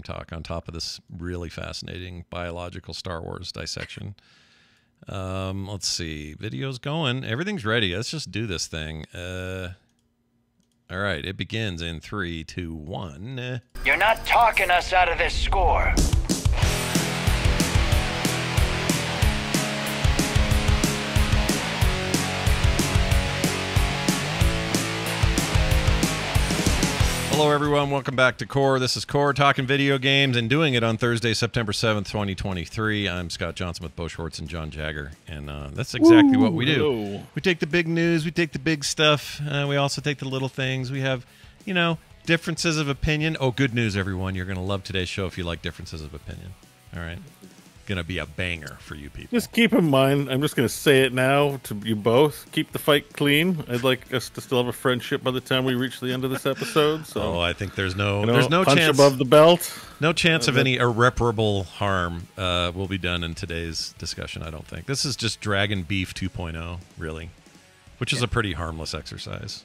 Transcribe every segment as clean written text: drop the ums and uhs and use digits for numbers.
talk on top of this really fascinating biological Star Wars dissection. Let's see. Video's going. Everything's ready. Let's just do this thing. All right. It begins in 3, 2, 1. You're not talking us out of this score. Hello, everyone. Welcome back to Core. This is Core, talking video games and doing it on Thursday, September 7th, 2023. I'm Scott Johnson with Bo Schwartz and John Jagger, and that's exactly what we do. Hello. We take the big news, we take the big stuff, we also take the little things. We have, you know, differences of opinion. Oh, good news, everyone. You're going to love today's show if you like differences of opinion. All right? Going to be a banger for you people. Just keep in mind, I'm just going to say it now to you both. Keep the fight clean. I'd like us to still have a friendship by the time we reach the end of this episode. So, oh, I think there's no punch chance above the belt. No chance of any irreparable harm will be done in today's discussion, I don't think. This is just Dragon Beef 2.0, really, which is a pretty harmless exercise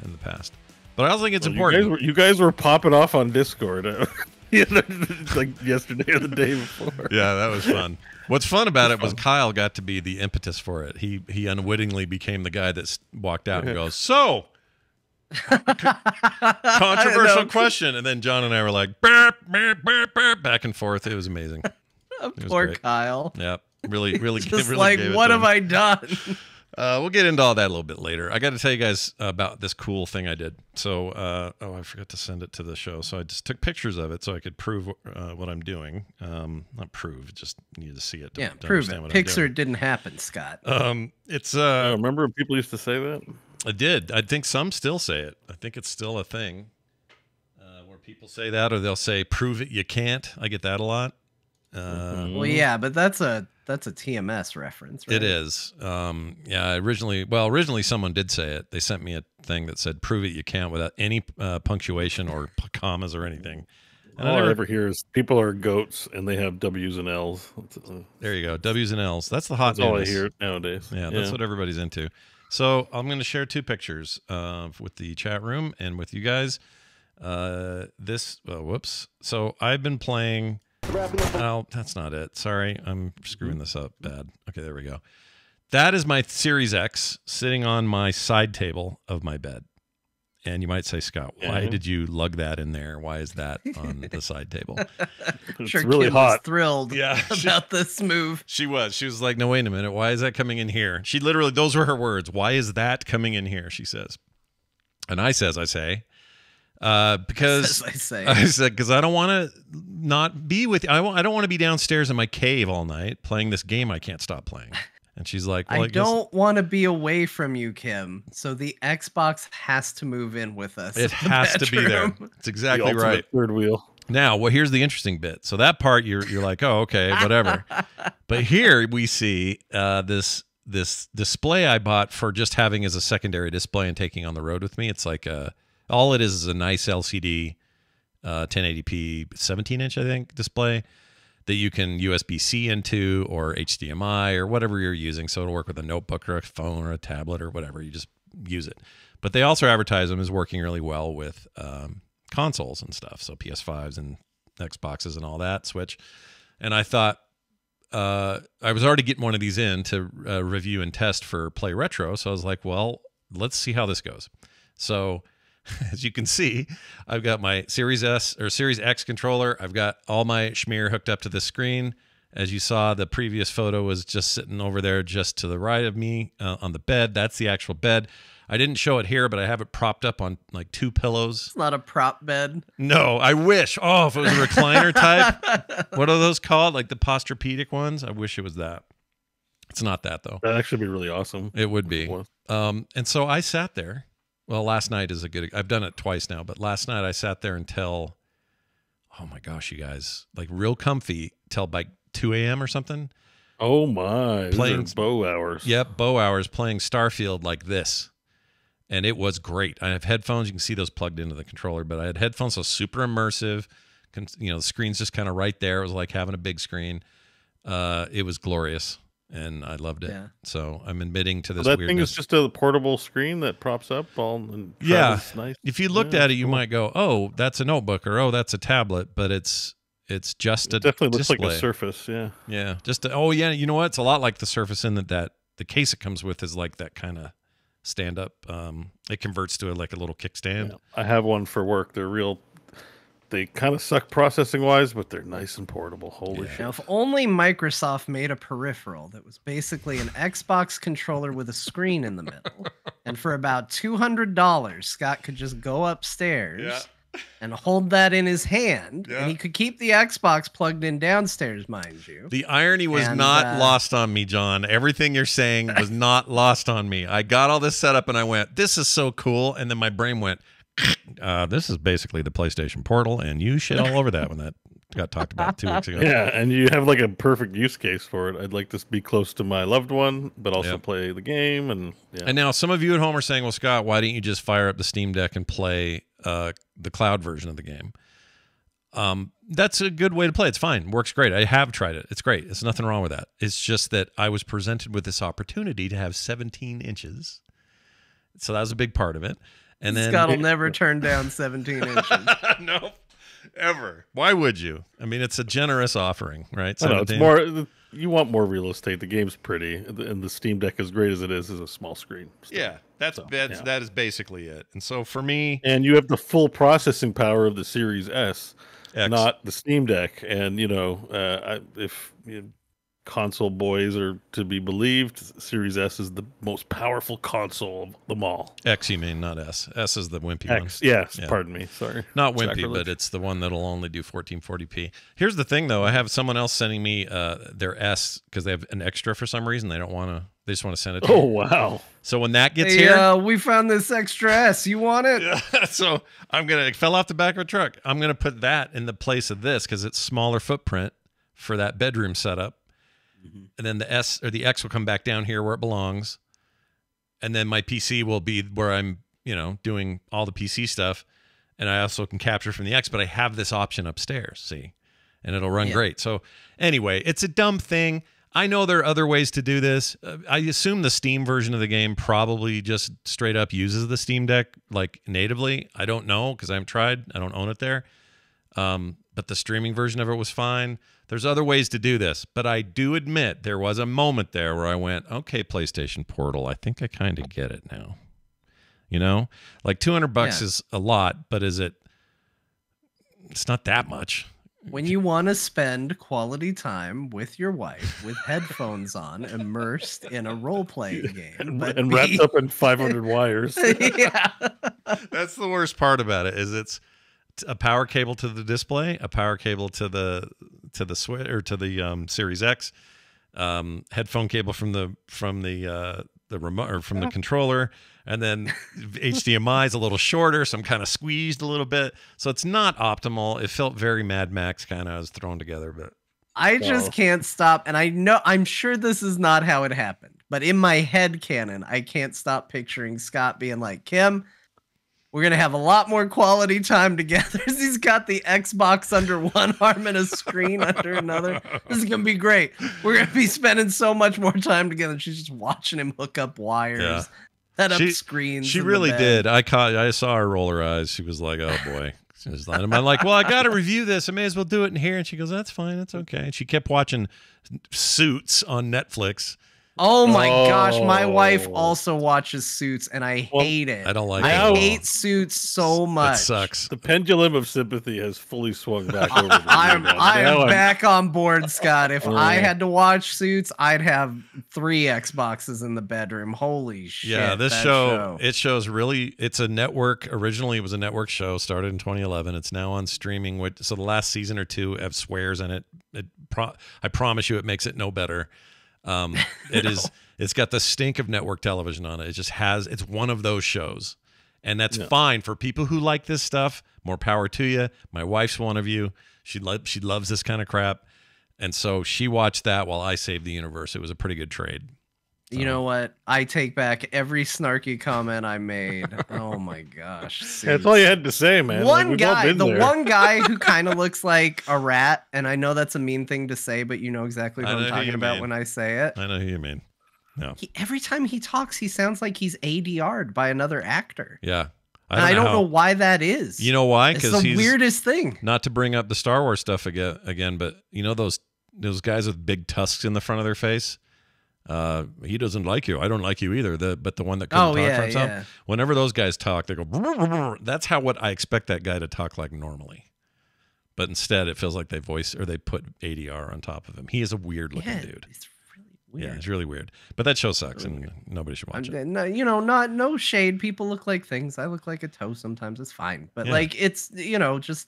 in the past. But I also think it's important. You guys were popping off on Discord. Like yesterday or the day before. Yeah, that was fun. What's fun about it was Kyle got to be the impetus for it. He unwittingly became the guy that walked out and goes, so, controversial question. And then John and I were like, burp, burp, burp, burp, back and forth. It was amazing. Poor Kyle. Yep. Really, Just really like, what have I done? We'll get into all that a little bit later. I got to tell you guys about this cool thing I did. So, I forgot to send it to the show. So I just took pictures of it so I could prove what I'm doing. Not prove, just needed to see it. To prove it. What Pixar didn't happen, Scott. It's remember people used to say that? I did. I think some still say it. I think it's still a thing where people say that, or they'll say, "Prove it, you can't." I get that a lot. Well, yeah, but that's a TMS reference, right? It is. Yeah, originally someone did say it. They sent me a thing that said, "Prove it, you can't," without any punctuation or commas or anything. And All I ever hear is people are goats and they have W's and L's. There you go. W's and L's. That's the hot news. That's all I hear nowadays. Yeah, that's what everybody's into. So I'm going to share two pictures with the chat room and with you guys. Whoops. So I've been playing... Oh, that's not it. Sorry, I'm screwing this up bad. Okay, there we go. That is my Series X sitting on my side table of my bed. And you might say, Scott, why did you lug that in there? Why is that on the side table? It's sure, really Kim hot. was thrilled about this move. She was like, no, wait a minute. Why is that coming in here? She literally, those were her words. Why is that coming in here? She says. And I say, because I said, because I don't want to not be with you. I don't want to be downstairs in my cave all night playing this game I can't stop playing. And she's like, well, I don't want to be away from you, Kim. So the Xbox has to move in with us. It has to be there. It's exactly right. Third wheel. Now, well, here's the interesting bit. So that part, you're like, oh, okay, whatever. But here we see this display I bought for just having as a secondary display and taking on the road with me. It's like all it is a nice LCD 1080p 17-inch, I think, display that you can USB-C into or HDMI or whatever you're using. So it'll work with a notebook or a phone or a tablet or whatever. You just use it. But they also advertise them as working really well with consoles and stuff. So PS5s and Xboxes and all that, Switch. And I thought I was already getting one of these in to review and test for Play Retro. So I was like, well, let's see how this goes. So as you can see, I've got my Series X controller. I've got all my schmear hooked up to the screen. As you saw, the previous photo was just sitting over there just to the right of me on the bed. That's the actual bed. I didn't show it here, but I have it propped up on like 2 pillows. It's not a prop bed. No, I wish. Oh, if it was a recliner type. What are those called? Like the Posturepedic ones? I wish it was that. It's not that, though. That'd actually be really awesome. It would be. And so I sat there. Well, last night is a good... I've done it twice now, but last night I sat there until... Oh, my gosh, you guys. Like, real comfy till like 2 a.m. or something. Oh, my. Playing bow hours. Yep, bow hours, playing Starfield like this. And it was great. I have headphones. You can see those plugged into the controller, but I had headphones, so super immersive. You know, the screen's just kind of right there. It was like having a big screen. It was glorious. And I loved it. Yeah. So I'm admitting to this that weirdness. Thing is just a portable screen that props up all and yeah. Nice. If you looked at it, you might go, oh, that's a notebook, or oh, that's a tablet. But it's It's just a It definitely looks display. like a Surface. Yeah. Yeah, oh yeah, you know what? It's a lot like the Surface in that the case it comes with is like that kind of stand up. It converts to like a little kickstand. Yeah. I have one for work. They're real. They kind of suck processing wise, but they're nice and portable. Holy shit! Now, if only Microsoft made a peripheral that was basically an Xbox controller with a screen in the middle, and for about $200, Scott could just go upstairs and hold that in his hand, and he could keep the Xbox plugged in downstairs, mind you. The irony was not lost on me, John. Everything you're saying was not lost on me. I got all this set up, and I went, "This is so cool," and then my brain went, this is basically the PlayStation Portal, and you shit all over that when that got talked about 2 weeks ago. Yeah, and you have like a perfect use case for it. I'd like to be close to my loved one, but also play the game. And now some of you at home are saying, well, Scott, why didn't you just fire up the Steam Deck and play the cloud version of the game? That's a good way to play. It's fine. Works great. I have tried it. It's great. There's nothing wrong with that. It's just that I was presented with this opportunity to have 17 inches. So that was a big part of it. And then Scott will never turn down 17 inches. No, ever. Why would you? I mean, it's a generous offering, right? I know, it's more. You want more real estate. The game's pretty, and the Steam Deck, as great as it is a small screen. Still. Yeah, that is basically it. And so for me, and you have the full processing power of the Series S, X. not the Steam Deck. And if console boys are to be believed, Series S is the most powerful console of them all. X, you mean, not S. S is the wimpy X, one. yes, pardon me, sorry. Not wimpy, but it's the one that'll only do 1440p. Here's the thing, though. I have someone else sending me their S because they have an extra for some reason. They don't want to. They just want to send it to Oh, me. wow. So when that gets here, we found this extra S. You want it? Yeah, so it fell off the back of a truck. I'm gonna put that in the place of this because it's smaller footprint for that bedroom setup. And then the S or the X will come back down here where it belongs. And then my PC will be where I'm, doing all the PC stuff. And I also can capture from the X, but I have this option upstairs, see? And it'll run great. So anyway, it's a dumb thing. I know there are other ways to do this. I assume the Steam version of the game probably just straight up uses the Steam Deck like natively. I don't know because I haven't tried. I don't own it there. But the streaming version of it was fine. There's other ways to do this, but I do admit there was a moment there where I went, okay, PlayStation Portal, I think I kind of get it now. Like $200 is a lot, but it's not that much. When you want to spend quality time with your wife with headphones on, immersed in a role-playing game. And wrapped up in 500 wires. Yeah. That's the worst part about it is it's a power cable to the display, a power cable to the Switch or to the Series X, headphone cable from the remote or from the controller, and then HDMI is a little shorter, so I'm kind of squeezed a little bit. So it's not optimal. It felt very Mad Max kind of as thrown together, but I just can't stop, and I'm sure this is not how it happened, but in my head canon, I can't stop picturing Scott being like, Kim, we're going to have a lot more quality time together. He's got the Xbox under one arm and a screen under another. This is going to be great. We're going to be spending so much more time together. She's just watching him hook up wires, set up screens. She really did. I saw her roll her eyes. She was like, oh boy. I'm like, well, I got to review this. I may as well do it in here. And she goes, that's fine. That's okay. And she kept watching Suits on Netflix. Oh my gosh, my wife also watches Suits, and I hate it. I don't like it. I hate Suits so much. It sucks. The pendulum of sympathy has fully swung back over. I'm back on board, Scott. If I had to watch Suits, I'd have 3 Xboxes in the bedroom. Holy shit. Yeah, this show, it shows really, it's a network. Originally, it was a network show, started in 2011. It's now on streaming. So the last season or 2 have swears in it. I promise you it makes it no better. It's got the stink of network television on it. It's one of those shows, and that's fine for people who like this stuff. More power to you. My wife's one of you. She loves this kind of crap. And so she watched that while I saved the universe. It was a pretty good trade. You know what? I take back every snarky comment I made. Oh my gosh. That's all you had to say, man. One guy who kind of looks like a rat, and I know that's a mean thing to say, but you know exactly what I'm talking about when I say it. I know who you mean. No. Every time he talks, he sounds like he's ADR'd by another actor. Yeah. I don't know how- why that is. You know why? It's Because the he's weirdest thing. not to bring up the Star Wars stuff again, but you know those guys with big tusks in the front of their face. He doesn't like you. I don't like you either. But the one that couldn't talk for himself. yeah. Whenever those guys talk, they go. "Brr, brr, brr." That's how what I expect that guy to talk like normally. But instead, it feels like they put ADR on top of him. He is a weird looking Yeah, dude. it's really weird. Yeah, it's really weird. But that show sucks, and nobody should watch it. No, you know, no shade. People look like things. I look like a toe sometimes. It's fine, but Yeah. like it's just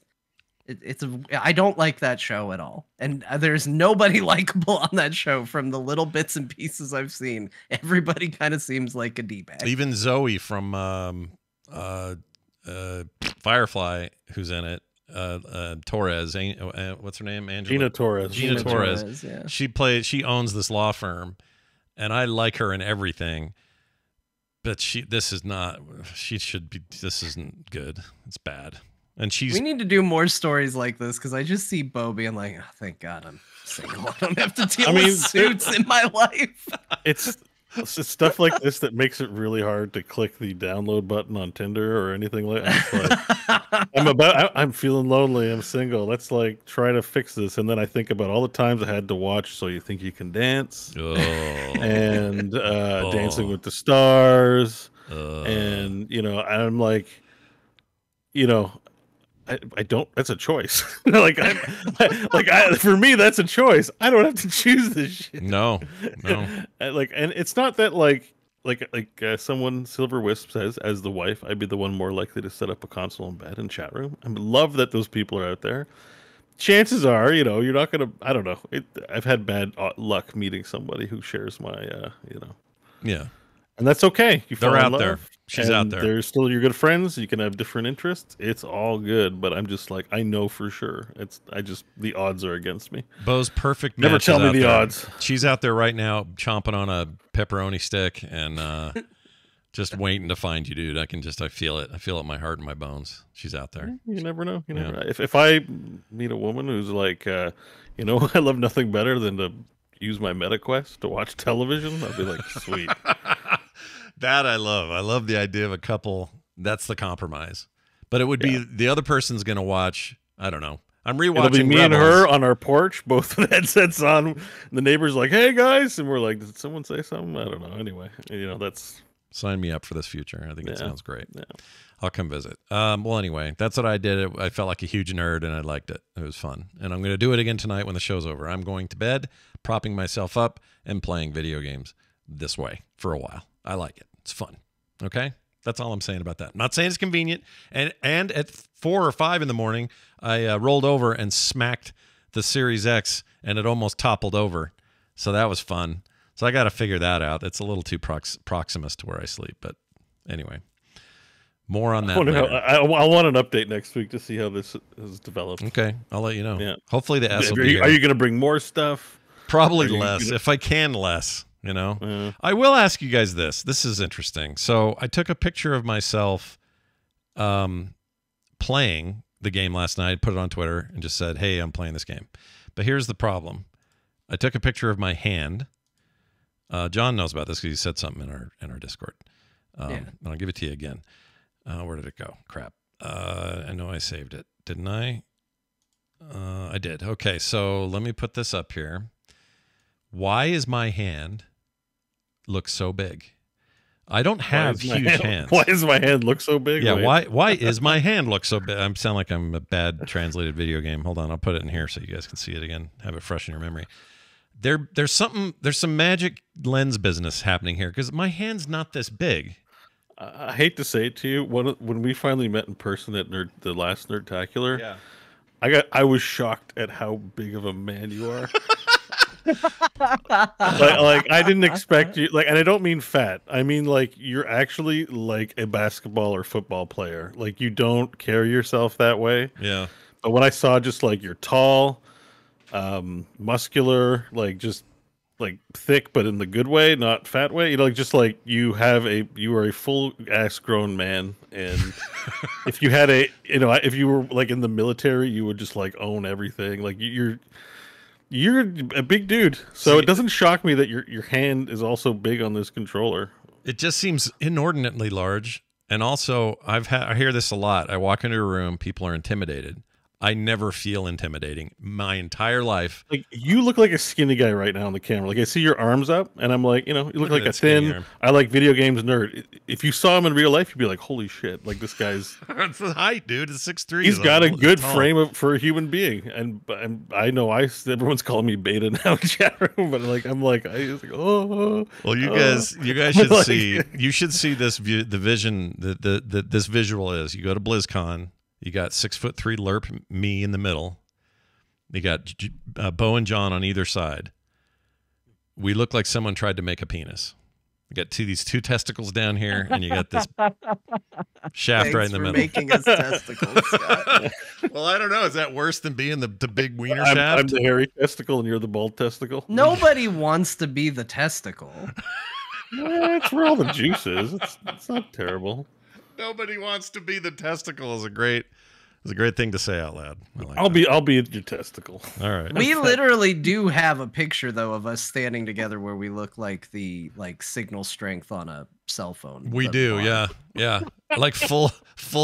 I don't like that show at all. And there's nobody likable on that show from the little bits and pieces I've seen. Everybody kind of seems like a d-bag. Even Zoe from Firefly, who's in it, Torres, what's her name? Angela? Gina Torres. Gina Yeah. She owns this law firm, and I like her in everything. But this isn't good. It's bad. And We need to do more stories like this because I just see Bo being like, oh, thank God I'm single. I don't have to deal with suits in my life. It's stuff like this that makes it really hard to click the download button on Tinder or anything like that. I'm feeling lonely. I'm single. Let's like try to fix this. And then I think about all the times I had to watch So You Think You Can Dance and Dancing with the Stars. And, you know, I'm like, you know, I don't. That's a choice. For me, that's a choice. I don't have to choose this shit. No. And it's not that like someone Silver Wisp says, as the wife, I'd be the one more likely to set up a console in bed and chat room. I love that those people are out there. Chances are, you know, you're not gonna. I don't know. I've had bad luck meeting somebody who shares my, you know. Yeah. And that's okay. They're out there. She's out there. They're still your good friends. You can have different interests. It's all good. But I'm just like, I know for sure. The odds are against me. Bo's perfect. Never match tell is me out the there. odds. She's out there right now, chomping on a pepperoni stick and just waiting to find you, dude. I feel it. I feel it in my heart and my bones. She's out there. You never know. You never know. If I meet a woman who's like, you know, I love nothing better than to use my MetaQuest to watch television, I'd be like, sweet. That I love. I love the idea of a couple. That's the compromise. But it would be the other person's going to watch. I don't know. I'm rewatching. It'll be me Rebels. and her on our porch, both with headsets on. And the neighbor's like, "Hey guys," and we're like, "Did someone say something?" I don't know. Anyway, you know, that's Sign me up for this future. I think it Yeah. sounds great. Yeah. I'll come visit. Well, anyway, that's what I did. I felt like a huge nerd, and I liked it. It was fun, and I'm going to do it again tonight when the show's over. I'm going to bed, propping myself up, and playing video games this way for a while. I like it. It's fun. Okay, that's all I'm saying about that. I'm not saying it's convenient. And at 4 or 5 in the morning, I rolled over and smacked the Series X, and it almost toppled over. So that was fun. So I got to figure that out. It's a little too proximous to where I sleep, but anyway. More on that later. I want an update next week to see how this has developed. Okay, I'll let you know. Yeah. Hopefully the S will Are be you, here. are you going to bring more stuff? Probably are you less, gonna- if I can less, you know. Yeah. I will ask you guys this. This is interesting. So I took a picture of myself playing the game last night, put it on Twitter, and just said, hey, I'm playing this game. But here's the problem. I took a picture of my hand. John knows about this because he said something in our Discord. And I'll give it to you again. Where did it go? Crap. I know I saved it. Didn't I? I did. Okay, so let me put this up here. Why is my hand look so big? I don't have huge hands. Why does my hand look so big? Yeah, Wait. why is my hand look so big? I sound like I'm a bad translated video game. Hold on, I'll put it in here so you guys can see it again. Have it fresh in your memory. There's some magic lens business happening here because my hand's not this big. I hate to say it to you, when we finally met in person at the last Nerdtacular, I was shocked at how big of a man you are. like I didn't expect you, and I don't mean fat. I mean like you're actually like a basketball or football player. Like you don't carry yourself that way. Yeah. But when I saw just like you're tall, muscular, like just like thick, but in the good way, not fat way. You know, like just like you are a full ass grown man, and if you had if you were like in the military, you would just like own everything. Like you're a big dude, so it doesn't shock me that your hand is also big on this controller. It just seems inordinately large. And also, I hear this a lot. I walk into a room, people are intimidated. I never feel intimidating my entire life. Like, you look like a skinny guy right now on the camera. Like, I see your arms up, and I'm like, you know, you look like a thin, I like video games nerd. If you saw him in real life, you'd be like, holy shit, like, this guy's... It's the height, dude. It's 6'3". He's got a good frame for a human being. And I know everyone's calling me beta now in chat room, but like, I'm like, oh. Well, you guys should like, see, you should see this view, the vision that this visual is. You go to BlizzCon. You got 6'3" Lerp, me in the middle. You got Bo and John on either side. We look like someone tried to make a penis. You got these two testicles down here, and you got this shaft right in the middle. Making us testicles, Scott. Well, I don't know. Is that worse than being the big wiener shaft? I'm the hairy testicle, and you're the bald testicle. Nobody wants to be the testicle. It's where all the juice is. It's not terrible. Nobody wants to be the testicle is a great thing to say out loud. I'll be your testicle. All right. We literally do have a picture though of us standing together where we look like the signal strength on a cell phone. We do, yeah. Like full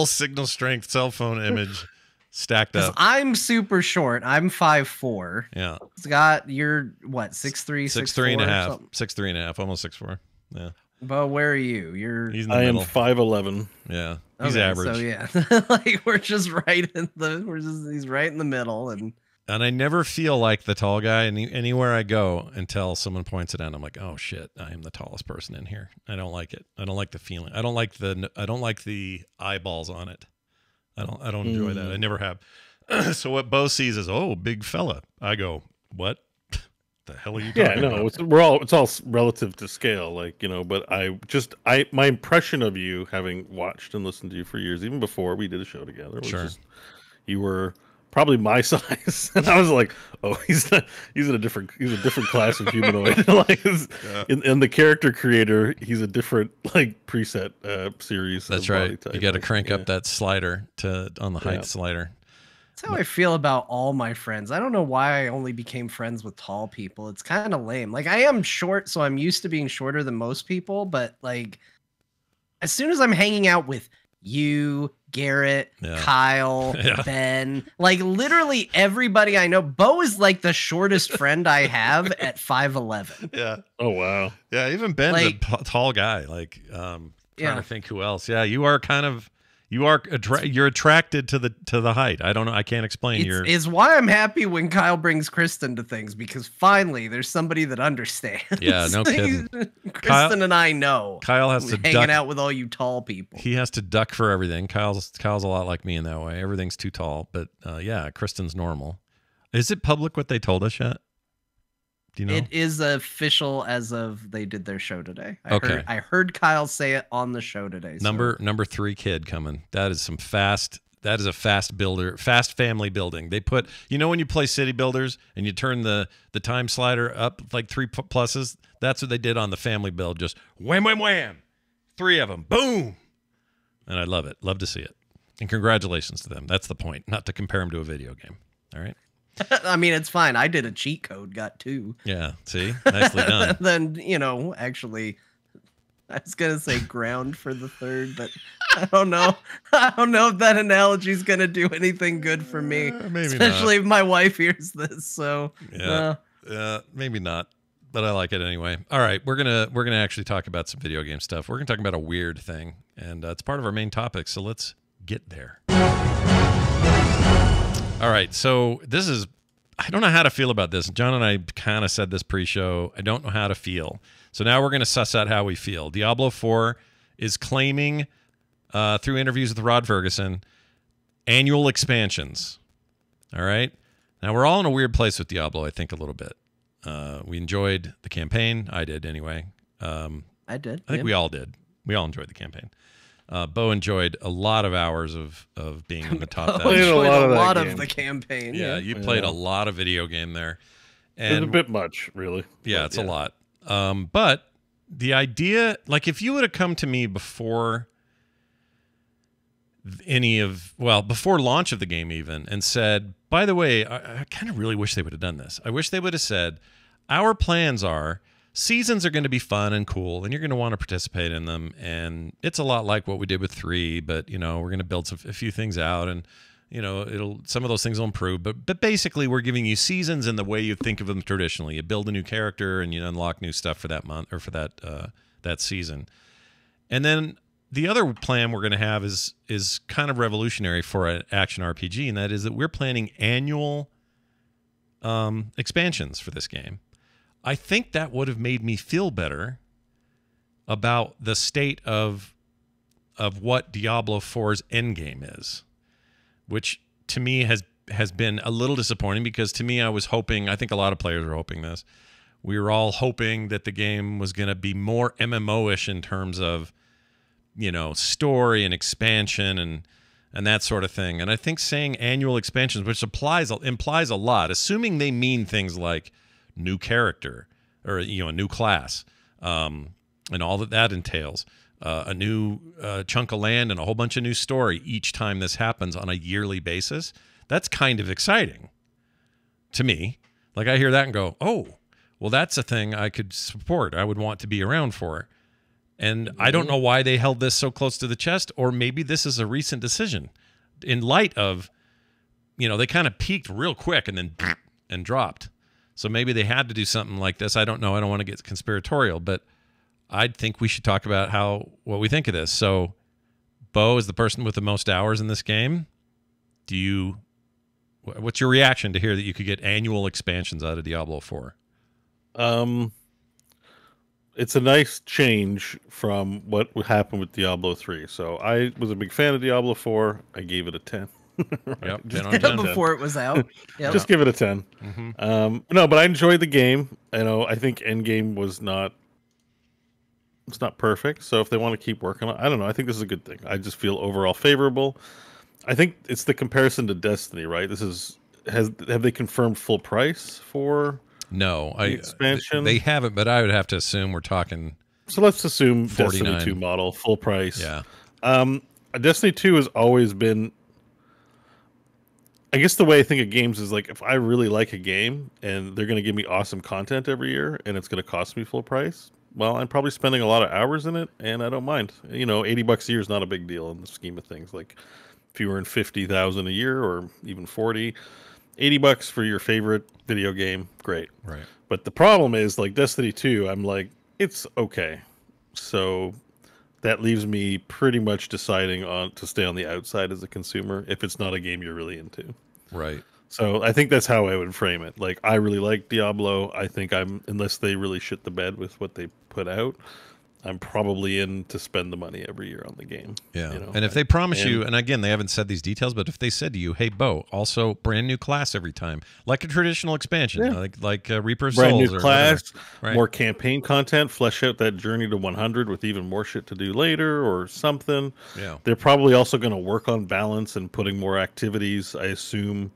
signal strength cell phone image stacked up. I'm super short. I'm 5'4". Yeah. Scott, you're what, 6'3", 6'3" and a half. 6'3" and a half, almost 6'4". Yeah. But where are you? He's in the I middle. am 5'11". Yeah. He's okay, average. So yeah. Like we're just right in he's right in the middle and I never feel like the tall guy anywhere I go until someone points it out. I'm like, oh shit, I am the tallest person in here. I don't like it. I don't like the feeling. I don't like the eyeballs on it. I don't enjoy that. I never have. So what Bo sees is, oh, big fella. I go, what? The hell are you talking about? It's all relative to scale, like, you know, but my impression of you, having watched and listened to you for years, even before we did a show together, was just, you were probably my size, and I was like, oh, he's a different class of humanoid. Like, in the character creator, he's a different like preset series. That's right. You got to crank up that slider on the height slider. That's how I feel about all my friends. I don't know why I only became friends with tall people. It's kind of lame. Like, I am short, so I'm used to being shorter than most people. But like, as soon as I'm hanging out with you, Garrett, Kyle, Ben, like literally everybody I know, Bo is like the shortest friend I have at 5'11". Yeah. Oh wow. Yeah. Even Ben's like, a tall guy. Like, trying to think who else. Yeah. You are kind of. You're attracted to the height. I don't know. I can't explain. It's why I'm happy when Kyle brings Kristen to things, because finally there's somebody that understands. Yeah, no kidding. Kristen and I know. Kyle has to hanging out with all you tall people. He has to duck for everything. Kyle's a lot like me in that way. Everything's too tall, but yeah, Kristen's normal. Is it public what they told us yet? Do you know? It is official as of they did their show today. I heard Kyle say it on the show today. Number 3 kid coming. That is a fast builder, fast family building. They put, you know, when you play City Builders and you turn the time slider up like 3 pluses, that's what they did on the family build. Just wham, wham, wham. 3 of them. Boom. And I love it. Love to see it. And congratulations to them. That's the point. Not to compare them to a video game. All right. I mean, it's fine. I did a cheat code, got 2. Yeah, see? Nicely done. Then, you know, actually, I was going to say ground for the 3rd, but I don't know. I don't know if that analogy is going to do anything good for me. Maybe especially not. If my wife hears this, so. Yeah, maybe not. But I like it anyway. All right, we're gonna actually talk about some video game stuff. We're going to talk about a weird thing, and it's part of our main topic, so let's get there. All right, so I don't know how to feel about this. John and I kind of said this pre-show. I don't know how to feel. So now we're going to suss out how we feel. Diablo 4 is claiming, through interviews with Rod Ferguson, annual expansions. All right? Now, we're all in a weird place with Diablo, I think, a little bit. We enjoyed the campaign. I did, anyway. I did. I think we all did. We all enjoyed the campaign. Bo enjoyed a lot of hours of being in the top. Played a lot of the campaign. Yeah, you played a lot of video game there. And it's a bit much, really. Yeah, it's a lot. But the idea, like, if you would have come to me before before launch of the game even, and said, by the way, I kind of really wish they would have done this. I wish they would have said, our plans are seasons are going to be fun and cool, and you're going to want to participate in them. And it's a lot like what we did with 3, but we're going to build a few things out, and some of those things will improve. But basically, we're giving you seasons in the way you think of them traditionally. You build a new character, and you unlock new stuff for that month or for that season. And then the other plan we're going to have is kind of revolutionary for an action RPG, and that is that we're planning annual expansions for this game. I think that would have made me feel better about the state of what Diablo 4's endgame is, which to me has been a little disappointing, because to me, I think a lot of players are hoping this. We were all hoping that the game was going to be more MMO-ish in terms of, story and expansion and that sort of thing. And I think saying annual expansions, which implies a lot, assuming they mean things like new character or a new class, and all that entails, a new chunk of land and a whole bunch of new story each time this happens on a yearly basis. That's kind of exciting to me. Like, I hear that and go, oh, well, that's a thing I could support. I would want to be around for. And I don't know why they held this so close to the chest, or maybe this is a recent decision in light of, they kind of peaked real quick and then and dropped. So maybe they had to do something like this. I don't know. I don't want to get conspiratorial, but I think we should talk about what we think of this. So, Bo is the person with the most hours in this game. What's your reaction to hear that you could get annual expansions out of Diablo 4? It's a nice change from what happened with Diablo 3. So I was a big fan of Diablo 4. I gave it a 10. Yep, Just 10 on 10. Before it was out. Yep. Just give it a 10. Mm-hmm. No, but I enjoyed the game. I think Endgame was not. It's not perfect. So if they want to keep working on it, I don't know. I think this is a good thing. I just feel overall favorable. I think it's the comparison to Destiny, right? Have they confirmed full price for? No, expansion? They haven't, but I would have to assume we're talking. So let's assume 49. Destiny 2 model, full price. Yeah. Destiny 2 has always been. I guess the way I think of games is like, if I really like a game and they're going to give me awesome content every year and it's going to cost me full price, well, I'm probably spending a lot of hours in it and I don't mind. $80 a year is not a big deal in the scheme of things. Like, if you earn $50,000 a year or even 40, $80 for your favorite video game, great. Right. But the problem is, like, Destiny 2, I'm like, it's okay. So that leaves me pretty much deciding to stay on the outside as a consumer if it's not a game you're really into. Right. So I think that's how I would frame it. Like, I really like Diablo. I think unless they really shit the bed with what they put out, I'm probably in to spend the money every year on the game. Yeah. And if they promise you, and again, they haven't said these details, but if they said to you, hey, Bo, also brand new class every time, like a traditional expansion, like Reaper of brand Souls. New class, right. More campaign content, flesh out that journey to 100 with even more shit to do later or something. Yeah. They're probably also going to work on balance and putting more activities, I assume,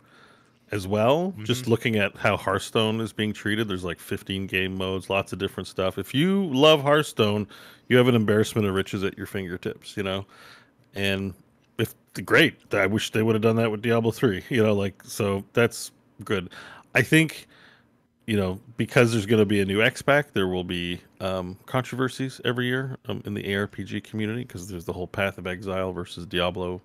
as well. Mm-hmm. Just looking at how Hearthstone is being treated, there's like 15 game modes, lots of different stuff. If you love Hearthstone, you have an embarrassment of riches at your fingertips, and great. I wish they would have done that with Diablo 3, so that's good. I think, because there's going to be a new X-Pack, there will be controversies every year in the ARPG community, because there's the whole Path of Exile versus Diablo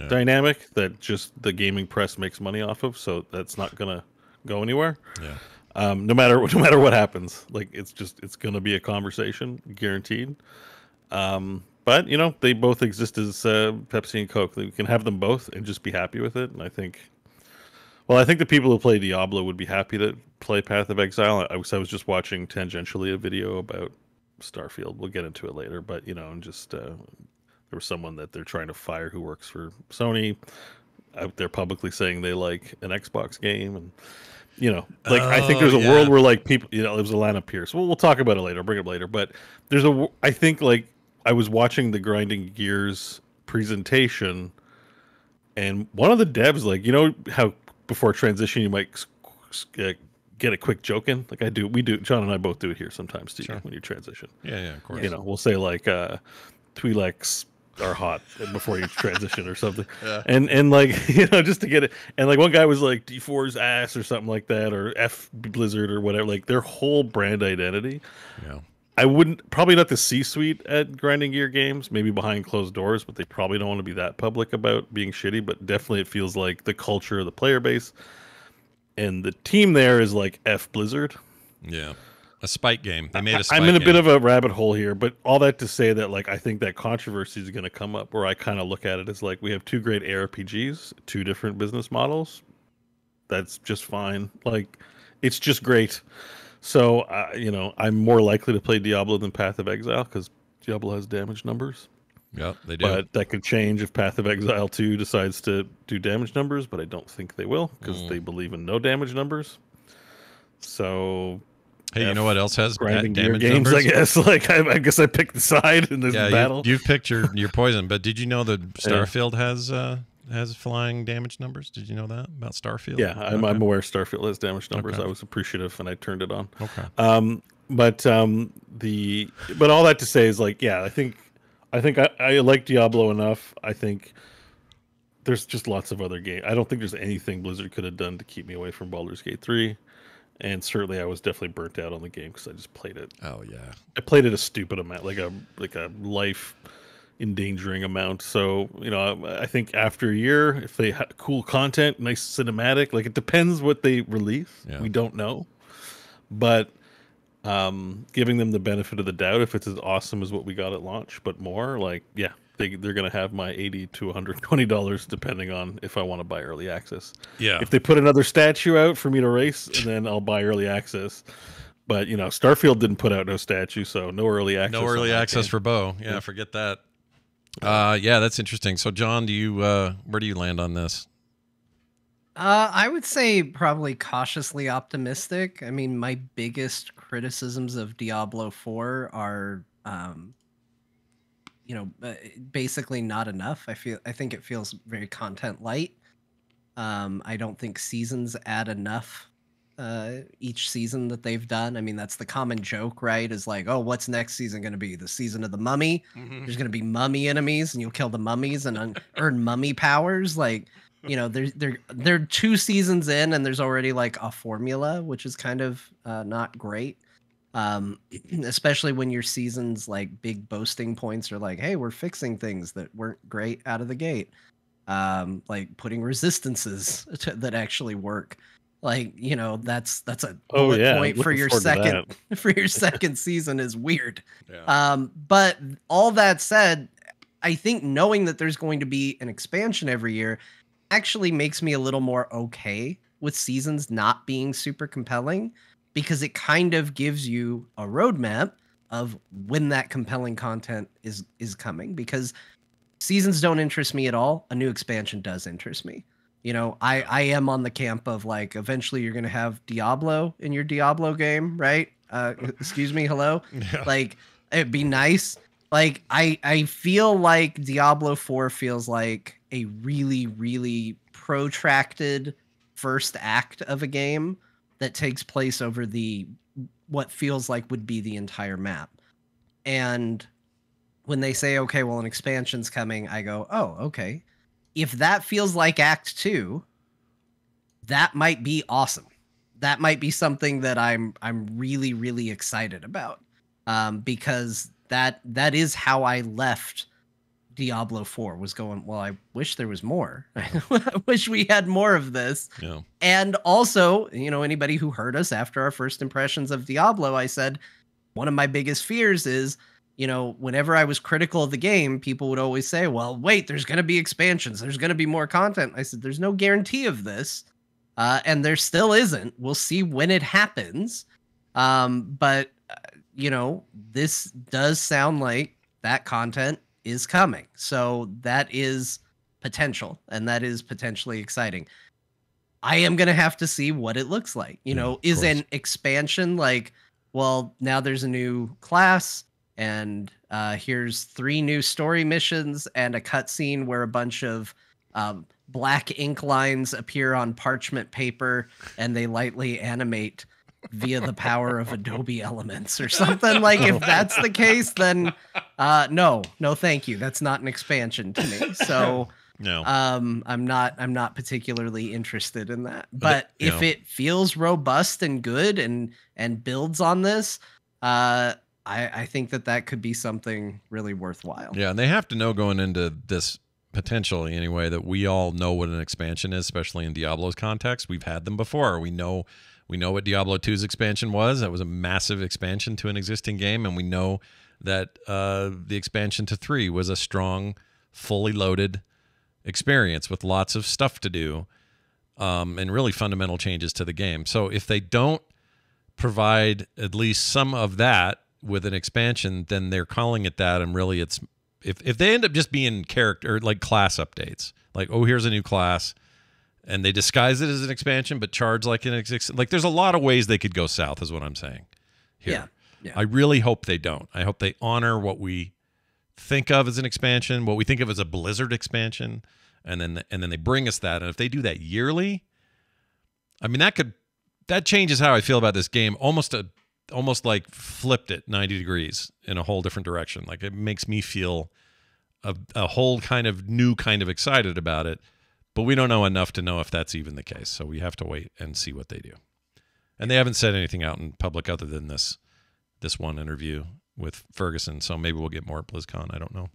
dynamic that just the gaming press makes money off of, so that's not going to go anywhere. Yeah. No matter what happens, like, it's going to be a conversation, guaranteed. But they both exist as Pepsi and Coke. We can have them both and just be happy with it. And I think the people who play Diablo would be happy to play Path of Exile. I was just watching tangentially a video about Starfield. We'll get into it later, but there was someone that they're trying to fire who works for Sony out there publicly saying they like an Xbox game, and I think there's a world where, like, people, it was Alana Pierce. Well, we'll talk about it later. I'll bring it up later. But I think, like, I was watching the Grinding Gears presentation, and one of the devs, like, how before transition you might get a quick joke in, like we do. John and I both do it here sometimes too. Sure. When you transition. Yeah, of course. We'll say like Twi'leks are hot before you transition or something. Yeah. And like just to get it. And like one guy was like D4's ass or something like that, or F Blizzard or whatever. Like their whole brand identity. Yeah. I wouldn't probably not the C-suite at Grinding Gear Games, maybe behind closed doors, but they probably don't want to be that public about being shitty. But definitely, it feels like the culture of the player base and the team there is like F Blizzard. Yeah. A spike game. They made a spike I'm in a game. bit of a rabbit hole here, but all that to say that like I think that controversy is going to come up where I kind of look at it as like we have two great ARPGs, two different business models. That's just fine. Like it's just great. So, I'm more likely to play Diablo than Path of Exile because Diablo has damage numbers. Yep, they do. But that could change if Path of Exile 2 decides to do damage numbers, but I don't think they will because they believe in no damage numbers. So, hey, you know what else has Grinding Gear damage Games, numbers? I guess. Like, I guess I picked the side in this Yeah, battle. you've picked your poison, but did you know that Starfield has flying damage numbers? Did you know that about Starfield? Yeah, I'm Okay. aware Starfield has damage numbers. Okay. I was appreciative and I turned it on. Okay. But all that to say is like, yeah, I think I like Diablo enough. I think there's just lots of other games. I don't think there's anything Blizzard could have done to keep me away from Baldur's Gate 3. And certainly I was definitely burnt out on the game because I just played it. Oh yeah. I played it a stupid amount, like a life endangering amount. So, I think after a year, if they had cool content, nice cinematic, like it depends what they release. Yeah. We don't know. But giving them the benefit of the doubt, if it's as awesome as what we got at launch, but more, like, yeah, they're going to have my $80 to $120 depending on if I want to buy early access. Yeah. If they put another statue out for me to race, and then I'll buy early access. But, Starfield didn't put out no statue, so no early access. No early on that access game. for Bo. Yeah, forget that. Yeah, that's interesting. So, John, where do you land on this? I would say probably cautiously optimistic. I mean, my biggest criticisms of Diablo 4 are, basically not enough. I think it feels very content light. I don't think seasons add enough. Each season that they've done. I mean, that's the common joke, right? Is like, oh, what's next season going to be? The season of the mummy? There's going to be mummy enemies, and you'll kill the mummies and earn mummy powers. Like, they're 2 seasons in, and there's already like a formula, which is kind of not great. Especially when your seasons like big boasting points are like, hey, we're fixing things that weren't great out of the gate. Like putting resistances that actually work. Like, that's a bullet point for your second season is weird. Yeah. But all that said, I think knowing that there's going to be an expansion every year actually makes me a little more okay with seasons not being super compelling, because it kind of gives you a roadmap of when that compelling content is coming. Because seasons don't interest me at all. A new expansion does interest me. I am on the camp of like, eventually you're going to have Diablo in your Diablo game, right? Excuse me. Hello. Yeah. Like, it'd be nice. Like, I feel like Diablo 4 feels like a really, really protracted first act of a game that takes place over what feels like would be the entire map. And when they say, okay, well, an expansion's coming, I go, oh, okay. If that feels like Act 2, that might be awesome. That might be something that I'm really, really excited about, because that is how I left Diablo 4, was going, well, I wish there was more. I wish we had more of this. Yeah. And also, anybody who heard us after our first impressions of Diablo, I said, one of my biggest fears is, whenever I was critical of the game, people would always say, well, wait, there's going to be expansions. There's going to be more content. I said, there's no guarantee of this. And there still isn't. We'll see when it happens. But this does sound like that content is coming. So that is potential, and that is potentially exciting. I am going to have to see what it looks like. Is course. an expansion like, well, now there's a new class, and here's 3 new story missions and a cutscene where a bunch of black ink lines appear on parchment paper and they lightly animate via the power of Adobe Elements or something. Like if that's the case, then no, thank you. That's not an expansion to me. So No. I'm not particularly interested in that. But if know. it feels robust and good and builds on this, I think that could be something really worthwhile. Yeah, and they have to know going into this, potentially anyway, that we all know what an expansion is, especially in Diablo's context. We've had them before. We know what Diablo 2's expansion was. That was a massive expansion to an existing game, and we know that the expansion to 3 was a strong, fully loaded experience with lots of stuff to do, and really fundamental changes to the game. So if they don't provide at least some of that with an expansion, then they're calling it that, and really it's if they end up just being character, like class updates, like, oh, here's a new class, and they disguise it as an expansion but charge like like there's a lot of ways they could go south, is what I'm saying here. Yeah. I really hope they don't. I hope they honor what we think of as an expansion, what we think of as a Blizzard expansion, and then they bring us that. And if they do that yearly, I mean, that changes how I feel about this game. Almost like flipped it 90 degrees in a whole different direction. Like it makes me feel a whole kind of new kind of excited about it, but we don't know enough to know if that's even the case. So we have to wait and see what they do. And they haven't said anything out in public other than this one interview with Ferguson. So maybe we'll get more at BlizzCon. I don't know.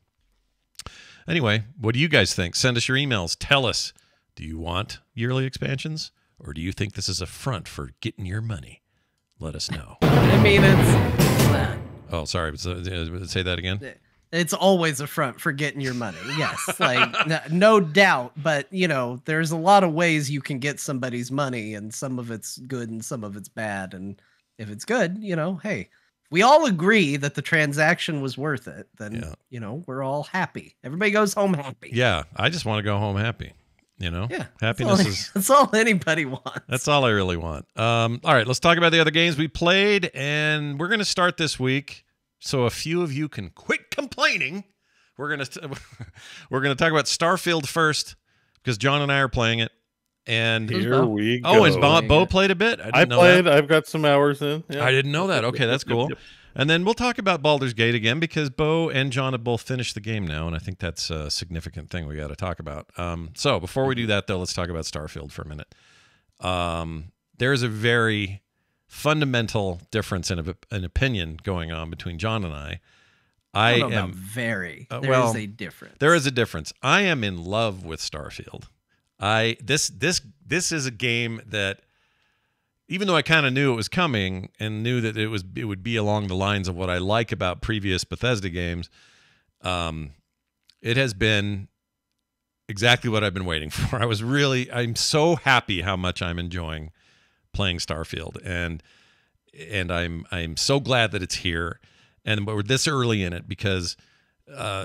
Anyway, what do you guys think? Send us your emails. Tell us, do you want yearly expansions, or do you think this is a front for getting your money? Let us know. I mean, it's Oh, sorry. Say that again. It's always a front for getting your money. Yes, like no doubt. But there's a lot of ways you can get somebody's money, and some of it's good and some of it's bad. And if it's good, hey, we all agree that the transaction was worth it. Then we're all happy. Everybody goes home happy. Yeah, I just want to go home happy. Yeah, happiness that's all anybody wants. That's all I really want. All right, let's talk about the other games we played, and we're going to start this week so a few of you can quit complaining. We're going to talk about Starfield first because John and I are playing it. And here we go. Oh, and Bo played a bit. I played. I've got some hours in. Yeah. I didn't know that. Okay, that's cool. Yep. And then we'll talk about Baldur's Gate again because Bo and John have both finished the game now, and I think that's a significant thing we got to talk about. So before we do that, though, let's talk about Starfield for a minute. There is a very fundamental difference in an opinion going on between John and I. There is a difference. There is a difference. I am in love with Starfield. This is a game that, even though I kind of knew it was coming and knew that it would be along the lines of what I like about previous Bethesda games, it has been exactly what I've been waiting for. I'm so happy how much I'm enjoying playing Starfield, and I'm so glad that it's here, and we're this early in it because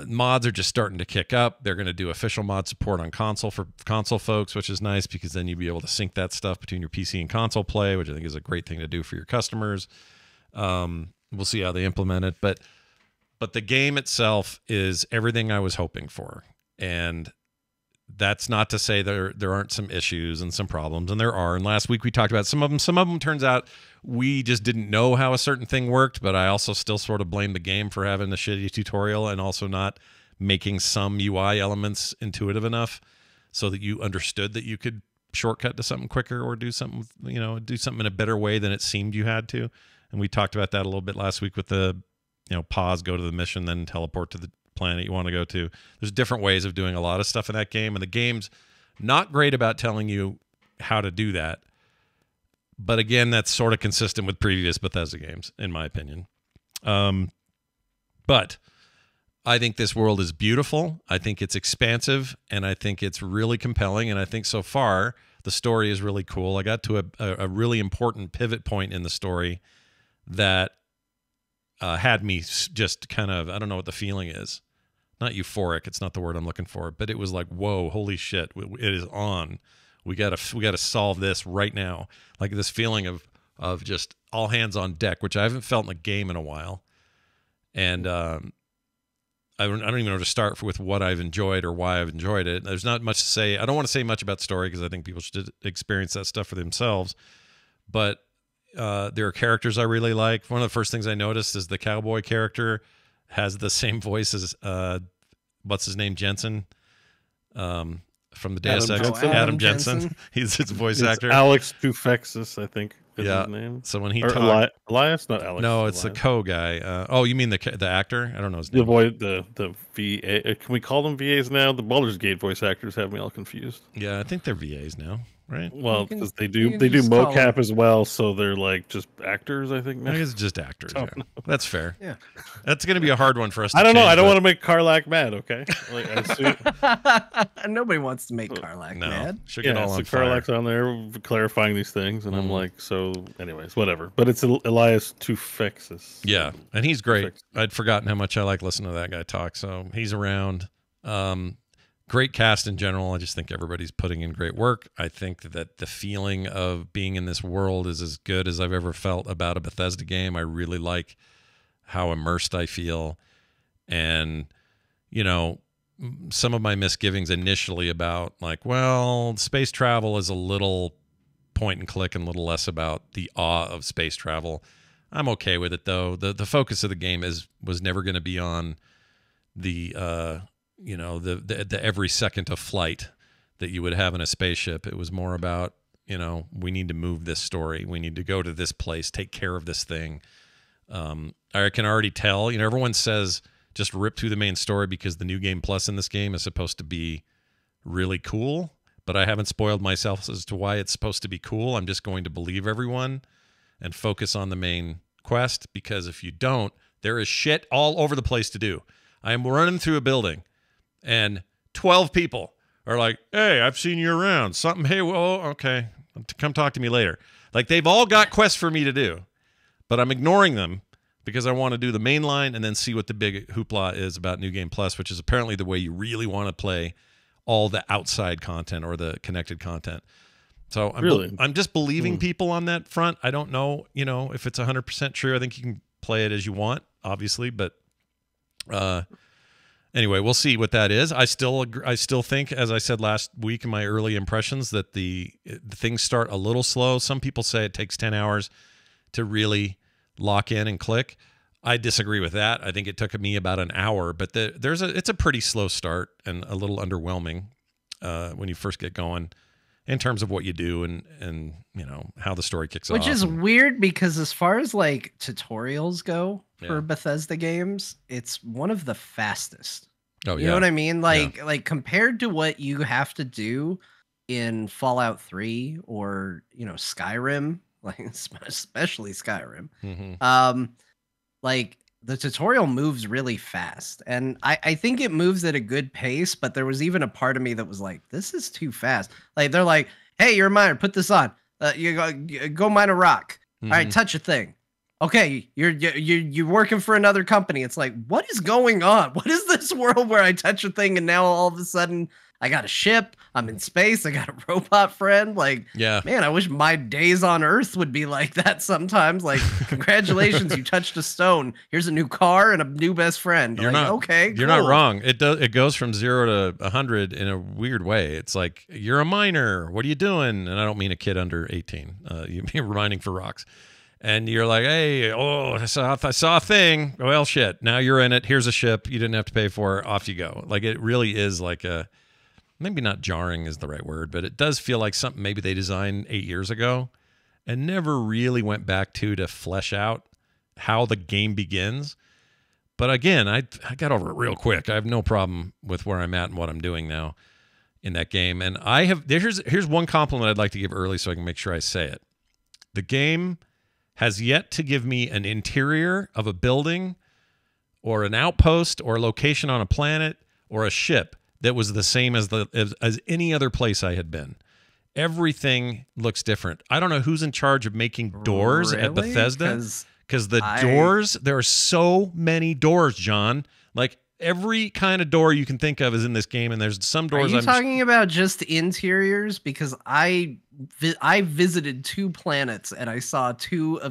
mods are just starting to kick up. They're going to do official mod support on console for console folks, which is nice because then you'll be able to sync that stuff between your PC and console play, which I think is a great thing to do for your customers. We'll see how they implement it, but the game itself is everything I was hoping for, and that's not to say there aren't some issues and some problems, and there are. And last week we talked about some of them. Some of them turns out we just didn't know how a certain thing worked, but I also still sort of blame the game for having a shitty tutorial and also not making some UI elements intuitive enough so that you understood that you could shortcut to something quicker or do something in a better way than it seemed you had to. And we talked about that a little bit last week with the, pause, go to the mission, then teleport to the planet you want to go to. There's different ways of doing a lot of stuff in that game, and the game's not great about telling you how to do that. But again, that's sort of consistent with previous Bethesda games, in my opinion. But I think this world is beautiful. I think it's expansive, and I think it's really compelling. And I think so far the story is really cool. I got to a really important pivot point in the story that had me just kind of, I don't know what the feeling is. Not euphoric. It's not the word I'm looking for, but it was like, whoa, holy shit, it is on. We gotta solve this right now. Like this feeling of just all hands on deck, which I haven't felt in a game in a while. And I don't even know where to start with what I've enjoyed or why I've enjoyed it. There's not much to say. I don't want to say much about story because I think people should experience that stuff for themselves. But there are characters I really like. One of the first things I noticed is the cowboy character has the same voice as what's his name, Jensen, from the Deus Adam Ex. Jensen? Adam Jensen. He's his voice It's actor. Alex Tufexis, I think. Is Yeah. his name. So when he Or talks, Elias, not Alex. no, it's the Elias. co guy. Oh, you mean the actor? I don't know his The name. boy, the VA. Can we call them VAs now? The Baldur's Gate voice actors have me all confused. Yeah, I think they're VAs now, right? Well, You can- because they you do can just call mocap as well, so they're like just actors. I think. I Now. guess it's just actors. Oh, Yeah. That's fair. Yeah. That's going to be a hard one for us to I don't know. change, I don't but- want to make Karlak mad. Okay. Like, I assume, Nobody wants to make Karlak No, mad. she'll get yeah, all so on fire. Karlak's on there clarifying these things, and I'm Mhm. like, so, anyways, whatever. But it's Elias Tufexis. Yeah, and he's great. Perfect. I'd forgotten how much I like listening to that guy talk. So he's around. Great cast in general. I just think everybody's putting in great work. I think that the feeling of being in this world is as good as I've ever felt about a Bethesda game. I really like how immersed I feel. And, you know, some of my misgivings initially about like, well, space travel is a little point and click and a little less about the awe of space travel. I'm okay with it though. The focus of the game was never going to be on the the every second of flight that you would have in a spaceship. It was more about, we need to move this story. We need to go to this place, take care of this thing. I can already tell, everyone says just rip through the main story because the new game plus in this game is supposed to be really cool, but I haven't spoiled myself as to why it's supposed to be cool. I'm just going to believe everyone and focus on the main quest, because if you don't, there is shit all over the place to do. I am running through a building and 12 people are like, hey, I've seen you around. Something, hey, well, okay, come talk to me later. Like, they've all got quests for me to do, but I'm ignoring them because I want to do the main line and then see what the big hoopla is about New Game Plus, which is apparently the way you really want to play all the outside content or the connected content. So I'm just believing people on that front. I don't know, if it's 100% true. I think you can play it as you want, obviously, but anyway, we'll see what that is. I still think, as I said last week in my early impressions, that the things start a little slow. Some people say it takes 10 hours to really lock in and click. I disagree with that. I think it took me about an hour, but it's a pretty slow start and a little underwhelming when you first get going in terms of what you do and how the story kicks off. Which is weird because as far as like tutorials go for Yeah. Bethesda games, it's one of the fastest. Oh, You know what I mean? Like compared to what you have to do in Fallout 3 or, Skyrim, like especially Skyrim. Mm-hmm. Like the tutorial moves really fast, and I think it moves at a good pace, but there was even a part of me that was like, this is too fast. Like they're like, hey, you're a miner, put this on. You go mine a rock. All right, touch a thing. Okay, you're working for another company. It's like, what is going on? What is this world where I touch a thing and now all of a sudden I got a ship, I'm in space, I got a robot friend? Like, Yeah. man, I wish my days on Earth would be like that sometimes. Like, congratulations, you touched a stone. Here's a new car and a new best friend. You're like, not okay. You're not cool. wrong. It goes from 0 to 100 in a weird way. It's like, you're a miner. What are you doing? And I don't mean a kid under 18. You mean mining for rocks. And you're like, hey, I saw a thing. Well, shit. Now you're in it. Here's a ship. You didn't have to pay for it. Off you go. Like, it really is like maybe not jarring is the right word, but it does feel like something maybe they designed 8 years ago and never really went back to flesh out how the game begins. But again, I got over it real quick. I have no problem with where I'm at and what I'm doing now in that game. And here's one compliment I'd like to give early so I can make sure I say it. The game has yet to give me an interior of a building or an outpost or a location on a planet or a ship that was the same as any other place I had been. Everything looks different. I don't know who's in charge of making doors at Really? Bethesda, because doors, there are so many doors, John. Like, every kind of door you can think of is in this game, and there's some doors. Are you talking about just interiors? Because I visited 2 planets and I saw 2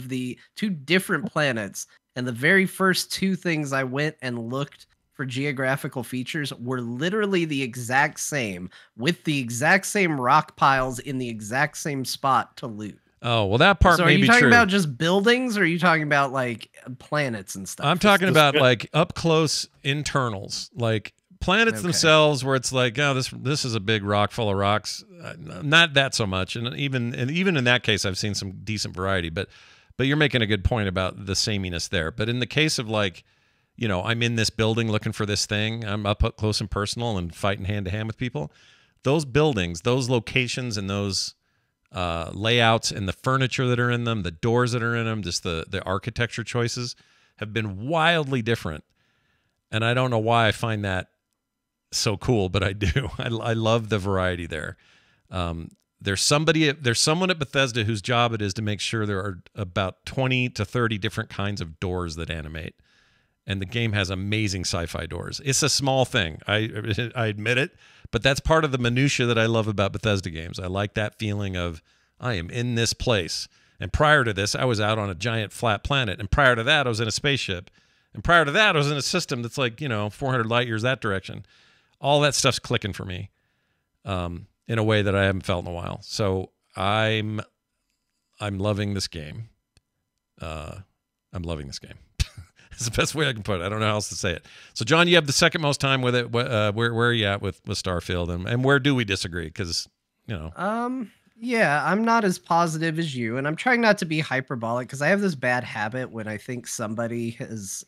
different planets, and the very first 2 things I went and looked for geographical features were literally the exact same, with the exact same rock piles in the exact same spot to loot. Oh, well, that part So are may you be talking true. about just buildings, or are you talking about like planets and stuff? I'm talking Just- about like up close internals, like planets Okay. themselves, where it's like, oh, this is a big rock full of rocks. Not that so much, and even in that case, I've seen some decent variety. But you're making a good point about the sameness there. But in the case of like, you know, I'm in this building looking for this thing. I'm up close and personal and fighting hand to hand with people. Those buildings, those locations, and those layouts and the furniture that are in them, the doors that are in them, just the architecture choices have been wildly different. And I don't know why I find that so cool, but I do. I love the variety there. There's someone at Bethesda whose job it is to make sure there are about 20 to 30 different kinds of doors that animate. And the game has amazing sci-fi doors. It's a small thing. I admit it, but that's part of the minutia that I love about Bethesda games. I like that feeling of I am in this place. And prior to this, I was out on a giant flat planet. And prior to that, I was in a spaceship. And prior to that, I was in a system that's like, 400 light years that direction. All that stuff's clicking for me in a way that I haven't felt in a while. So I'm loving this game. I'm loving this game. It's the best way I can put it. I don't know how else to say it. So, John, you have the second most time with it. Where are you at with Starfield, and where do we disagree? Because Yeah, I'm not as positive as you, and I'm trying not to be hyperbolic because I have this bad habit when I think somebody has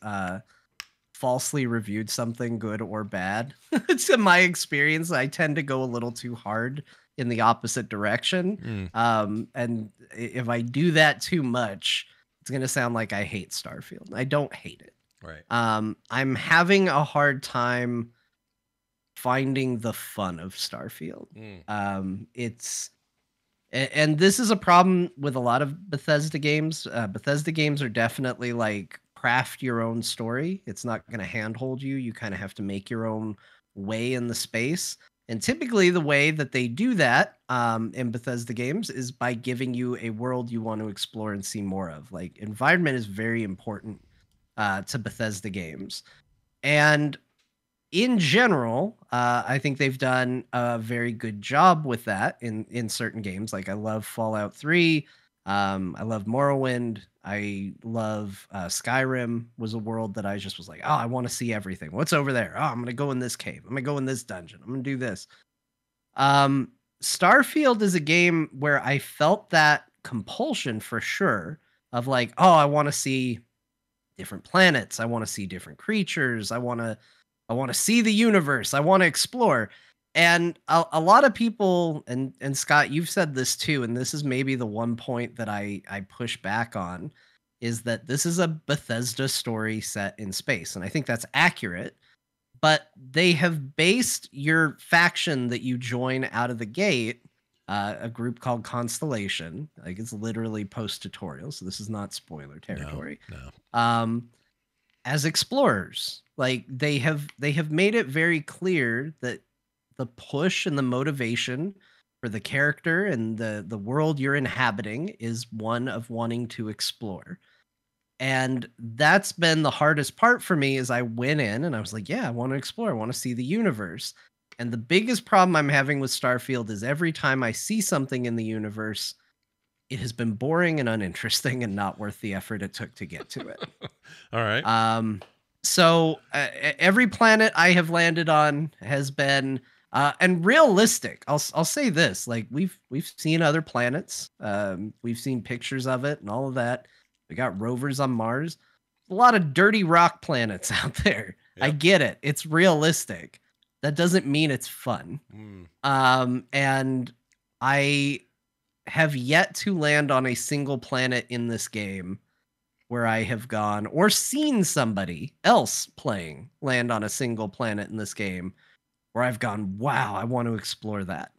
falsely reviewed something good or bad. It's in my experience, I tend to go a little too hard in the opposite direction. And if I do that too much, it's going to sound like I hate Starfield. I don't hate it. Right. I'm having a hard time finding the fun of Starfield. And this is a problem with a lot of Bethesda games. Bethesda games are definitely like craft your own story. It's not going to handhold you. You kind of have to make your own way in the space. And typically the way that they do that in Bethesda games is by giving you a world you want to explore and see more of. Like environment is very important to Bethesda games. And in general, I think they've done a very good job with that in certain games. Like I love Fallout 3. I love Morrowind. I love Skyrim was a world that I just was like, oh, I want to see everything. What's over there? Oh, I'm going to go in this cave. I'm going to go in this dungeon. I'm going to do this. Starfield is a game where I felt that compulsion for sure of like, oh, I want to see different planets. I want to see different creatures. I want to see the universe. I want to explore. And a lot of people, and Scott, you've said this too, and this is maybe the one point that I push back on, is that this is a Bethesda story set in space. And I think that's accurate, but they have based your faction that you join out of the gate, a group called Constellation, like it's literally post-tutorial, so this is not spoiler territory. No. As explorers. Like they have made it very clear that the push and the motivation for the character and the world you're inhabiting is one of wanting to explore. And that's been the hardest part for me is I went in and I was like, yeah, I want to explore. I want to see the universe. And the biggest problem I'm having with Starfield is every time I see something in the universe, it has been boring and uninteresting and not worth the effort it took to get to it. All right. So every planet I have landed on has been and realistic. I'll say this: like we've seen other planets, we've seen pictures of it and all of that. We got rovers on Mars. A lot of dirty rock planets out there. Yep. I get it. It's realistic. That doesn't mean it's fun. And I have yet to land on a single planet in this game where I have gone or seen somebody else playing land on a single planet in this game where I've gone, wow, I want to explore that.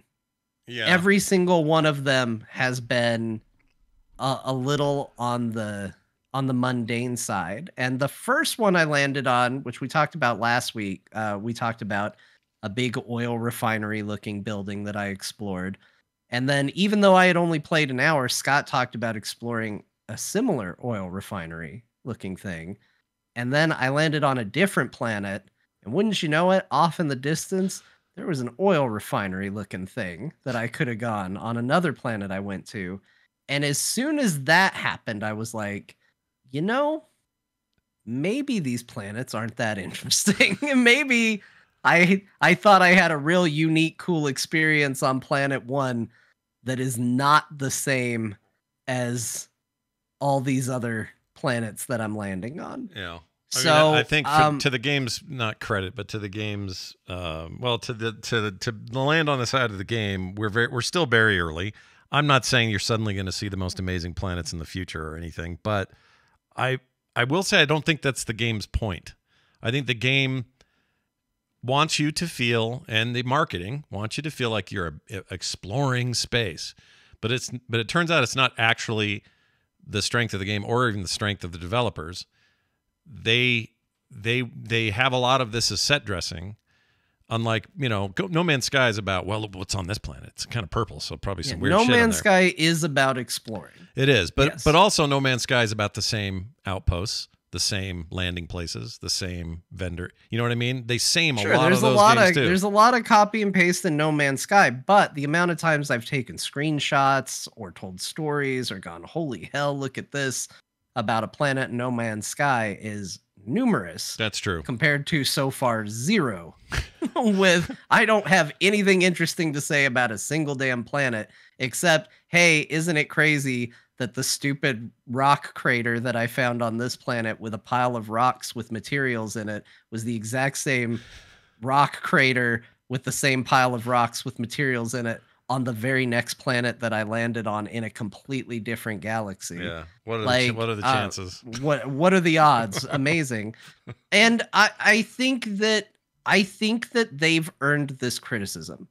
Yeah. Every single one of them has been a little on the mundane side. And the first one I landed on, which we talked about last week, we talked about a big oil refinery looking building that I explored. And then even though I had only played an hour, Scott talked about exploring a similar oil refinery looking thing. And then I landed on a different planet. And wouldn't you know it, off in the distance, there was an oil refinery looking thing that I could have gone on another planet I went to. And as soon as that happened, I was like, you know, maybe these planets aren't that interesting. Maybe I thought I had a real unique, cool experience on planet 1 that is not the same as all these other planets that I'm landing on. Yeah. So I think to the game's not credit, but to the game's well, to the land on the side of the game, we're still very early. I'm not saying you're suddenly going to see the most amazing planets in the future or anything, but I will say I don't think that's the game's point. I think the game wants you to feel, and the marketing wants you to feel like you're exploring space, but it turns out it's not actually the strength of the game or even the strength of the developers. They have a lot of this as set dressing. Unlike, No Man's Sky is about, well, what's on this planet? It's kind of purple, so probably some weird shit. No Man's Sky is about exploring. It is, but Yes. but also No Man's Sky is about the same outposts, the same landing places, the same vendor. You know what I mean? They same Sure, a lot there's of those a lot games of too. there's a lot of copy and paste in No Man's Sky, but the amount of times I've taken screenshots or told stories or gone, holy hell, look at this about a planet in No Man's Sky is numerous. That's true. Compared to so far 0. With I don't have anything interesting to say about a single damn planet except, hey, isn't it crazy that the stupid rock crater that I found on this planet with a pile of rocks with materials in it was the exact same rock crater with the same pile of rocks with materials in it on the very next planet that I landed on in a completely different galaxy. Yeah. What are the chances? What are the odds? Amazing. And I think that they've earned this criticism.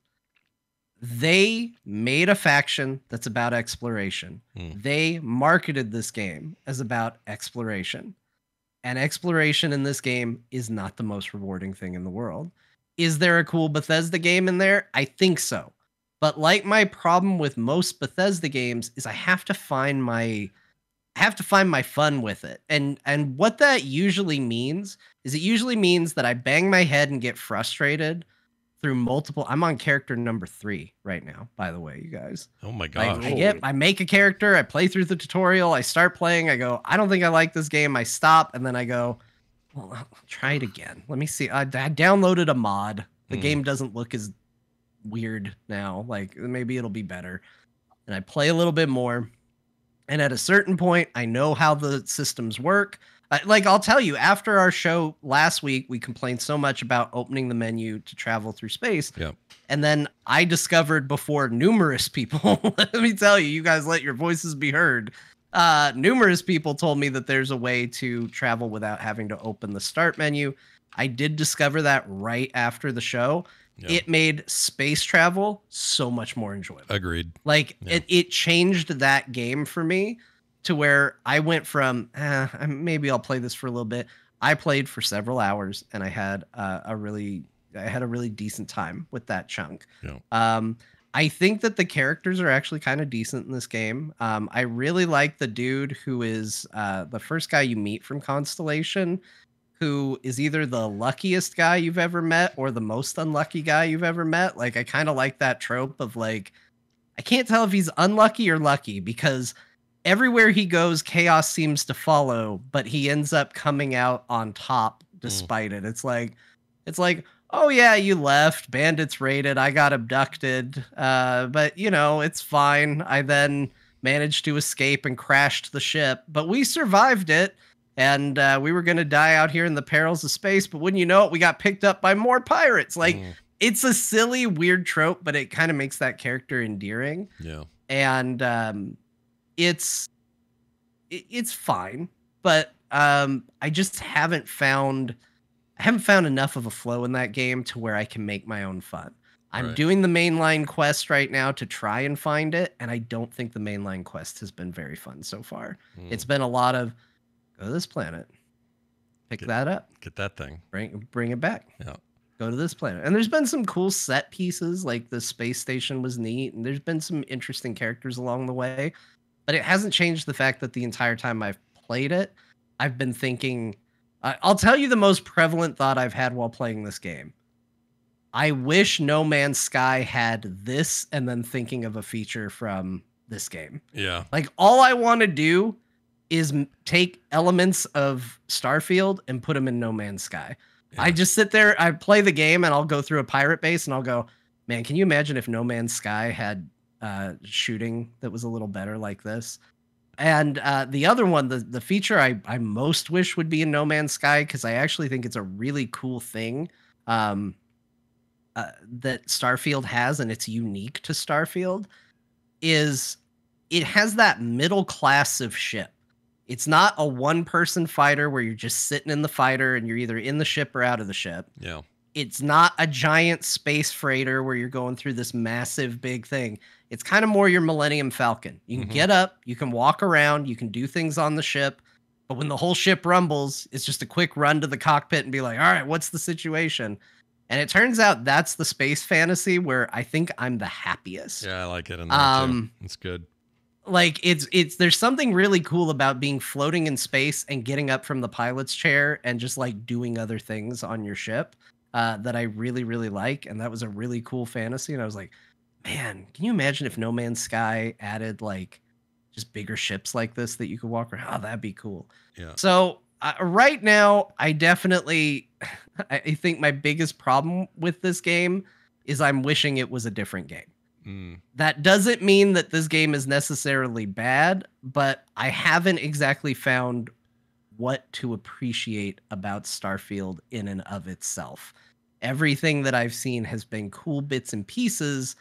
They made a faction that's about exploration. They marketed this game as about exploration. And exploration in this game is not the most rewarding thing in the world. Is there a cool Bethesda game in there? I think so. But like my problem with most Bethesda games is I have to find my fun with it. And what that usually means is it usually means that I bang my head and get frustrated through multiple. I'm on character number 3 right now, by the way, you guys. Oh my gosh. I make a character, I play through the tutorial, I start playing, I go, I don't think I like this game, I stop, and then I go, well, I'll try it again. Let me see. I downloaded a mod. The game doesn't look as weird now. Like, maybe it'll be better. And I play a little bit more. And at a certain point, I know how the systems work. I'll tell you, after our show last week, we complained so much about opening the menu to travel through space. Yep. And then I discovered before numerous people, let me tell you, you guys let your voices be heard. Numerous people told me that there's a way to travel without having to open the start menu. I did discover that right after the show. Yeah. It made space travel so much more enjoyable. Agreed. Like it changed that game for me to where I went from maybe I'll play this for a little bit. I played for several hours and I had a really decent time with that chunk. Yeah. I think that the characters are actually kind of decent in this game. I really like the dude who is the first guy you meet from Constellation, who is either the luckiest guy you've ever met or the most unlucky guy you've ever met. Like, I kind of like that trope of like, I can't tell if he's unlucky or lucky because everywhere he goes, chaos seems to follow, but he ends up coming out on top despite it. It's like, oh yeah, you left, bandits raided, I got abducted, but it's fine. I then managed to escape and crashed the ship, but we survived it. And we were going to die out here in the perils of space, but wouldn't you know it, we got picked up by more pirates. Like, it's a silly, weird trope, but it kind of makes that character endearing. Yeah. And it's fine, but I just haven't found enough of a flow in that game to where I can make my own fun. I'm doing the mainline quest right now to try and find it, and I don't think the mainline quest has been very fun so far. It's been a lot of go to this planet, pick that up, get that thing, bring it back. Yeah. Go to this planet. And there's been some cool set pieces, like the space station was neat, and there's been some interesting characters along the way. But it hasn't changed the fact that the entire time I've played it, I've been thinking, I'll tell you the most prevalent thought I've had while playing this game. I wish No Man's Sky had this, and then thinking of a feature from this game. Yeah. Like, all I want to do is take elements of Starfield and put them in No Man's Sky. Yeah. I just sit there, I play the game, and I'll go through a pirate base, and I'll go, man, can you imagine if No Man's Sky had shooting that was a little better like this? And the other one, the feature I most wish would be in No Man's Sky, because I actually think it's a really cool thing that Starfield has, and it's unique to Starfield, is it has that middle class of ship. It's not a one-person fighter where you're just sitting in the fighter and you're either in the ship or out of the ship. Yeah. It's not a giant space freighter where you're going through this massive big thing. It's kind of more your Millennium Falcon. You can get up, you can walk around, you can do things on the ship, but when the whole ship rumbles, it's just a quick run to the cockpit and be like, all right, what's the situation? And it turns out that's the space fantasy where I think I'm the happiest. Yeah, I like it in there too. It's good. Like, it's there's something really cool about being floating in space and getting up from the pilot's chair and just like doing other things on your ship that I really, really like. And that was a really cool fantasy. And I was like, man, can you imagine if No Man's Sky added like just bigger ships like this that you could walk around? Oh, that'd be cool. Yeah. So right now, I definitely, I think my biggest problem with this game is I'm wishing it was a different game. That doesn't mean that this game is necessarily bad, but I haven't exactly found what to appreciate about Starfield in and of itself. Everything that I've seen has been cool bits and pieces,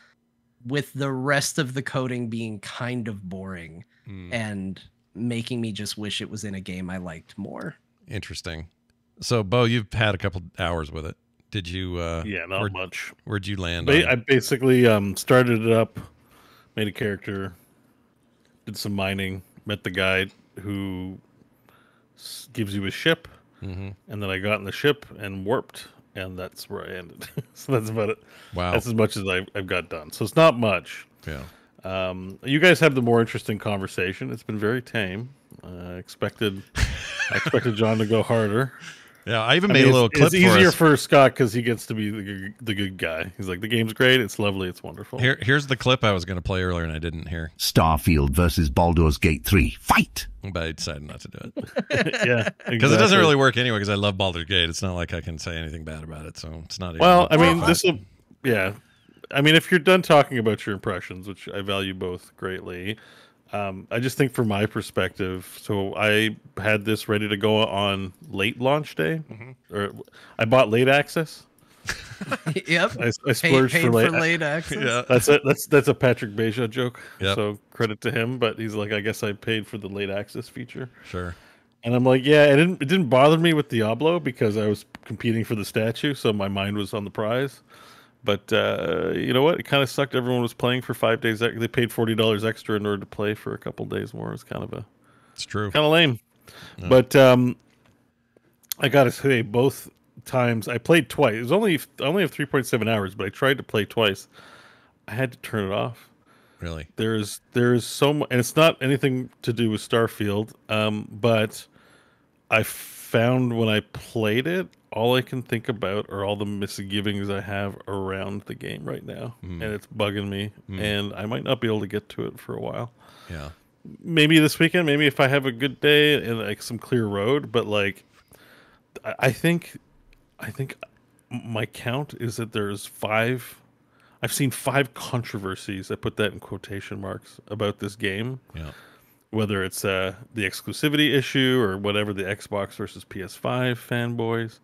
with the rest of the coding being kind of boring and making me just wish it was in a game I liked more. Interesting. So, Bo, you've had a couple hours with it. Did you? Yeah, not much. Where'd you land on? I basically started it up, made a character, did some mining, met the guy who gives you a ship, and then I got in the ship and warped, and that's where I ended. So that's about it. Wow. That's as much as I've got done. So it's not much. Yeah. You guys have the more interesting conversation. It's been very tame. I expected John to go harder. Yeah, I even made a little clip it's for easier us. for Scott because he gets to be the good guy. He's like, the game's great, it's lovely, it's wonderful. Here's the clip I was going to play earlier and I didn't hear. Starfield versus Baldur's Gate 3. Fight! But I decided not to do it. Yeah, Because it doesn't really work anyway, because I love Baldur's Gate. It's not like I can say anything bad about it, so it's not even... Well, I mean, yeah. I mean, if you're done talking about your impressions, which I value both greatly, I just think from my perspective, so I had this ready to go on late launch day, or I bought late access. Yep. I splurged for late access. Yeah. That's a Patrick Beja joke. Yep. So credit to him, but he's like, I guess I paid for the late access feature. Sure. And I'm like, yeah, it didn't bother me with Diablo because I was competing for the statue, so my mind was on the prize. But you know what? It kind of sucked. Everyone was playing for 5 days. They paid $40 extra in order to play for a couple days more. It's It's true. kind of lame. Yeah. But I gotta say, both times I played twice. It was I only have 3.7 hours, but I tried to play twice. I had to turn it off. Really? There's so much, and it's not anything to do with Starfield. But I found when I played it, all I can think about are all the misgivings I have around the game right now, and it's bugging me. And I might not be able to get to it for a while. Yeah. Maybe this weekend. Maybe if I have a good day and like some clear road. But like, I think my count is that there's 5. I've seen 5 controversies. I put that in quotation marks about this game. Yeah. Whether it's the exclusivity issue or whatever, the Xbox versus PS5 fanboys,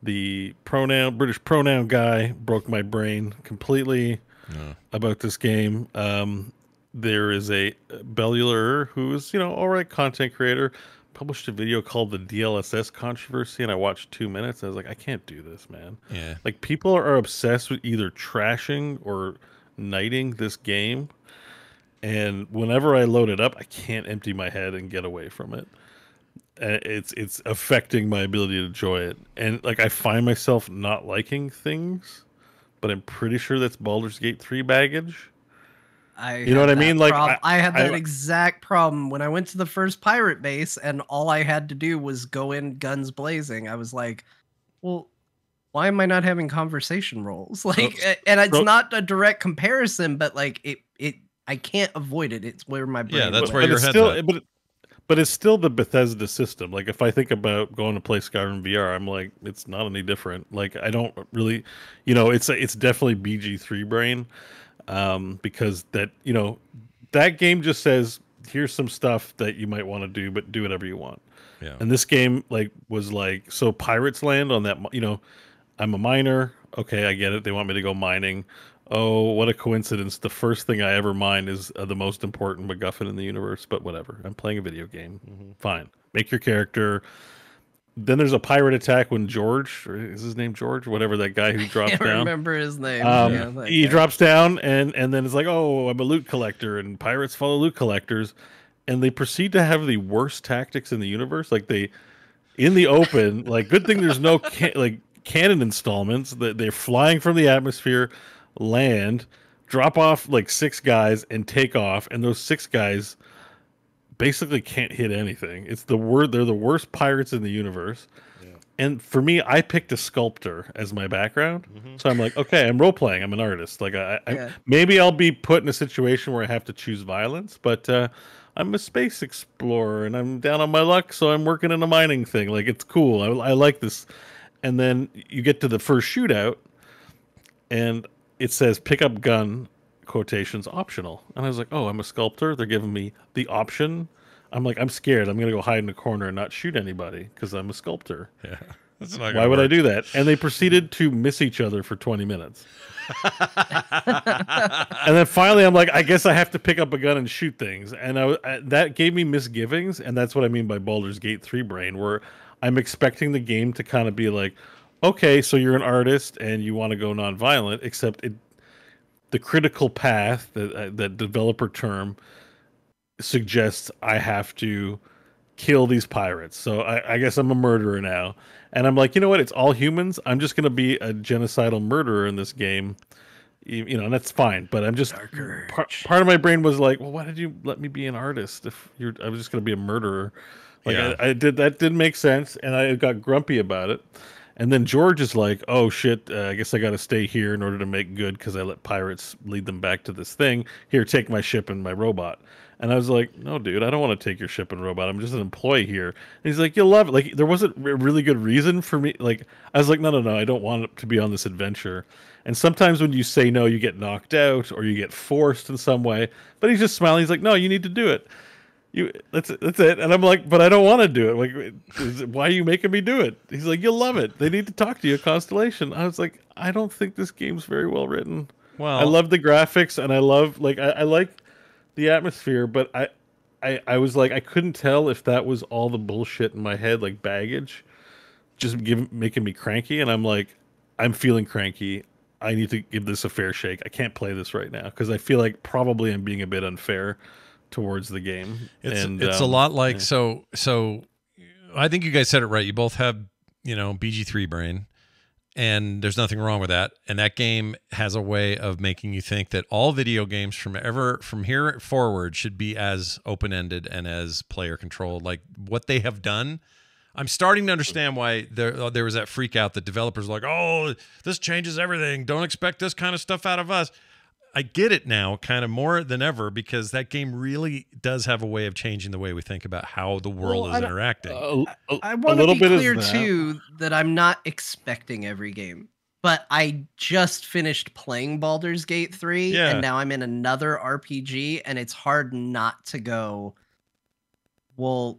the British pronoun guy broke my brain completely about this game. There is a Bellular who's, all right, content creator, published a video called the DLSS controversy, and I watched 2 minutes. I was like, I can't do this, man. Yeah. Like, people are obsessed with either trashing or knighting this game. And whenever I load it up, I can't empty my head and get away from it. It's affecting my ability to enjoy it. And like, I find myself not liking things, but I'm pretty sure that's Baldur's Gate 3 baggage. You know what I mean? Like, I had that exact problem when I went to the first pirate base, and all I had to do was go in guns blazing. I was like, well, why am I not having conversation roles? Like, and it's not a direct comparison, but like it I can't avoid it. It's where my brain. Yeah, that's went. where But your it's head's still, at. but it's still the Bethesda system. Like if I think about going to play Skyrim VR, I'm like, it's not any different. Like I don't really, it's definitely BG3 brain, because that game just says here's some stuff that you might want to do, but do whatever you want. Yeah. And this game was like, so Pirates Land on that, I'm a miner. Okay, I get it. They want me to go mining. Oh, what a coincidence. The first thing I ever mine is the most important MacGuffin in the universe, but whatever. I'm playing a video game. Fine. Make your character. Then there's a pirate attack when George, or is his name George? Whatever, that guy who drops I can't down. remember his name. He drops down, and then it's like, oh, I'm a loot collector, and pirates follow loot collectors. And they proceed to have the worst tactics in the universe. Like in the open, like good thing there's no cannon installments. That they're flying from the atmosphere, land, drop off like 6 guys, and take off. And those 6 guys basically can't hit anything. They're the worst pirates in the universe. Yeah. And for me, I picked a sculptor as my background. So I'm like, okay, I'm role playing. I'm an artist. Like I maybe I'll be put in a situation where I have to choose violence, but I'm a space explorer and I'm down on my luck, so I'm working in a mining thing. Like it's cool. I like this. And then you get to the first shootout, and it says pick up gun quotations optional. And I was like, oh, I'm a sculptor. They're giving me the option. I'm like, I'm scared. I'm gonna go hide in a corner and not shoot anybody because I'm a sculptor. Yeah. That's not Why would I do that? And they proceeded to miss each other for 20 minutes. And then finally, I'm like, I guess I have to pick up a gun and shoot things. And that gave me misgivings. And that's what I mean by Baldur's Gate 3 brain, where I'm expecting the game to kind of be like, okay, so you're an artist and you want to go nonviolent, except the critical path, that developer term, suggests I have to kill these pirates. So I guess I'm a murderer now. And I'm like, you know what? It's all humans. I'm just going to be a genocidal murderer in this game. And that's fine. But I'm just part of my brain was like, well, why did you let me be an artist if I was just going to be a murderer? Like that didn't make sense, and I got grumpy about it. And then George is like, oh shit, I guess I got to stay here in order to make good because I let pirates lead them back to this thing. Here, take my ship and my robot. And I was like, no, dude, I don't want to take your ship and robot. I'm just an employee here. And he's like, you'll love it. Like, there wasn't a really good reason for me. Like, I was like, no, I don't want to be on this adventure. And sometimes when you say no, you get knocked out or you get forced in some way. But he's just smiling. He's like, no, you need to do it. That's it. And I'm like, but I don't want to do it. Like, why are you making me do it? He's like, you'll love it. They need to talk to you at Constellation. I was like, I don't think this game's very well written. Well, I love the graphics and I love I like the atmosphere, but I was like, I couldn't tell if that was all the bullshit in my head, like baggage, just making me cranky. And I'm like, I'm feeling cranky. I need to give this a fair shake. I can't play this right now because I feel like probably I'm being a bit unfair towards the game. It's a lot like so I think you guys said it right. You both have BG3 brain, and there's nothing wrong with that. And that game has a way of making you think that all video games from here forward should be as open-ended and as player controlled. Like what they have done, I'm starting to understand why there was that freak out that developers were like, oh, this changes everything. Don't expect this kind of stuff out of us. I get it now kind of more than ever because that game really does have a way of changing the way we think about how the world is interacting. I want to be clear too that I'm not expecting every game, but I just finished playing Baldur's Gate 3 and now I'm in another RPG and it's hard not to go, well,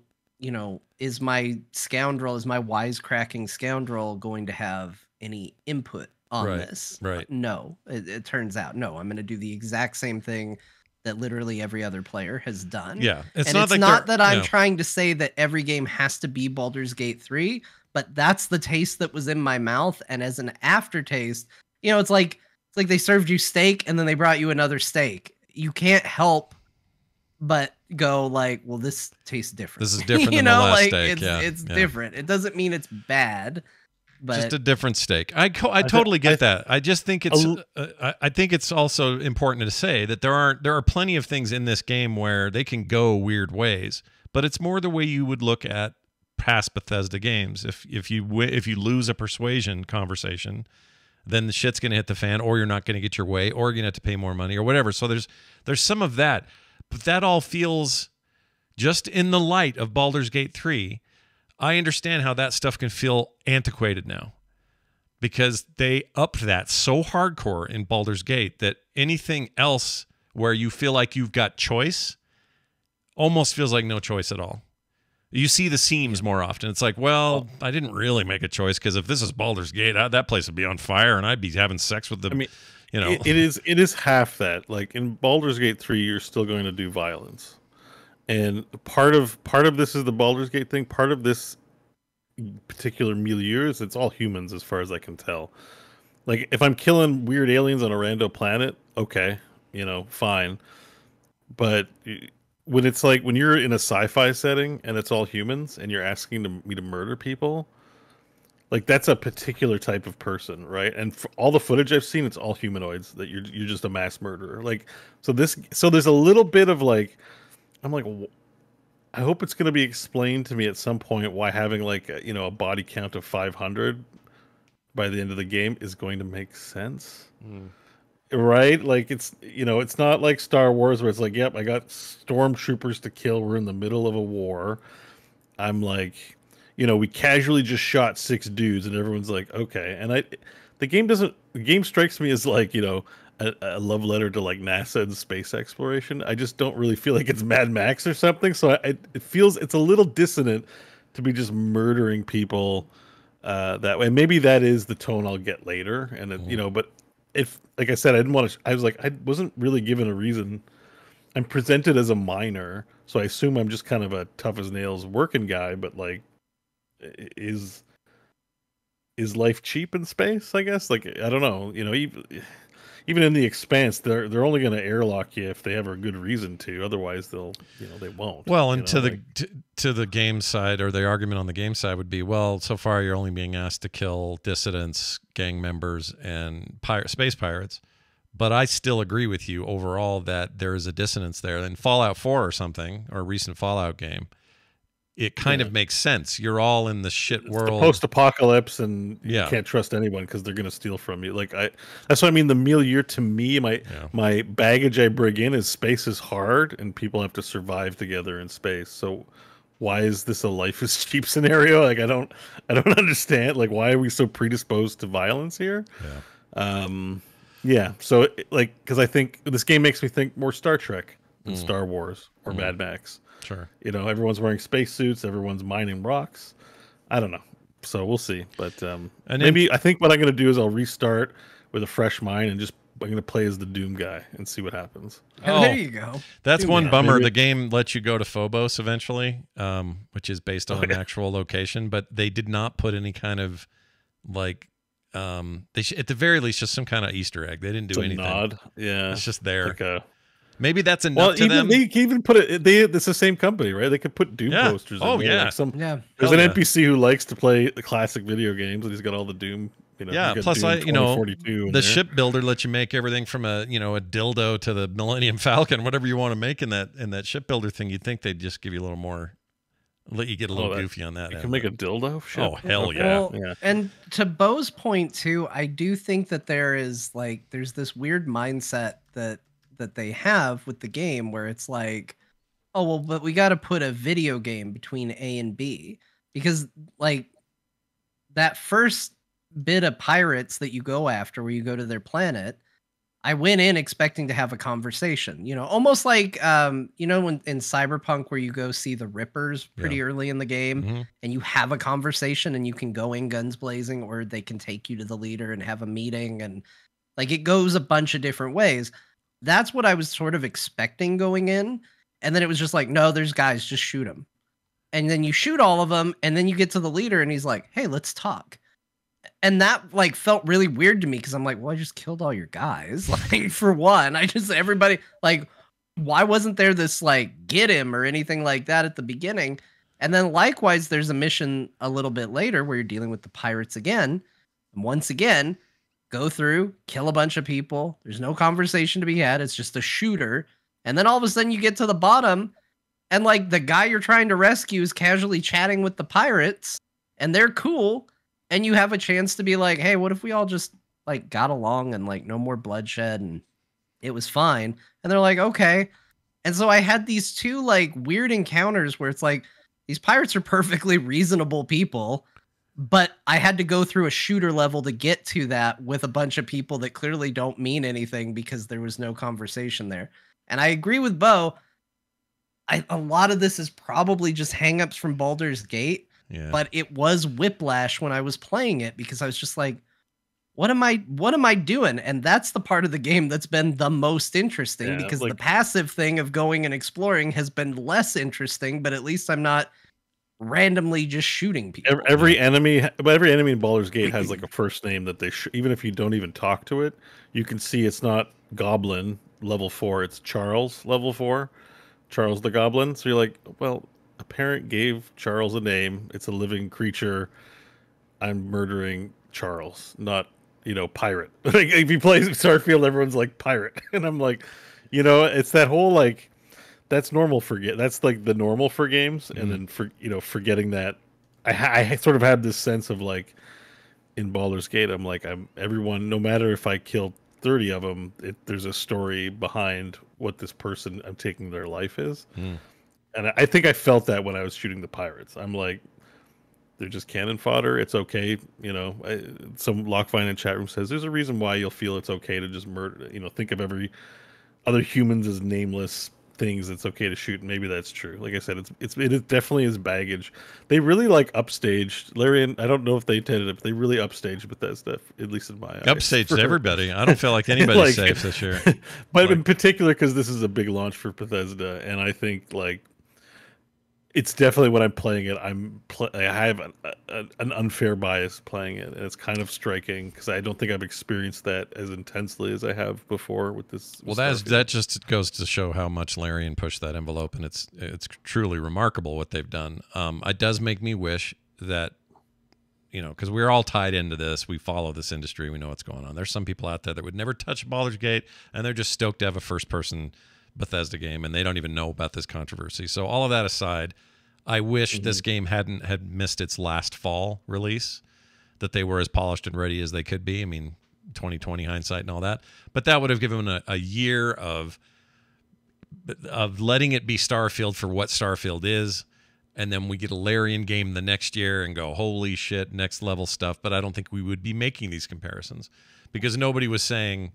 is my wisecracking scoundrel going to have any input on this? Right. No, it turns out no. I'm going to do the exact same thing that literally every other player has done. Yeah, it's not that I'm trying to say that every game has to be Baldur's Gate 3, but that's the taste that was in my mouth. And as an aftertaste, it's like they served you steak and then they brought you another steak. You can't help but go like, well, this tastes different. This is different than the last steak. It's different. It doesn't mean it's bad. But just a different steak. I totally get that. I just think it's I think it's also important to say that there are plenty of things in this game where they can go weird ways, but it's more the way you would look at past Bethesda games. If you lose a persuasion conversation, then the shit's going to hit the fan, or you're not going to get your way, or you're going to have to pay more money or whatever. So there's some of that, but that all feels, just in the light of Baldur's Gate 3, I understand how that stuff can feel antiquated now, because they upped that so hardcore in Baldur's Gate that anything else where you feel like you've got choice almost feels like no choice at all. You see the seams more often. It's like, well, I didn't really make a choice, because if this is Baldur's Gate, that place would be on fire and I'd be having sex with the, you know. It is half that. Like in Baldur's Gate 3, you're still going to do violence. And part of this is the Baldur's Gate thing. Part of this particular milieu is it's all humans as far as I can tell. Like if I'm killing weird aliens on a rando planet, okay, fine. But when it's like when you're in a sci-fi setting and it's all humans and you're asking me to murder people, like that's a particular type of person, right? And for all the footage I've seen, it's all humanoids that you're just a mass murderer. Like so there's a little bit of like, I'm like, I hope it's going to be explained to me at some point why having like a body count of 500 by the end of the game is going to make sense. Right? Like it's not like Star Wars where it's like, yep, I got stormtroopers to kill. We're in the middle of a war. I'm like, we casually just shot 6 dudes and everyone's like, okay. And the game strikes me as like, a love letter to like NASA and space exploration. I just don't really feel like it's Mad Max or something. So it feels it's a little dissonant to be just murdering people that way. Maybe that is the tone I'll get later. And but if, like I said, I didn't want to. I was like, I wasn't really given a reason. I'm presented as a minor, so I assume I'm just kind of a tough as nails working guy. But like, is life cheap in space? I guess. Like, I don't know. Even in the Expanse, they're only going to airlock you if they have a good reason to. Otherwise, they won't. Well, and to the game side, or the argument on the game side would be, well, so far you're only being asked to kill dissidents, gang members, and space pirates. But I still agree with you overall that there is a dissonance there. In Fallout 4 or something, or a recent Fallout game, it kind of makes sense. You're all in the shit world, post-apocalypse, and you can't trust anyone because they're going to steal from you. Like that's what I mean. The milieu to me, my baggage I bring in is space is hard, and people have to survive together in space. So why is this a life is cheap scenario? Like I don't understand. Like why are we so predisposed to violence here? So because I think this game makes me think more Star Trek than Star Wars or Mad Max. Sure. Everyone's wearing spacesuits. Everyone's mining rocks. I don't know. So we'll see. But I think what I'm going to do is I'll restart with a fresh mind and I'm going to play as the Doom guy and see what happens. Oh, there you go. That's Doom one guy. bummer. Maybe. The game lets you go to Phobos eventually, which is based on an actual location, but they did not put any kind of like, at the very least, just some kind of Easter egg. They didn't do anything. Nod. Yeah. It's just there. Like maybe that's enough to them. They can even put it. It's the same company, right? They could put Doom posters. Oh, in there. yeah. There's an NPC who likes to play the classic video games, and he's got all the Doom. Plus, Doom the shipbuilder lets you make everything from a dildo to the Millennium Falcon, whatever you want to make in that shipbuilder thing. You'd think they'd just give you a little more, let you get a little goofy on that. You can make a dildo. Shit. Oh hell yeah! Well, and to Bo's point too, I do think that there's this weird mindset that they have with the game where it's like, oh well, but we got to put a video game between A and B, because like that first bit of pirates that you go after where you go to their planet, I went in expecting to have a conversation, almost like when in Cyberpunk where you go see the Rippers pretty early in the game and you have a conversation and you can go in guns blazing, or they can take you to the leader and have a meeting, and like it goes a bunch of different ways. That's what I was sort of expecting going in. And then it was just like, no, there's guys, just shoot them. And then you shoot all of them. And then you get to the leader and he's like, hey, let's talk. And that like felt really weird to me, because I'm like, well, I just killed all your guys. Like for one, everybody, like, why wasn't there this like get him or anything like that at the beginning? And then likewise, there's a mission a little bit later where you're dealing with the pirates again. And once again, go through, kill a bunch of people. There's no conversation to be had. It's just a shooter. And then all of a sudden you get to the bottom and like the guy you're trying to rescue is casually chatting with the pirates and they're cool. And you have a chance to be like, hey, what if we all just like got along and like no more bloodshed and it was fine. And they're like, okay. And so I had these two like weird encounters where it's like these pirates are perfectly reasonable people, but I had to go through a shooter level to get to that with a bunch of people that clearly don't mean anything because there was no conversation there. And I agree with Bo. A lot of this is probably just hangups from Baldur's Gate, but it was whiplash when I was playing it because I was just like, what am I doing? And that's the part of the game that's been the most interesting because the passive thing of going and exploring has been less interesting, but at least I'm not randomly just shooting people. Every enemy in Baldur's Gate has like a first name that they even if you don't even talk to it, you can see it's not Goblin level 4, it's Charles level 4, Charles the Goblin. So you're like, well, a parent gave Charles a name. It's a living creature. I'm murdering Charles, not pirate. Like if you play Starfield, everyone's like pirate, and I'm like, it's that whole like that's normal for that's like the normal for games, and then for forgetting that I sort of had this sense of like in Baldur's Gate, I'm like everyone, no matter if I kill 30 of them, there's a story behind what this person I'm taking their life is, and I think I felt that when I was shooting the pirates. I'm like, they're just cannon fodder. It's okay. Some Lockvine in chat room says there's a reason why you'll feel it's okay to just murder. Think of every other humans as nameless things. It's okay to shoot. And maybe that's true. Like I said, it is definitely is baggage. They really like upstaged Larian. I don't know if they intended it, but they really upstaged Bethesda, at least in my eyes. Upstaged everybody. I don't feel like anybody's safe this year. But in particular, because this is a big launch for Bethesda, and I think like. It's definitely when I'm playing it, I have an unfair bias playing it, and it's kind of striking because I don't think I've experienced that as intensely as I have before with this. Well, that just goes to show how much Larian pushed that envelope, and it's truly remarkable what they've done. It does make me wish that, because we're all tied into this, we follow this industry, we know what's going on. There's some people out there that would never touch Baldur's Gate, and they're just stoked to have a first-person Bethesda game, and they don't even know about this controversy. So all of that aside, I wish this game had missed its last fall release, that they were as polished and ready as they could be. I mean, 2020 hindsight and all that, but that would have given a year of letting it be Starfield for what Starfield is, and then we get a Larian game the next year and go, holy shit, next level stuff. But I don't think we would be making these comparisons because nobody was saying.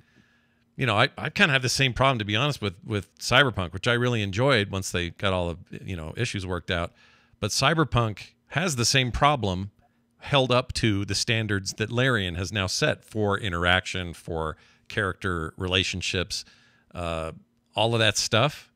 I kind of have the same problem, to be honest, with Cyberpunk, which I really enjoyed once they got all the issues worked out. But Cyberpunk has the same problem held up to the standards that Larian has now set for interaction, for character relationships, all of that stuff.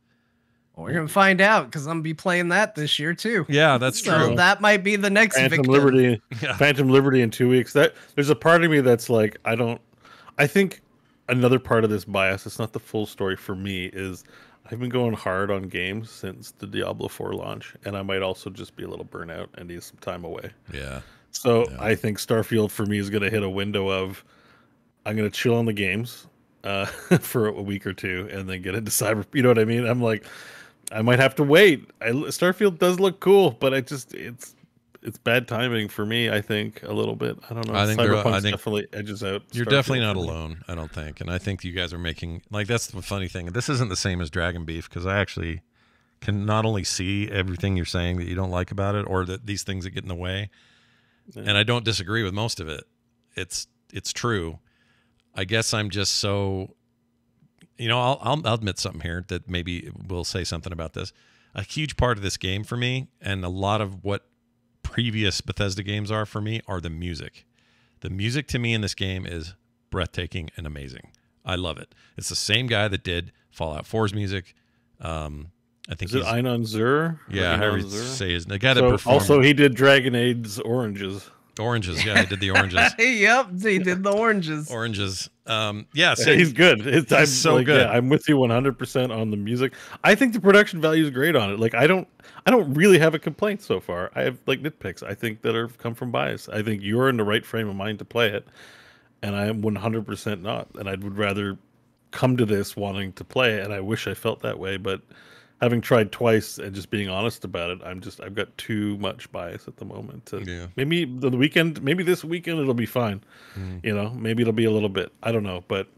Well, we're going to find out because I'm going to be playing that this year too. Yeah, that's true. So that might be the next Phantom victim. Liberty. Yeah. Phantom Liberty in 2 weeks. There's a part of me that's like, I think another part of this bias, it's not the full story for me, is I've been going hard on games since the Diablo 4 launch, and I might also just be a little burnout and need some time away. Yeah. So I think Starfield for me is going to hit a window of I'm going to chill on the games for a week or two and then get into Cyber. You know what I mean? I'm like, I might have to wait. Starfield does look cool, but it's bad timing for me, I think, a little bit. I don't know. I think definitely edges out. You're definitely not alone, I don't think. And I think you guys are making, like, that's the funny thing. This isn't the same as Dragon Beef, because I actually can not only see everything you're saying that you don't like about it, or that these things that get in the way, and I don't disagree with most of it. It's true. I guess I'm just so, I'll admit something here that maybe will say something about this. A huge part of this game for me, and a lot of what previous Bethesda games are for me, are the music. The music to me in this game is breathtaking and amazing. I love it. It's the same guy that did Fallout 4's music. I think is it Einon Zur? Yeah, however you say his the guy that performed. Also, he did Dragon Aid's Oranges. Oranges, yeah, he did the oranges. Yep, he did the oranges. Oranges. So he's good. He's so good. Yeah, I'm with you 100% on the music. I think the production value is great on it. Like I don't really have a complaint so far. I have like nitpicks I think that have come from bias. I think you're in the right frame of mind to play it, and I am 100% not. And I would rather come to this wanting to play it, and I wish I felt that way, but having tried twice and just being honest about it, I've got too much bias at the moment. Maybe this weekend it'll be fine. Maybe it'll be a little bit. I don't know, but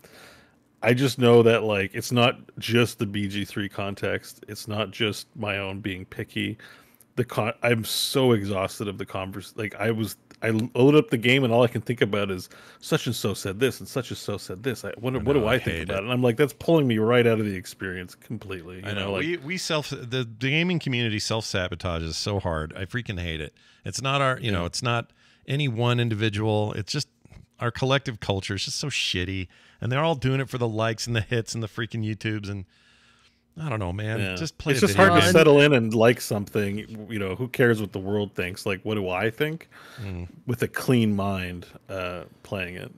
I just know that like it's not just the BG3 context. It's not just my own being picky. I'm so exhausted of the converse. Like I load up the game and all I can think about is such and so said this and such and so said this. What do I think about it? And I'm like, that's pulling me right out of the experience completely. I know. Like, the gaming community self-sabotages so hard. I freaking hate it. It's not it's not any one individual. It's just our collective culture is just so shitty. And they're all doing it for the likes and the hits and the freaking YouTubes, and I don't know, man. Yeah. Just play. It's just hard to settle in and like something. Who cares what the world thinks? Like, what do I think? With a clean mind, playing it.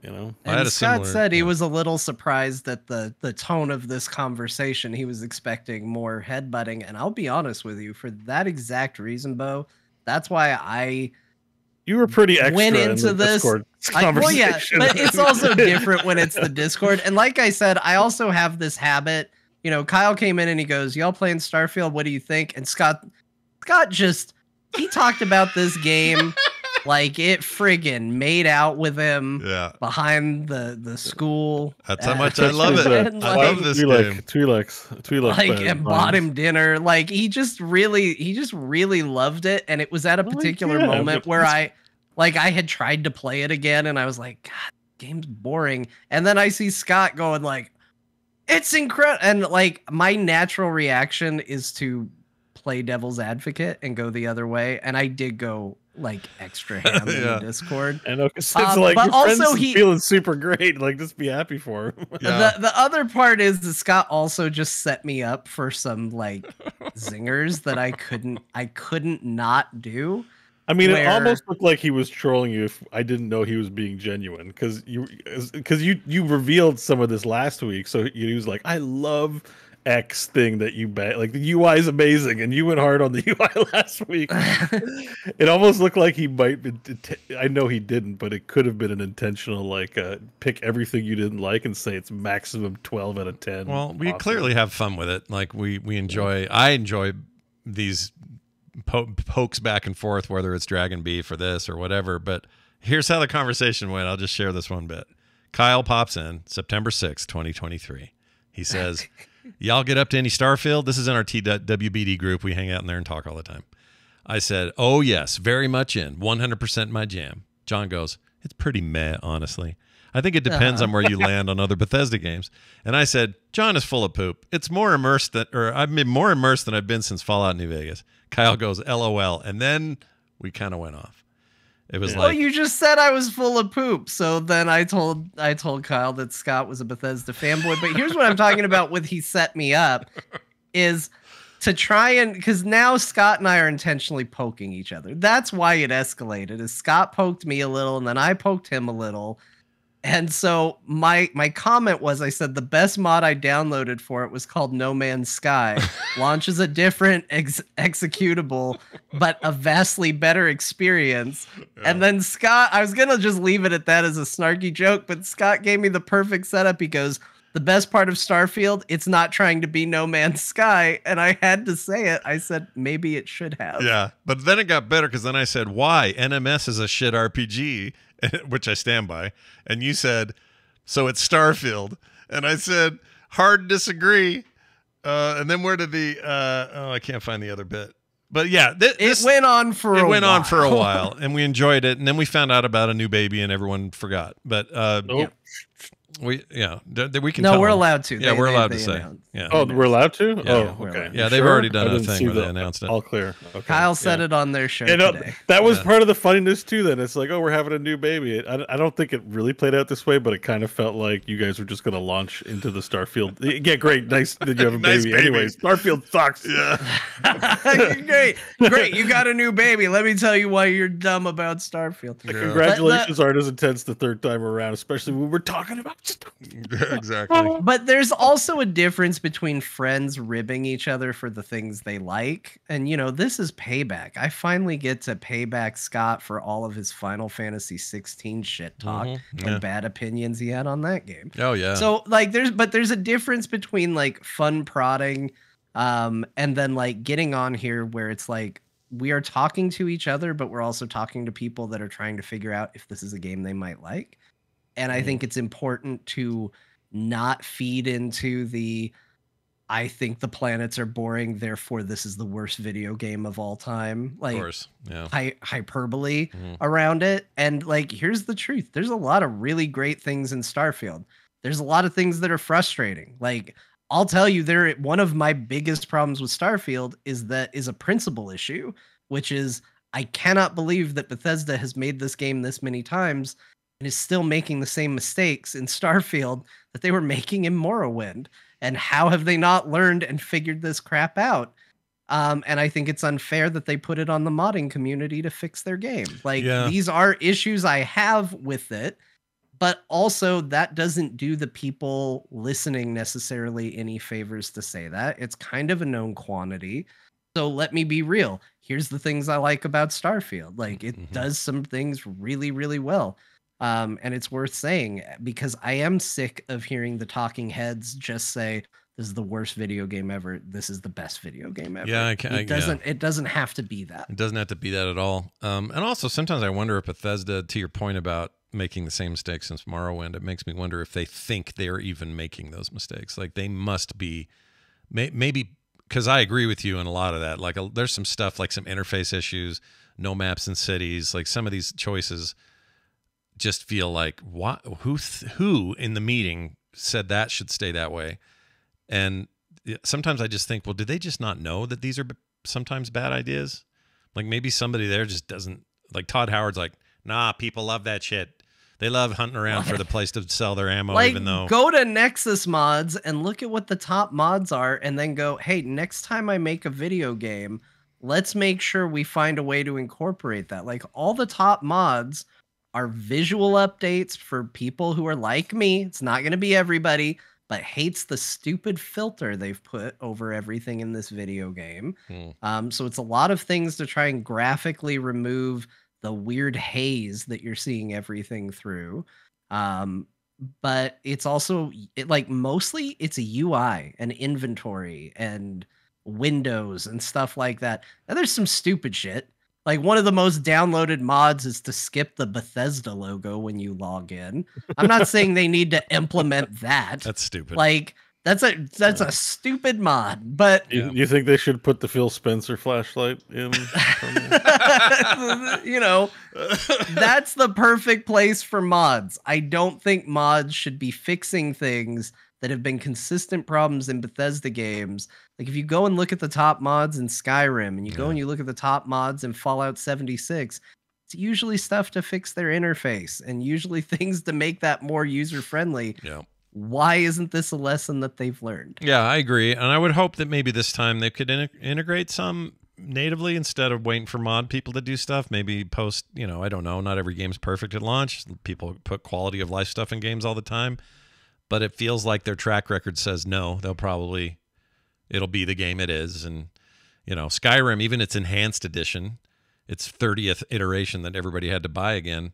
And Scott said he was a little surprised at the tone of this conversation. He was expecting more headbutting, and I'll be honest with you, for that exact reason, Bo. That's why you were pretty extra went into this. Well, yeah, but it's also different when it's the Discord. And like I said, I also have this habit. Kyle came in and he goes, "Y'all playing Starfield? What do you think?" And Scott he talked about this game like it friggin' made out with him behind the school. That's how much I love it. I love this game. Twi'lek and bought him dinner. Like he just really loved it. And it was at a particular moment where I had tried to play it again and I was like, God, game's boring. And then I see Scott going like, it's incredible. And like my natural reaction is to play devil's advocate and go the other way. And I did go like extra ham in the Discord. I know, because it's like, but also he's feeling super great. Like, just be happy for him. The other part is that Scott also just set me up for some like zingers that I couldn't not do. I mean, it almost looked like he was trolling you if I didn't know he was being genuine, because you revealed some of this last week. So he was like, "I love X thing that you bet. Like the UI is amazing," and you went hard on the UI last week. It almost looked like he might be. I know he didn't, but it could have been an intentional like pick everything you didn't like and say it's maximum 12 out of 10. Well, we clearly have fun with it. Like we enjoy. I enjoy these pokes back and forth, whether it's Dragon Beef or this or whatever. But here's how the conversation went. I'll just share this one bit. Kyle pops in September 6th, 2023. He says, "Y'all get up to any Starfield?" This is in our TWBD group. We hang out in there and talk all the time. I said, "Oh yes, very much in. 100% my jam." John goes, "It's pretty meh, honestly. I think it depends on where you land on other Bethesda games." And I said, "John is full of poop. It's more immersed I've been more immersed than I've been since Fallout New Vegas." Kyle goes, "LOL." And then we kind of went off. It was like, you just said I was full of poop. So then I told Kyle that Scott was a Bethesda fanboy. But here's what I'm talking about with he set me up is to try and, because now Scott and I are intentionally poking each other. That's why it escalated, is Scott poked me a little and then I poked him a little. And so my comment was, I said the best mod I downloaded for it was called No Man's Sky. Launches a different executable, but a vastly better experience. Yeah. And then Scott, I was going to just leave it at that as a snarky joke, but Scott gave me the perfect setup. He goes, "The best part of Starfield, it's not trying to be No Man's Sky." And I had to say it. I said, maybe it should have. Yeah, but then it got better because then I said, "Why? NMS is a shit RPG." Which I stand by. And you said, "So it's Starfield." And I said, "Hard disagree." And then where did I can't find the other bit. But yeah, it went on for a while and we enjoyed it. And then we found out about a new baby and everyone forgot. But we can. No, we're allowed to. Yeah, we're allowed to say. Yeah. Oh, we're allowed to. Yeah. Oh, okay. Yeah, they've already done a thing where they announced it. All clear. Okay. Kyle said it on their show today. That was part of the funniness too. Then it's like, oh, we're having a new baby. I don't think it really played out this way, but it kind of felt like you guys were just going to launch into the Starfield. Yeah, great, nice that you have a baby. Anyways, Starfield sucks. Yeah. great. You got a new baby. Let me tell you why you're dumb about Starfield. The congratulations aren't as intense the third time around, especially when we're talking about. Exactly. But there's also a difference between friends ribbing each other for the things they like. And, this is payback. I finally get to pay back Scott for all of his Final Fantasy 16 shit talk and bad opinions he had on that game. Oh, yeah. So, like, there's a difference between, like, fun prodding And then like getting on here where it's like we are talking to each other, but we're also talking to people that are trying to figure out if this is a game they might like. And I think it's important to not feed into the I think the planets are boring, therefore this is the worst video game of all time. Of Like course. Yeah. hyperbole Mhm. around it. And like, here's the truth. There's a lot of really great things in Starfield. There's a lot of things that are frustrating. Like, I'll tell you, one of my biggest problems with Starfield is a principle issue, which is I cannot believe that Bethesda has made this game this many times and is still making the same mistakes in Starfield that they were making in Morrowind. And how have they not learned and figured this crap out? And I think it's unfair that they put it on the modding community to fix their game. Like, Yeah. these are issues I have with it, but also that doesn't do the people listening necessarily any favors to say that. It's kind of a known quantity. So let me be real. Here's the things I like about Starfield. Like, it does some things really, really well. And it's worth saying because I am sick of hearing the talking heads just say, this is the worst video game ever. This is the best video game ever. Yeah, It doesn't have to be that. It doesn't have to be that at all. And also, sometimes I wonder if Bethesda, to your point about making the same mistakes since Morrowind, it makes me wonder if they think they're even making those mistakes. Like, they must be, maybe, because I agree with you in a lot of that. Like, there's some stuff, like some interface issues, no maps in cities, like some of these choices just feel like, what? Who in the meeting said that should stay that way? And sometimes I just think, well, did they just not know that these are sometimes bad ideas? Like, maybe somebody there just doesn't, like Todd Howard's like, nah, people love that shit. They love hunting around for the place to sell their ammo, Like, even though. go to Nexus Mods and look at what the top mods are and then go, hey, next time I make a video game, let's make sure we find a way to incorporate that. Like, all the top mods are visual updates for people who are like me. It's not going to be everybody, but hates the stupid filter they've put over everything in this video game. So it's a lot of things to try and graphically remove the weird haze that you're seeing everything through. But it's also mostly it's a UI and inventory and windows and stuff like that. Now there's some stupid shit. Like, one of the most downloaded mods is to skip the Bethesda logo when you log in. I'm not saying they need to implement that. That's stupid. Like, that's a stupid mod. But You think they should put the Phil Spencer flashlight in? you know, that's the perfect place for mods. I don't think mods should be fixing things that have been consistent problems in Bethesda games. Like, if you go and look at the top mods in Skyrim and you go and you look at the top mods in Fallout 76, it's usually stuff to fix their interface and usually things to make that more user-friendly. Yeah. Why isn't this a lesson that they've learned? Yeah, I agree. And I would hope that maybe this time they could integrate some natively instead of waiting for mod people to do stuff. Maybe post, I don't know. Not every game's perfect at launch. People put quality of life stuff in games all the time. But it feels like their track record says no. It'll be the game it is. And, Skyrim, even its enhanced edition, its 30th iteration that everybody had to buy again,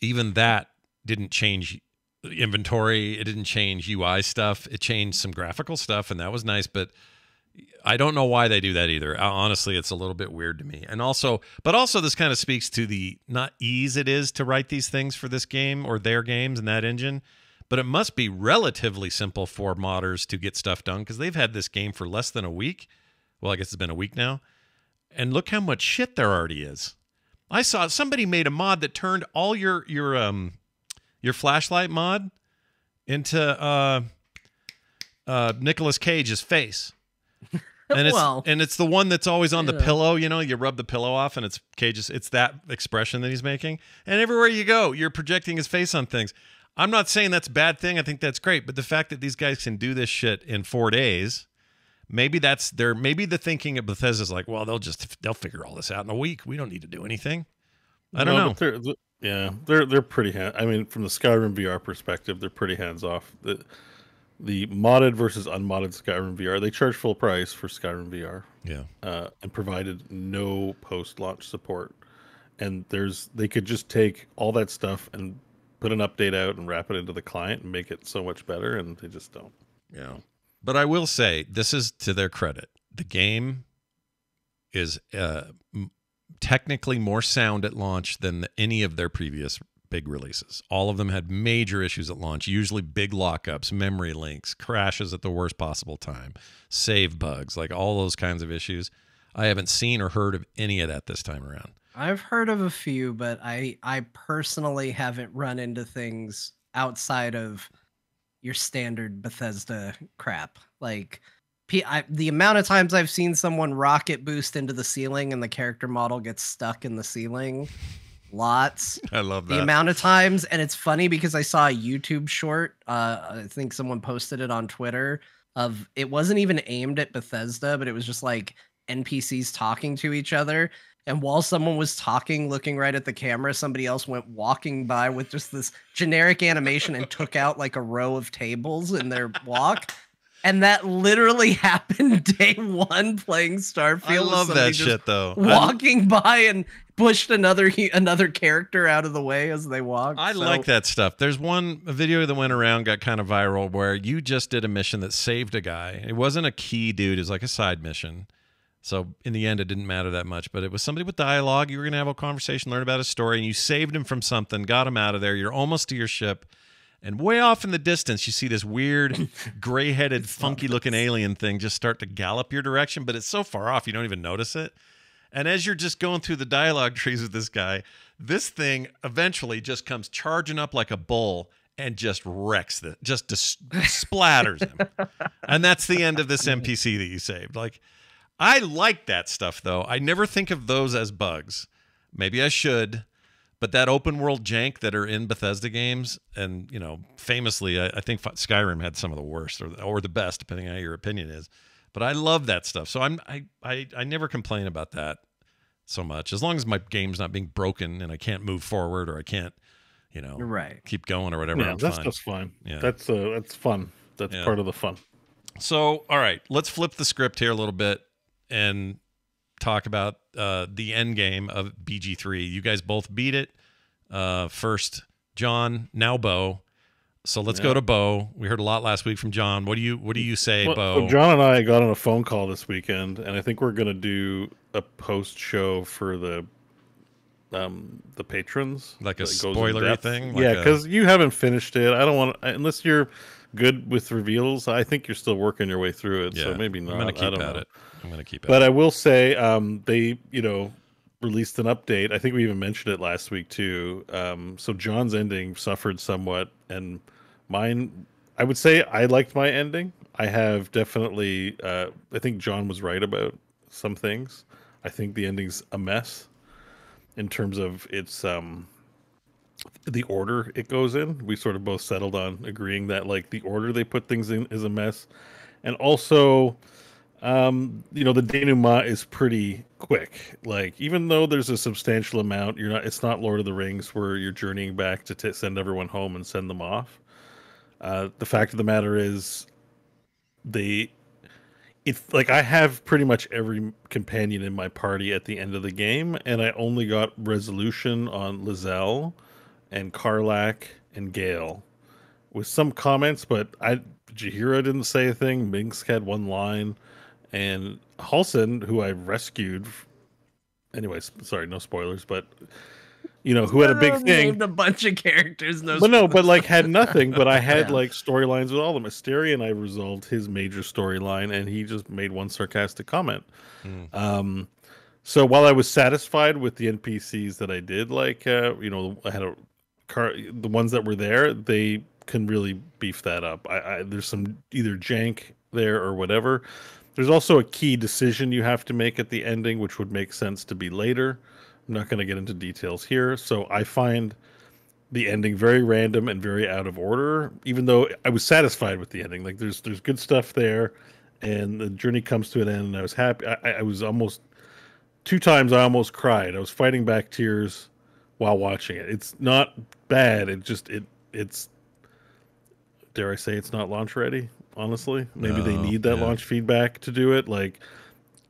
even that didn't change inventory. It didn't change UI stuff. It changed some graphical stuff, and that was nice. But I don't know why they do that either. Honestly, it's a little bit weird to me. And also this kind of speaks to the not ease it is to write these things for this game or their games in that engine. But it must be relatively simple for modders to get stuff done because they've had this game for less than a week. Well, I guess it's been a week now. And look how much shit there already is. I saw somebody made a mod that turned all your flashlight mod into Nicolas Cage's face. And it's the one that's always on the pillow, you rub the pillow off and it's Cage's, it's that expression that he's making. And everywhere you go, you're projecting his face on things. I'm not saying that's a bad thing. I think that's great. But the fact that these guys can do this shit in 4 days, maybe the thinking of Bethesda is like, well, they'll figure all this out in a week. We don't need to do anything. I don't know. But they're pretty from the Skyrim VR perspective, they're pretty hands off. The modded versus unmodded Skyrim VR, they charge full price for Skyrim VR. Yeah. And provided no post-launch support. And they could just take all that stuff and put an update out and wrap it into the client and make it so much better, and they just don't. Yeah. But I will say, this is to their credit. The game is technically more sound at launch than any of their previous big releases. All of them had major issues at launch, usually big lockups, memory leaks, crashes at the worst possible time, save bugs, like all those kinds of issues. I haven't seen or heard of any of that this time around. I've heard of a few, but I personally haven't run into things outside of your standard Bethesda crap. Like the amount of times I've seen someone rocket boost into the ceiling and the character model gets stuck in the ceiling. Lots. I love that. The amount of times, and it's funny because I saw a YouTube short. I think someone posted it on Twitter. It wasn't even aimed at Bethesda, but it was just like NPCs talking to each other. And while someone was talking, looking right at the camera, somebody else went walking by with just this generic animation and took out like a row of tables in their walk. And that literally happened day one playing Starfield. I love that shit though. Walking by and pushed another character out of the way as they walked. I like that stuff. There's a video that went around, got kind of viral, where you just did a mission that saved a guy. It wasn't a key dude. It was like a side mission. So in the end, it didn't matter that much. But it was somebody with dialogue. You were going to have a conversation, learn about his story, and you saved him from something, got him out of there. You're almost to your ship. And way off in the distance, you see this weird, gray-headed, funky-looking alien thing just start to gallop your direction, but it's so far off you don't even notice it. And as you're just going through the dialogue trees with this guy, this thing eventually just comes charging up like a bull and just wrecks it, just splatters him. And that's the end of this NPC that you saved. Like, I like that stuff, though. I never think of those as bugs. Maybe I should. But that open world jank that are in Bethesda games, and famously, I think Skyrim had some of the worst or the best, depending on how your opinion is. But I love that stuff, so I never complain about that so much, as long as my game's not being broken and I can't move forward or I can't, right, keep going or whatever. Yeah, that's fine. Yeah, that's fun. That's part of the fun. So, all right, let's flip the script here a little bit and talk about the end game of BG3. You guys both beat it. First John, now Bo. So let's go to Bo. We heard a lot last week from John. What do you say, Bo? So John and I got on a phone call this weekend, and I think we're gonna do a post show for the patrons, like a spoilery thing. Yeah, because you haven't finished it. I don't want unless you're good with reveals. I think you're still working your way through it, so maybe not. I'm gonna keep I don't at know. it. I'm gonna keep it. But I will say, they released an update. I think we even mentioned it last week too. So John's ending suffered somewhat, and mine, I would say I liked my ending. I have definitely, I think John was right about some things. I think the ending's a mess in terms of its the order it goes in. We sort of both settled on agreeing that like the order they put things in is a mess, and also the denouement is pretty quick. Like, even though there's a substantial amount, it's not Lord of the Rings where you're journeying back to send everyone home and send them off. The fact of the matter is, it's like I have pretty much every companion in my party at the end of the game, and I only got resolution on Lizelle and Karlach and Gale with some comments, but Jaheira didn't say a thing. Minsk had one line. And Halsin, who I rescued, anyways, sorry, no spoilers, but who had a big thing, named a bunch of characters, but like had nothing. But I had like storylines with all of them. Asterion, I resolved his major storyline, and he just made one sarcastic comment. So while I was satisfied with the NPCs that I did, like I had the ones that were there, they can really beef that up. There's some either jank there or whatever. There's also a key decision you have to make at the ending, which would make sense to be later. I'm not going to get into details here. So I find the ending very random and very out of order, even though I was satisfied with the ending. Like there's good stuff there, and the journey comes to an end, and I was happy. I was almost 2 times I almost cried. I was fighting back tears while watching it. It's not bad. It's dare I say it's not launch ready. Honestly, maybe they need that launch feedback to do it. Like,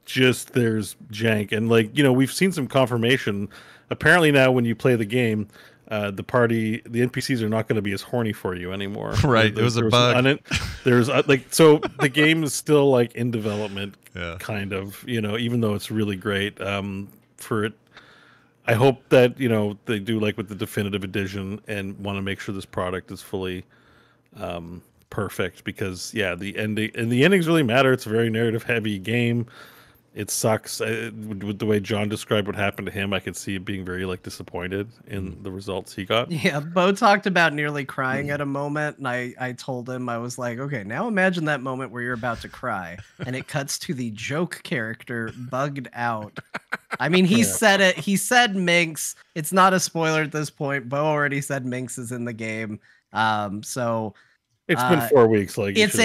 just there's jank, and like we've seen some confirmation. Apparently now, when you play the game, the NPCs are not going to be as horny for you anymore. Right. It was a bug. There's so the game is still like in development, Yeah. kind of, even though it's really great. For it, I hope that they do like with the definitive edition and want to make sure this product is fully perfect, because the endings really matter. It's a very narrative heavy game. It sucks. With the way John described what happened to him, I could see it being very disappointed in the results he got. Yeah, Bo talked about nearly crying at a moment, and I told him, I was like, okay, now imagine that moment where you're about to cry, and it cuts to the joke character bugged out. I mean, he said it. He said Minx. It's not a spoiler at this point. Bo already said Minx is in the game. So it's been 4 weeks. Like it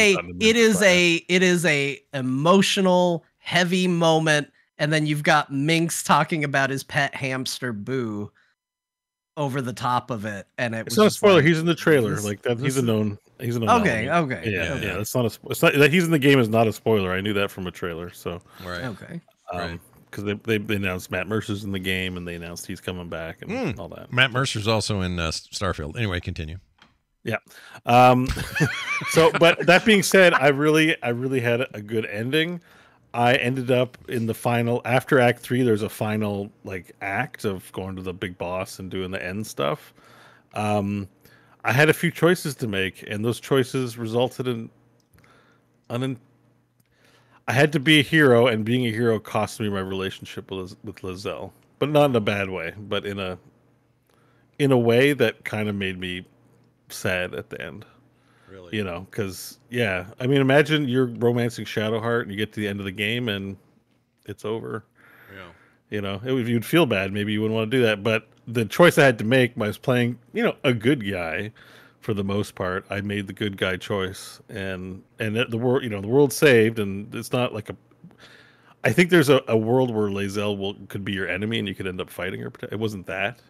is a emotional, heavy moment, and then you've got Minx talking about his pet hamster Boo over the top of it, and it's not a spoiler. He's in the trailer. He's a known. Okay. Yeah. It's not that he's in the game is not a spoiler. I knew that from a trailer. So Right. Okay. Because they announced Matt Mercer's in the game, and they announced he's coming back and all that. Matt Mercer's also in Starfield. Anyway, continue. Yeah. So, but that being said, I really had a good ending. I ended up in the final, after Act 3, there's a final act of going to the big boss and doing the end stuff. I had a few choices to make, and those choices resulted in I had to be a hero, and being a hero cost me my relationship with Lizelle, but not in a bad way, but in a way that kind of made me sad at the end. Really? Because I mean, imagine you're romancing Shadowheart and you get to the end of the game and it's over. Yeah. If you'd feel bad, maybe you wouldn't want to do that. But the choice I had to make, I was playing, a good guy for the most part. I made the good guy choice, and the world, the world saved, and it's not like I think there's a world where Lae'zel could be your enemy and you could end up fighting her. It wasn't that.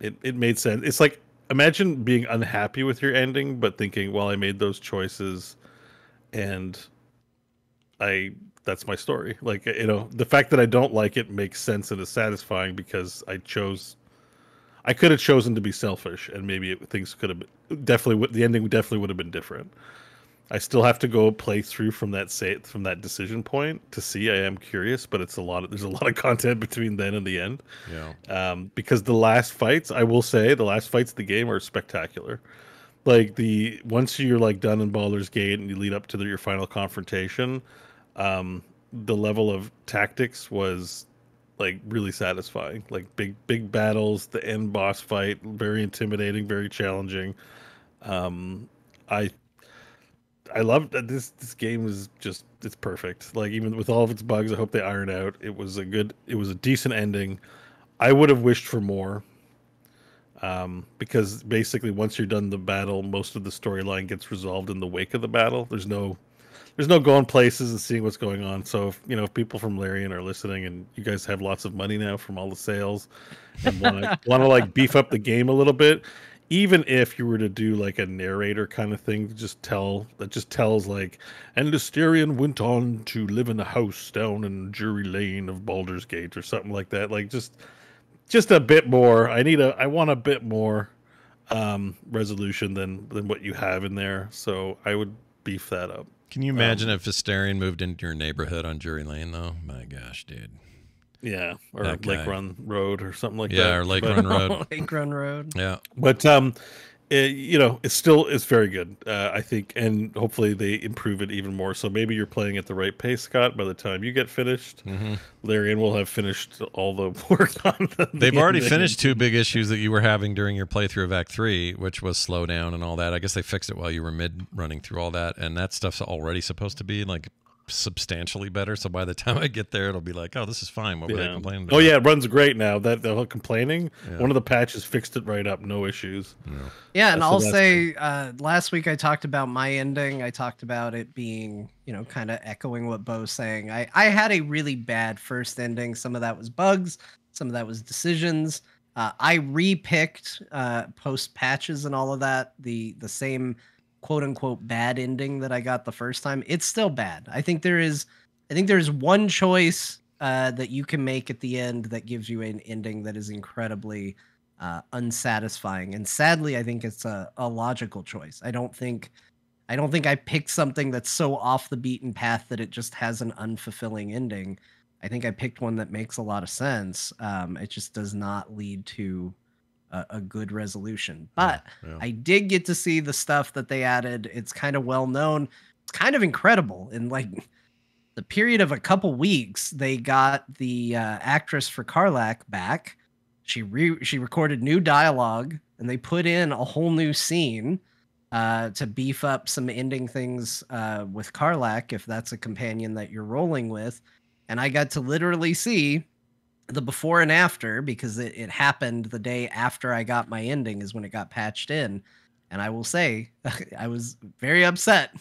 It made sense. It's like, imagine being unhappy with your ending, but thinking, well, I made those choices and that's my story. The fact that I don't like it makes sense and is satisfying because I could have chosen to be selfish, and maybe things could have been, the ending definitely would have been different. I still have to go play through from that decision point to see. I am curious, but there's a lot of content between then and the end. Yeah. Because the last fights, I will say, the last fights of the game are spectacular. Once you're done in Baldur's Gate and you lead up to your final confrontation, the level of tactics was really satisfying. Big battles, the end boss fight, very intimidating, very challenging. I love that this game is just, it's perfect. Even with all of its bugs, I hope they iron out. It was a decent ending. I would have wished for more. Because basically once you're done the battle, most of the storyline gets resolved in the wake of the battle. There's no going places and seeing what's going on. So if people from Larian are listening and you guys have lots of money now from all the sales and want to beef up the game a little bit, even if you were to do a narrator kind of thing, that just tells and Astarion went on to live in a house down in Drury Lane of Baldur's Gate or something like that. Just a bit more. I want a bit more resolution than what you have in there. So I would beef that up. Can you imagine if Astarion moved into your neighborhood on Drury Lane, though? My gosh, dude. Yeah, or Lake Run Road or something like that. Yeah, or Lake Run Road. Lake Run Road. Yeah. But it's very good. I think, and hopefully they improve it even more. So maybe you're playing at the right pace, Scott. By the time you get finished, Larian will have finished all the work on the They've already finished 2 big issues that you were having during your playthrough of Act 3, which was slow down and all that. I guess they fixed it while you were running through all that, and that stuff's already supposed to be substantially better. So by the time I get there, it'll be oh, this is fine. What were they complaining about? Oh yeah, it runs great now. That the whole complaining, one of the patches fixed it right up, no issues. Yeah, and I'll say, last week I talked about my ending. I talked about it being, kind of echoing what Bo's saying. I had a really bad first ending. Some of that was bugs. Some of that was decisions. I repicked post patches and all of that. The same quote unquote bad ending that I got the first time. It's still bad. I think there is one choice that you can make at the end that gives you an ending that is incredibly unsatisfying. And sadly, I think it's a logical choice. I don't think I picked something that's so off the beaten path that it just has an unfulfilling ending. I think I picked one that makes a lot of sense. It just does not lead to a good resolution. But Yeah. I did get to see the stuff that they added. It's kind of well known. It's kind of incredible. In like the period of a couple weeks, they got the actress for Karlach back. She recorded new dialogue, and they put in a whole new scene to beef up some ending things with Karlach, if that's a companion that you're rolling with. And I got to literally see the before and after, because it happened the day after I got my ending is when it got patched in. And I will say, I was very upset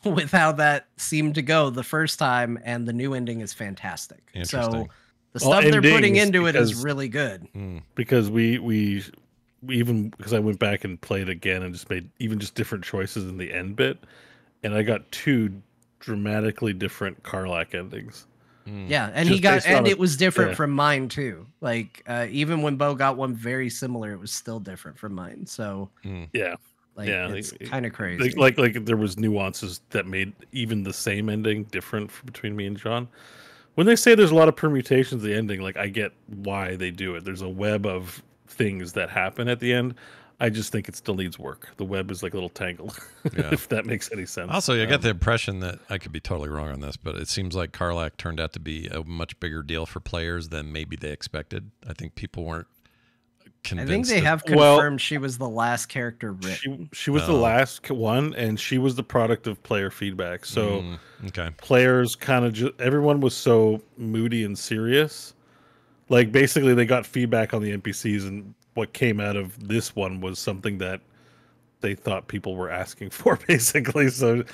with how that seemed to go the first time, and the new ending is fantastic. So Interesting. the stuff they're putting endings, into it is because- really good. because we even because I went back and played again and just made even just different choices in the end bit, and I got 2 dramatically different Karlach endings. Yeah, and Just based on it was different yeah. from mine too. Like even when Bo got one very similar, it was still different from mine. So Yeah, like Yeah, it's it- kind of crazy. like there was nuances that made even the same ending different between me and John. When they say there's a lot of permutations of the ending, like I get why they do it. There's a web of things that happen at the end. I just think it still needs work. The web is like a little tangled, Yeah. if that makes any sense. Also, I get the impression that I could be totally wrong on this, but it seems like Karlach turned out to be a much bigger deal for players than maybe they expected. I think people weren't I convinced. think they that- have Well- confirmed she was the last character written. She was the last one, and she was the product of player feedback. So Okay. players kind of everyone was so moody and serious. Like basically, they got feedback on the NPCs, and what came out of this one was something that they thought people were asking for, basically. So,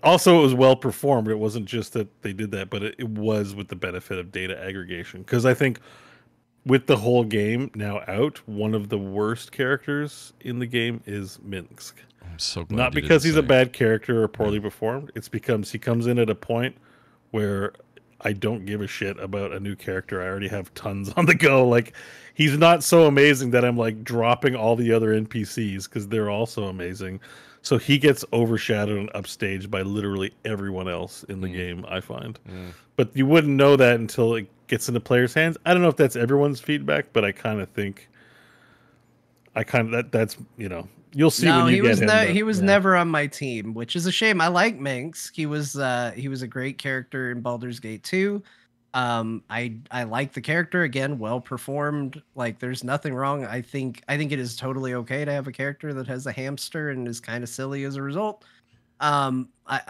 also it was well performed. It wasn't just that they did that, but it was with the benefit of data aggregation. Because I think with the whole game now out, one of the worst characters in the game is Minsk. I'm so glad. Not you because didn't he's a say. bad character or poorly performed. It's because he comes in at a point where I don't give a shit about a new character. I already have tons on the go. Like, he's not so amazing that I'm like dropping all the other NPCs because they're also amazing. So he gets overshadowed and upstaged by literally everyone else in the game, I find. But you wouldn't know that until it gets into players' hands. I don't know if that's everyone's feedback, but I kind of think that's you'll see No, when you get him. but, he was yeah. never on my team, which is a shame. I like Minx. He was a great character in Baldur's Gate 2. I like the character, again, well performed. Like there's nothing wrong. I think it is totally okay to have a character that has a hamster and is kind of silly as a result. I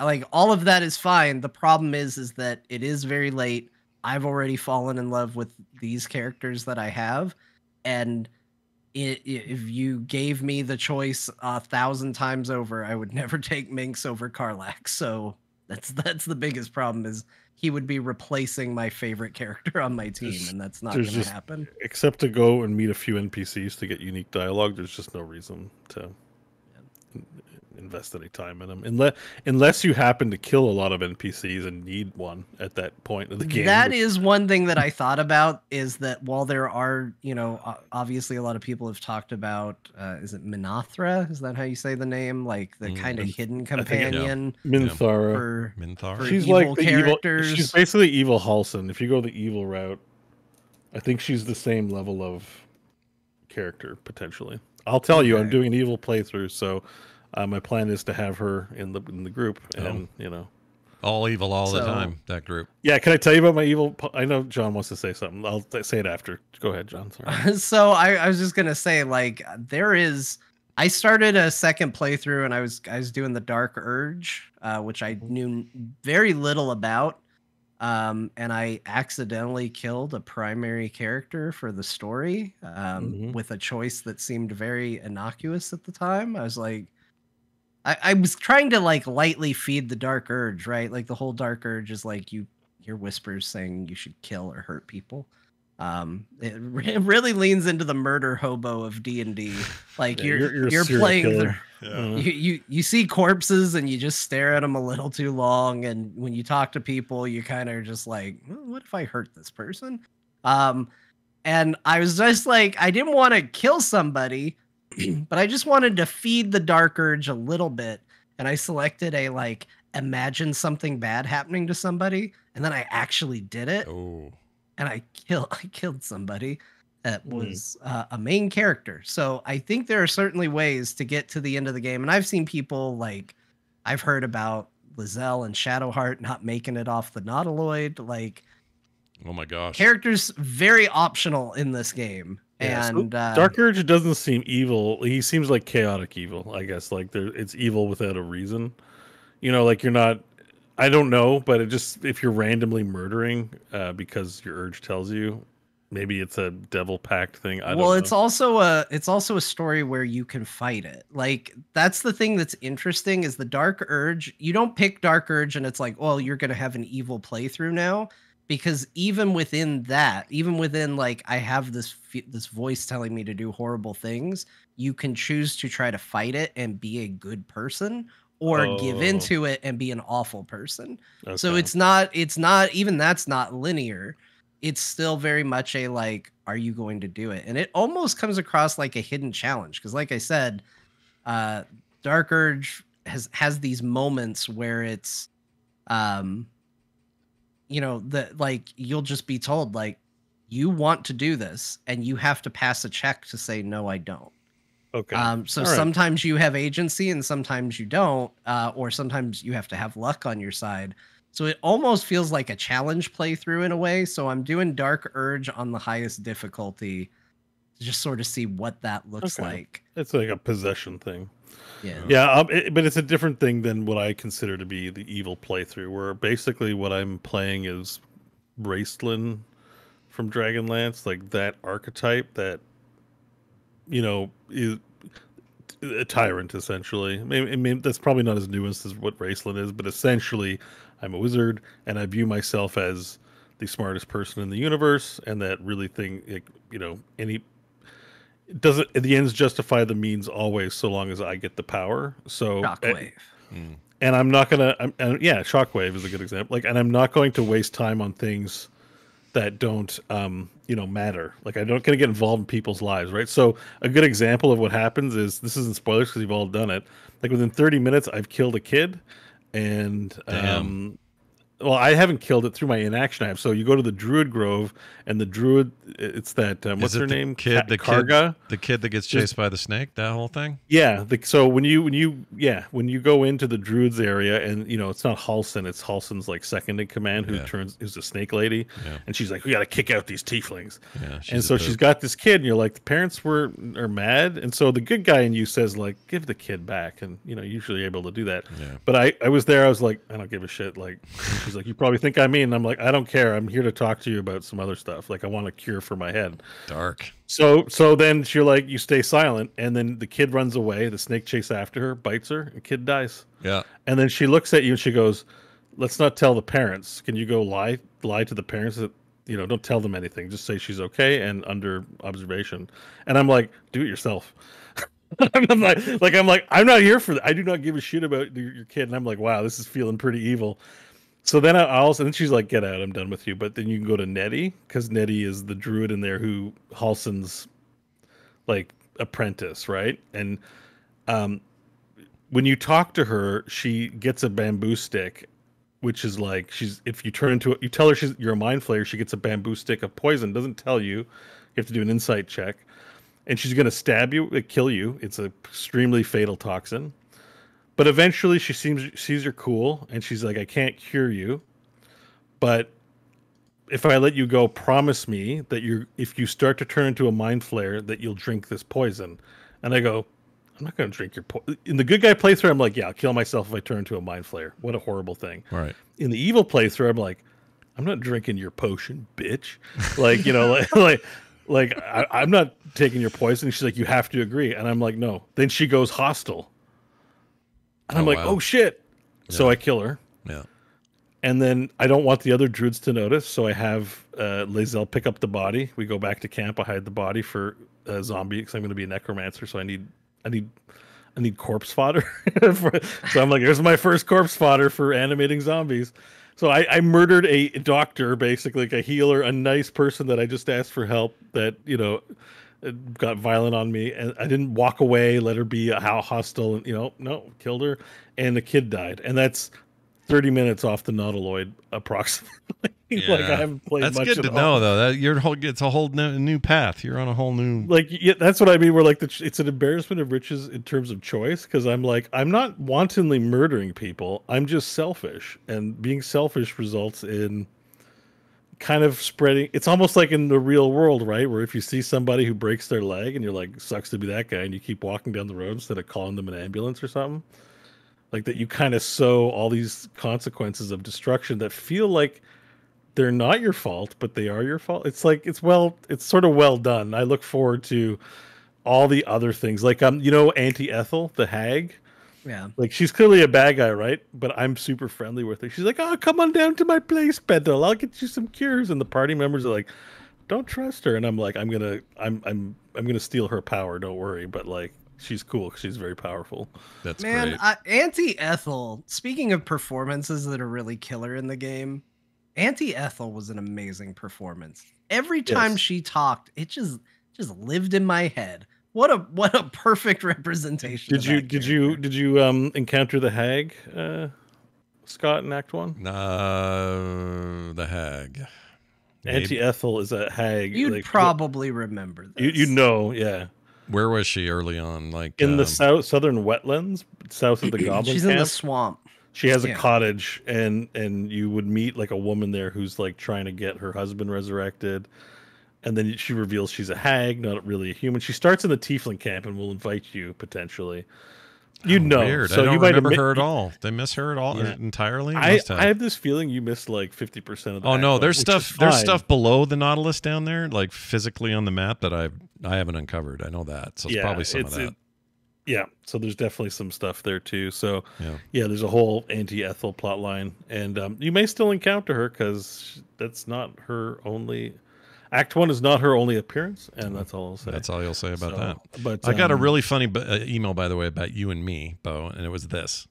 like all of that is fine. The problem is that it is very late. I've already fallen in love with these characters that I have, and if you gave me the choice 1,000 times over, I would never take Minx over Karlach. So that's the biggest problem, is he would be replacing my favorite character on my team, and that's not going to happen. Except to go and meet a few NPCs to get unique dialogue, there's just no reason to invest any time in them, unless you happen to kill a lot of NPCs and need one at that point of the game. That is one thing that I thought about, is that while there are, obviously a lot of people have talked about, is it Minothra? Is that how you say the name? Like the kind of hidden companion Minthara. for Minthara. She's evil like the characters. evil. She's basically evil Halsin. If you go the evil route, I think she's the same level of character potentially. I'll tell you, I'm doing an evil playthrough, so my plan is to have her in the group, and all evil all the So- time. That group. Yeah, can I tell you about my evil? I know John wants to say something. I'll say it after. Go ahead, John. Sorry. So I was just gonna say, like, I started a second playthrough, and I was doing the Dark Urge, which I knew very little about. And I accidentally killed a primary character for the story with a choice that seemed very innocuous at the time. I was like, I was trying to like lightly feed the Dark Urge, right? Like the whole Dark Urge is like you hear whispers saying you should kill or hurt people. It really leans into the murder hobo of D&D. Like Yeah, you're a you're serial playing killer. you see corpses and you just stare at them a little too long, and when you talk to people you kind of just like, well, what if I hurt this person? And I was just like, I didn't want to kill somebody, but I just wanted to feed the dark urge a little bit, and I selected a like imagine something bad happening to somebody, and then I actually did it. Oh. And I killed somebody that was a main character. So I think there are certainly ways to get to the end of the game. And I've seen people like, I've heard about Lizelle and Shadowheart not making it off the Nautiloid. Like, Oh my gosh. characters very optional in this game. Yeah, so And Dark Urge doesn't seem evil. He seems like chaotic evil, I guess. Like it's evil without a reason. You know, like you're not. I don't know, but it just if you're randomly murdering because your urge tells you, maybe it's a devil pact thing. I don't know. well, it's also a story where you can fight it. Like that's the thing that's interesting is the Dark Urge. You don't pick Dark Urge and it's like, well, you're gonna have an evil playthrough now, because even within that, even within like I have this voice telling me to do horrible things, you can choose to try to fight it and be a good person, or give Oh. into it and be an awful person. So Okay. it's not even that's not linear. It's still very much a like, are you going to do it? And it almost comes across like a hidden challenge because, like I said, Dark Urge has these moments where it's, like you'll just be told like, you want to do this, and you have to pass a check to say no, I don't. Okay. So All right. sometimes you have agency and sometimes you don't, or sometimes you have to have luck on your side. So it almost feels like a challenge playthrough in a way. So I'm doing Dark Urge on the highest difficulty to just sort of see what that looks Okay. like. It's like a possession thing. Yeah. Yeah, but it's a different thing than what I consider to be the evil playthrough, where basically what I'm playing is Raistlin from Dragonlance, like that archetype that, you know, is a tyrant essentially. I mean that's probably not as nuanced as what Raistlin is, but essentially, I'm a wizard and I view myself as the smartest person in the universe, and that really thing, like, you know, the ends justify the means always, so long as I get the power. So Shockwave. and I'm not gonna. Yeah, Shockwave is a good example. Like, and I'm not going to waste time on things that don't, matter. Like, I don't gonna get involved in people's lives, right? So a good example of what happens is, this isn't spoilers because you've all done it. Like within 30 minutes, I've killed a kid, and Damn. well, I haven't killed it through my inaction. I have. So you go to the Druid Grove, and the Druid, it's that what's Is it her the name? Kid, the Karga. kid, the kid that gets chased by the snake. That whole thing. Yeah. So when you go into the Druids area, and it's not Halsin, it's Halsin's like second in command, who's a snake lady, Yeah. and she's like, we got to kick out these tieflings. Yeah. And so she's got this kid, and you're like, the parents are mad, and so the good guy in you says like, give the kid back, and usually able to do that. Yeah. But I was there, I was like, I don't give a shit. Like, she's like, you probably think I mean, and I'm like, I don't care. I'm here to talk to you about some other stuff. Like, I want a cure for my head. dark. So then you're like, you stay silent, and then the kid runs away. The snake chases after her, bites her, and the kid dies. Yeah. And then she looks at you and she goes, let's not tell the parents. Can you go lie to the parents that, don't tell them anything. Just say she's okay and under observation. And I'm like, do it yourself. I'm like, I'm not here for that. I do not give a shit about your kid. And I'm like, wow, this is feeling pretty evil. So then then she's like, get out, I'm done with you. But then you can go to Nettie, because Nettie is the druid in there who Halsin's like apprentice, right? And when you talk to her, she gets a bamboo stick, which is like, if you turn into you tell her you're a mind flayer, she gets a bamboo stick of poison. Doesn't tell you. You have to do an insight check, and she's gonna stab you, kill you. It's an extremely fatal toxin. But eventually she sees you're cool, and she's like, I can't cure you, but if I let you go, promise me that if you start to turn into a mind flayer, that you'll drink this poison. And I go, I'm not going to drink your poison. In the good guy playthrough, I'm like, yeah, I'll kill myself if I turn into a mind flayer. What a horrible thing. Right. In the evil playthrough, I'm like, I'm not drinking your potion, bitch. Like, I'm not taking your poison. She's like, you have to agree. And I'm like, no. Then she goes hostile. And I'm like, wow. oh shit. So Yeah. I kill her. Yeah. And then I don't want the other druids to notice, so I have Lae'zel pick up the body. We go back to camp. I hide the body for a zombie because I'm going to be a necromancer, so I need corpse fodder. So I'm like, here's my first corpse fodder for animating zombies. So I murdered a doctor, basically, like a healer, a nice person that I just asked for help that, got violent on me. And I didn't walk away, let her be how hostile, and, no, killed her. And the kid died. And that's 30 minutes off the Nautiloid, approximately. Yeah. Like, I haven't played That's much good at to all. know, though. That it's a whole new path. You're on a whole new. Like, yeah, that's what I mean. We're like, it's an embarrassment of riches in terms of choice, because I'm like, I'm not wantonly murdering people. I'm just selfish, and being selfish results in kind of spreading. It's almost like in the real world, right? Where if you see somebody who breaks their leg, and you're like, sucks to be that guy, and you keep walking down the road instead of calling them an ambulance or something, like that, you kind of sow all these consequences of destruction that feel like they're not your fault, but they are your fault. It's like, it's sort of well done. I look forward to all the other things, like Auntie Ethel, the hag. Yeah. Like, she's clearly a bad guy, right? But I'm super friendly with her. She's like, "Oh, come on down to my place, Bethel. I'll get you some cures." And the party members are like, "Don't trust her." And I'm like, I'm gonna steal her power. Don't worry. But like, she's cool because she's very powerful. That's Man, great. Auntie Ethel, speaking of performances that are really killer in the game, Auntie Ethel was an amazing performance. Every time Yes. she talked, it just lived in my head. What a perfect representation. Did you encounter the hag, Scott, in Act 1? The hag. Auntie Ethel is a hag. You'd like, probably remember this. you know, yeah. Where was she early on? Like In the southern wetlands, south of the Goblin She's camp. in the swamp. She has a Yeah. cottage, and you would meet like a woman there who's like trying to get her husband resurrected, and then she reveals she's a hag, not really a human. She starts in the Tiefling camp and will invite you potentially. Weird. So I don't you might remember admit- her at all. They miss her at all Yeah. entirely. I Must have. have this feeling you missed like 50% of the Oh no, background, there's which stuff. is There's fine. stuff below the Nautilus down there, like physically on the map that I haven't uncovered. I know that, so it's probably some of that. Yeah, so there's definitely some stuff there too. So Yeah. there's a whole Auntie Ethel plot line, and you may still encounter her because that's not her only. Act 1 is not her only appearance, and that's all I'll say. That's all you'll say about So, that. But I got a really funny email, by the way, about you and me, Bo, and it was this.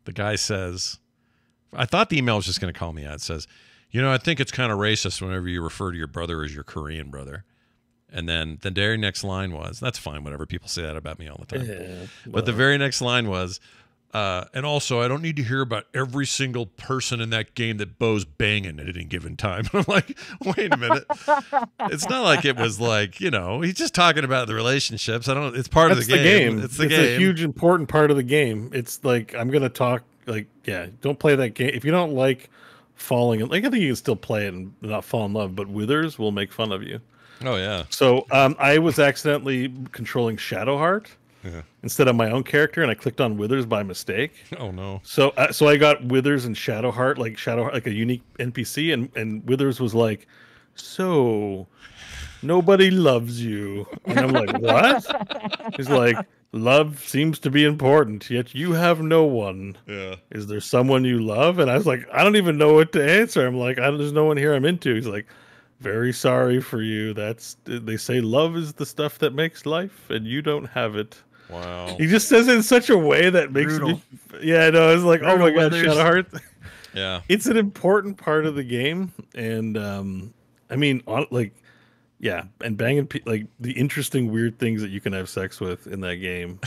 The guy says, I thought the email was just going to call me out. It says, I think it's kind of racist whenever you refer to your brother as your Korean brother. And then the very next line was, that's fine, whatever. People say that about me all the time. Yeah, But the very next line was, and also, I don't need to hear about every single person in that game that Bo's banging at any given time. I'm like, wait a minute. It's not like it was like, he's just talking about the relationships. It's part that's of the game. It's the game. a huge important part of the game. It's like, I'm gonna talk don't play that game if you don't like falling in. Like, I think you can still play it and not fall in love, but Withers will make fun of you. Oh yeah. So I was accidentally controlling Shadowheart instead of my own character, and I clicked on Withers by mistake. Oh no. So I got Withers and Shadowheart, like a unique NPC, and Withers was like, "So nobody loves you," and I'm like, "What?" He's like, "Love seems to be important, yet you have no one. Yeah. Is there someone you love?" And I was like, "I don't even know what to answer." I'm like, "There's no one here I'm into." He's like, "Very sorry for you. They say love is the stuff that makes life, and you don't have it." Wow. He just says it in such a way that makes Brutal. me. Yeah, no, it's like, oh my god, Withers. Shadowheart. Yeah. It's an important part of the game, and I mean, and banging like the interesting, weird things that you can have sex with in that game.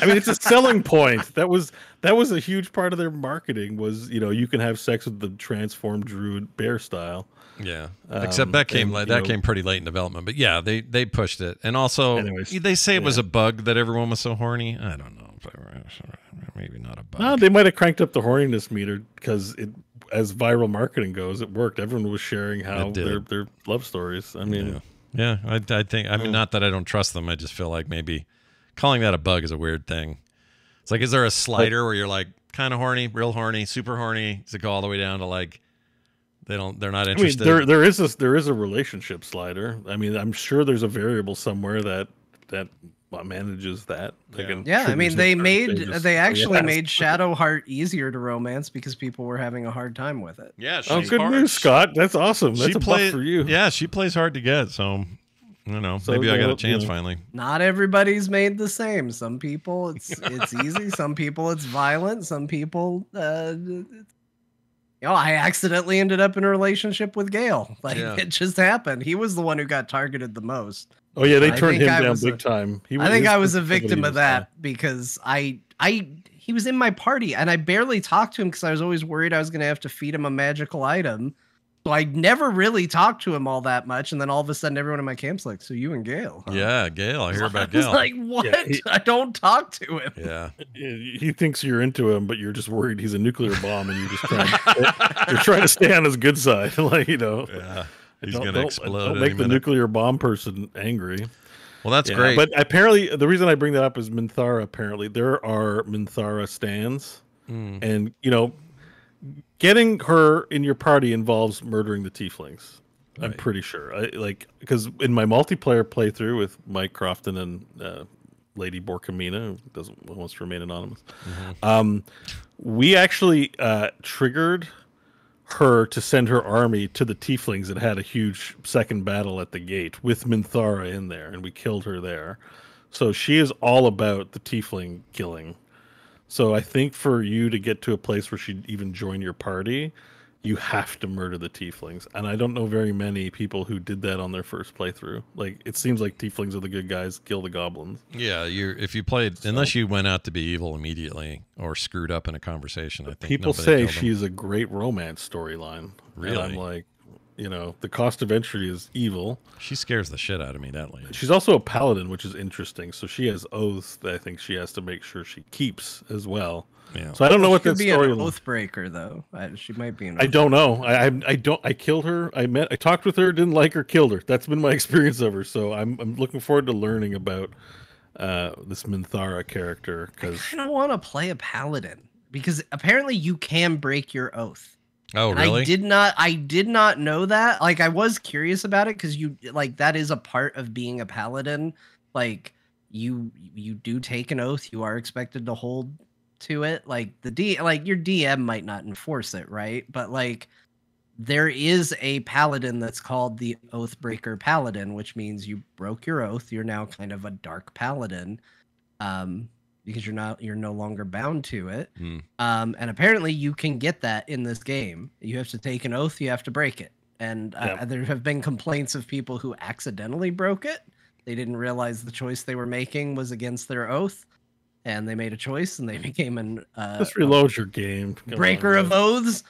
I mean, it's a selling point. That was a huge part of their marketing. Was you can have sex with the transformed druid bear style. Yeah. Except that came and, came pretty late in development. But yeah, they pushed it. And also Anyways, they say it was a bug that everyone was so horny. I don't know. Maybe not a bug. No, they might have cranked up the horniness meter because as viral marketing goes, it worked. Everyone was sharing how It did. their love stories. I mean, Yeah, I think. I mean, not that I don't trust them. I just feel like maybe calling that a bug is a weird thing. It's like, is there a slider where you're like kind of horny, real horny, super horny? Does it go all the way down to like they're not I mean, interested? there is a relationship slider. I mean, I'm sure there's a variable somewhere that manages that. Yeah, I mean, they actually Yes. made Shadowheart easier to romance because people were having a hard time with it. Yeah, Oh, good news, Scott. That's awesome. That's a buff for you. Yeah, she plays hard to get, so I don't know. Maybe I got a chance finally. Not everybody's made the same. Some people it's easy. Some people it's violent. Some people, I accidentally ended up in a relationship with Gale. Like it just happened. He was the one who got targeted the most. Oh yeah, they I turned think him I down was big a- time. I think I was a victim of that because he was in my party and I barely talked to him because I was always worried I was going to have to feed him a magical item. So I never really talked to him all that much. And then all of a sudden everyone in my camp's like, so you and Gale. Huh? Yeah, Gale. I hear about I was Gale. like, what? Yeah, I don't talk to him. Yeah. He thinks you're into him, but you're just worried he's a nuclear bomb, and you're just you're trying to stay on his good side. Like Yeah. He's going to explode. Don't any make the minute. nuclear bomb person angry. Well, that's Yeah, great. But apparently, the reason I bring that up is Minthara. Apparently, there are Minthara stands, and getting her in your party involves murdering the tieflings. I'm Right. pretty sure. Because in my multiplayer playthrough with Mike Crofton and Lady Borkamina, who wants to remain anonymous, we actually triggered her to send her army to the tieflings and had a huge second battle at the gate with Minthara in there, and we killed her there. So she is all about the tiefling killing. So I think for you to get to a place where she'd even join your party, you have to murder the tieflings. And I don't know very many people who did that on their first playthrough. Like, it seems like tieflings are the good guys, kill the goblins. Yeah, if you played, unless you went out to be evil immediately or screwed up in a conversation, I think People nobody say killed them. she's a great romance storyline. Really? And I'm like, the cost of entry is evil. She scares the shit out of me, that lady. She's also a paladin, which is interesting. So she has oaths that I think she has to make sure she keeps as well. Yeah. So I don't know what She that could be an story. oath breaker, though. She might be an I oath don't know. I killed her. I talked with her, didn't like her, killed her. That's been my experience of her. So I'm looking forward to learning about this Minthara character because I don't want to play a paladin because apparently you can break your oath. Oh, And really? I did not know that. Like, I was curious about it because that is a part of being a paladin. Like, you do take an oath. You are expected to hold to it. Like your DM might not enforce it, right? But like, there is a paladin that's called the Oathbreaker Paladin, which means you broke your oath. You're now kind of a dark paladin. Because you're no longer bound to it. And apparently you can get that in this game. You have to take an oath, you have to break it. And there have been complaints of people who accidentally broke it. They didn't realize the choice they were making was against their oath, and they made a choice and they became an just reload your game. Come breaker on, of man. oaths.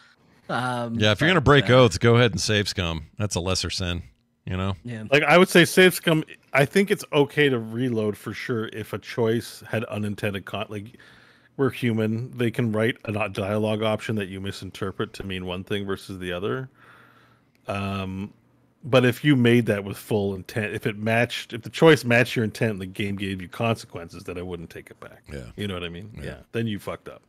Yeah, if you're going to break oaths, go ahead and save scum. That's a lesser sin, Yeah. Like, I would say save scum. I think it's okay to reload for sure if a choice had unintended like, we're human. They can write a dialogue option that you misinterpret to mean one thing versus the other. But if you made that with full intent, if the choice matched your intent and the game gave you consequences, then I wouldn't take it back. Yeah. You know what I mean? Yeah. Then you fucked up.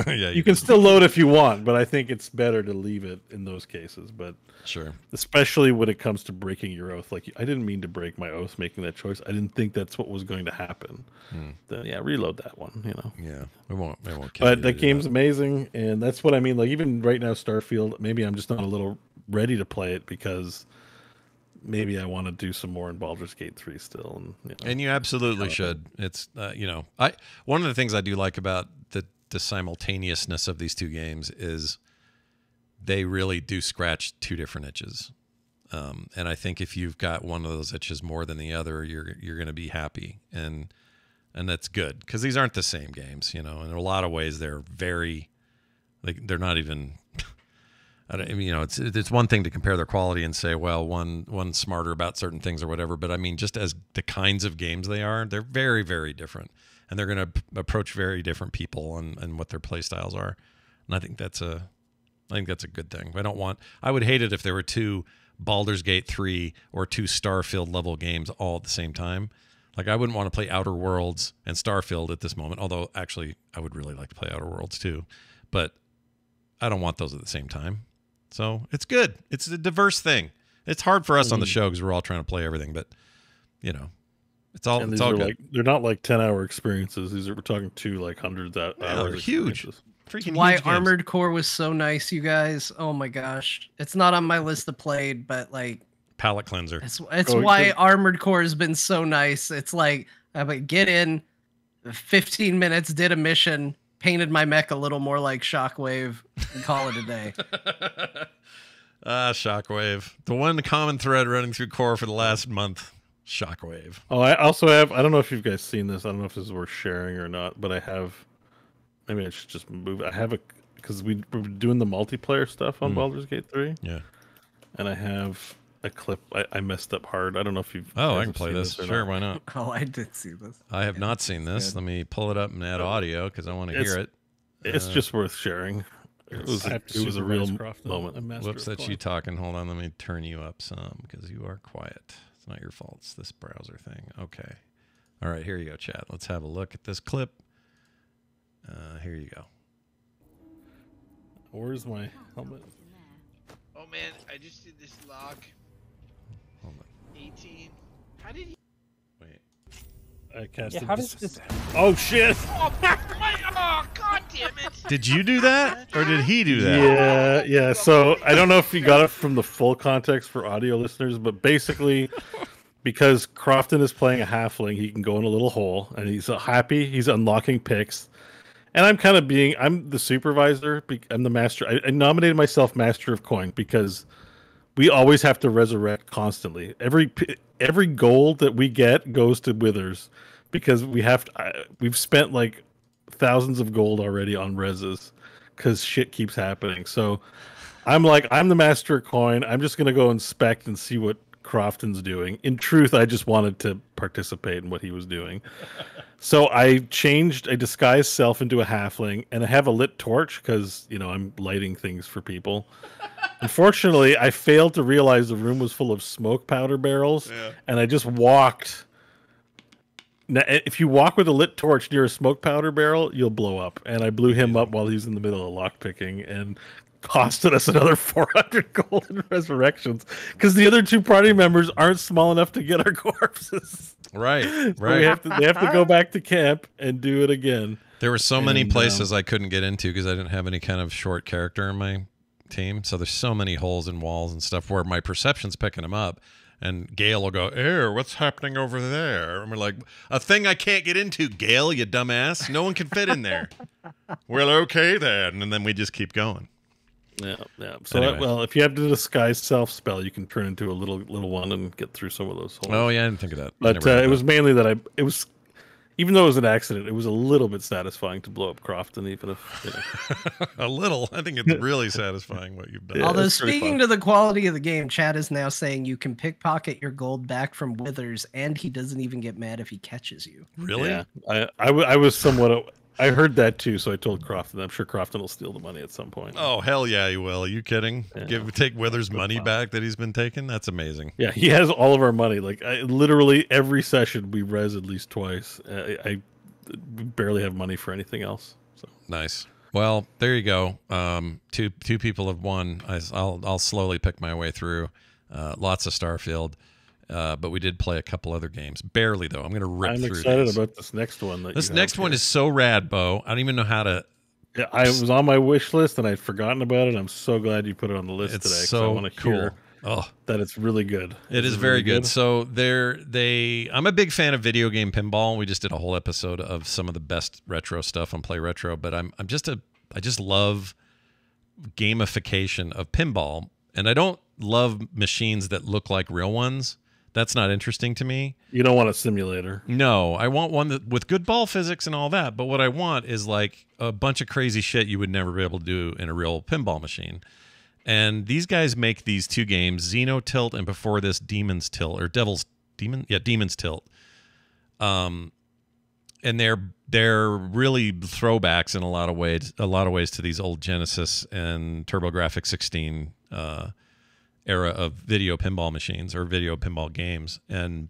yeah, You can still load if you want, but I think it's better to leave it in those cases. But Sure. especially when it comes to breaking your oath, like, I didn't mean to break my oath making that choice. I didn't think that's what was going to happen. Then reload that one. Yeah, we won't kill you But to that do game's amazing, and that's what I mean. Like, even right now, Starfield, maybe I'm just not a little ready to play it because maybe I want to do some more in Baldur's Gate 3 still. And you absolutely should. It's one of the things I do like about the simultaneousness of these two games is they really do scratch two different itches. And I think if you've got one of those itches more than the other, you're going to be happy, and that's good because these aren't the same games, and in a lot of ways they're very, like, they're not even. It's one thing to compare their quality and say, well, one's smarter about certain things or whatever, but I mean, just as the kinds of games they are, they're very, very different, and they're going to approach very different people and what their play styles are, and I think that's a good thing. I would hate it if there were two Baldur's Gate 3 or two Starfield level games all at the same time. Like, I wouldn't want to play Outer Worlds and Starfield at this moment, although actually I would really like to play Outer Worlds too, but I don't want those at the same time. So it's good. It's a diverse thing. It's hard for us on the show because we're all trying to play everything, but It's all And it's these all are good. like they're not like 10-hour experiences. These are we're talking two like hundreds of Yeah, hours. they're huge. experiences. Freaking Why huge games. Armored Core was so nice, you guys. Oh my gosh. It's not on my list to played, but like Palate cleanser. it's Oh, why good. Armored Core has been so nice. It's like I would get in 15 minutes, did a mission, painted my mech a little more like Shockwave, and call it a day. Shockwave. The one common thread running through Core for the last month. Shockwave. Oh, I also have. I don't know if you guys seen this. I don't know if this is worth sharing or not. But I have. Maybe I should just move. I have a because we're doing the multiplayer stuff on Baldur's Gate 3, Yeah. and I have a clip. I messed up hard. I don't know if you've. Oh, guys I can have play seen this. or Sure, not. why not? Oh, I did see this. I have not seen this. good. Let me pull it up and add audio because I want to It's- hear it. It's just worth sharing. It was. I have to It was a real supervise Crofton. moment. I'm master Whoops, of that's you Clock. talking. Hold on, let me turn you up some because you are quiet. It's not your fault. It's this browser thing. Okay. All right, here you go, chat. Let's have a look at this clip. Here you go. Where's my helmet? Oh man, I just did this log. Hold on. 18. How did he? Wait. I cast. Yeah, how does this? Oh shit! Oh, oh god damn it! Did you do that or did he do that? Yeah, yeah. So I don't know if you got it from the full context for audio listeners, but basically, because Crofton is playing a halfling, he can go in a little hole, and he's happy. He's unlocking picks, and I'm kind of I'm the supervisor. I'm the master. I nominated myself master of coin because we always have to resurrect constantly. Every gold that we get goes to Withers because we have to. We've spent like thousands of gold already on reses because shit keeps happening. So I'm the master of coin. I'm just gonna go inspect and see what Crofton's doing. In truth, I just wanted to participate in what he was doing. So I disguised self into a halfling, and I have a lit torch because I'm lighting things for people. Unfortunately, I failed to realize the room was full of smoke powder barrels, and I just walked. Now, if you walk with a lit torch near a smoke powder barrel, you'll blow up. And I blew him up while he was in the middle of lockpicking and costed us another 400 gold in resurrections because the other two party members aren't small enough to get our corpses. Right, So right. they have to go back to camp and do it again. There were so many And, places I couldn't get into because I didn't have any kind of short character in my team. So there's so many holes in walls and stuff where my perception's picking them up. And Gale will go, what's happening over there? And we're like, a thing I can't get into, Gale, you dumbass. No one can fit in there. Well, okay then. And then we just keep going. Yeah, yeah. So, Anyway. if you have the disguise self spell, you can turn into a little one and get through some of those holes. Oh, yeah, I didn't think of that. I But never did it was that. mainly that even though it was an accident, it was a little bit satisfying to blow up Crofton, even if, a little. I think it's really satisfying what you've done. Yeah. Although it's pretty speaking fun. to the quality of the game, Chad is now saying you can pickpocket your gold back from Withers, and he doesn't even get mad if he catches you. Really? Yeah, I was somewhat. I heard that too, so I told Crofton. I'm sure Crofton will steal the money at some point. Oh, hell yeah, you will. Are you kidding? Yeah. Take Withers' Good money fun. back that he's been taking? That's amazing. Yeah, he has all of our money. Like literally every session, we res at least twice. I barely have money for anything else. So Nice. Well, there you go. Two people have won. I'll slowly pick my way through. Lots of Starfield, but we did play a couple other games. Barely though. I'm going to rip I'm through excited these. about this next one. This next one is so rad, Bo. I don't even know how to. Yeah, I was on my wish list and I'd forgotten about it. I'm so glad you put it on the list It's today. 'cause so I want to cool. hear Oh, that it's really good. it is very good. So I'm a big fan of video game pinball. We just did a whole episode of some of the best retro stuff on Play Retro, but I just love gamification of pinball, and I don't love machines that look like real ones. That's not interesting to me. You don't want a simulator. No, I want one that with good ball physics and all that, but what I want is like a bunch of crazy shit you would never be able to do in a real pinball machine. And these guys make these two games, Xeno Tilt and before this Demon's Tilt or Demon's Tilt. And they're really throwbacks in a lot of ways to these old Genesis and TurboGrafx 16 era of video pinball machines or video pinball games. And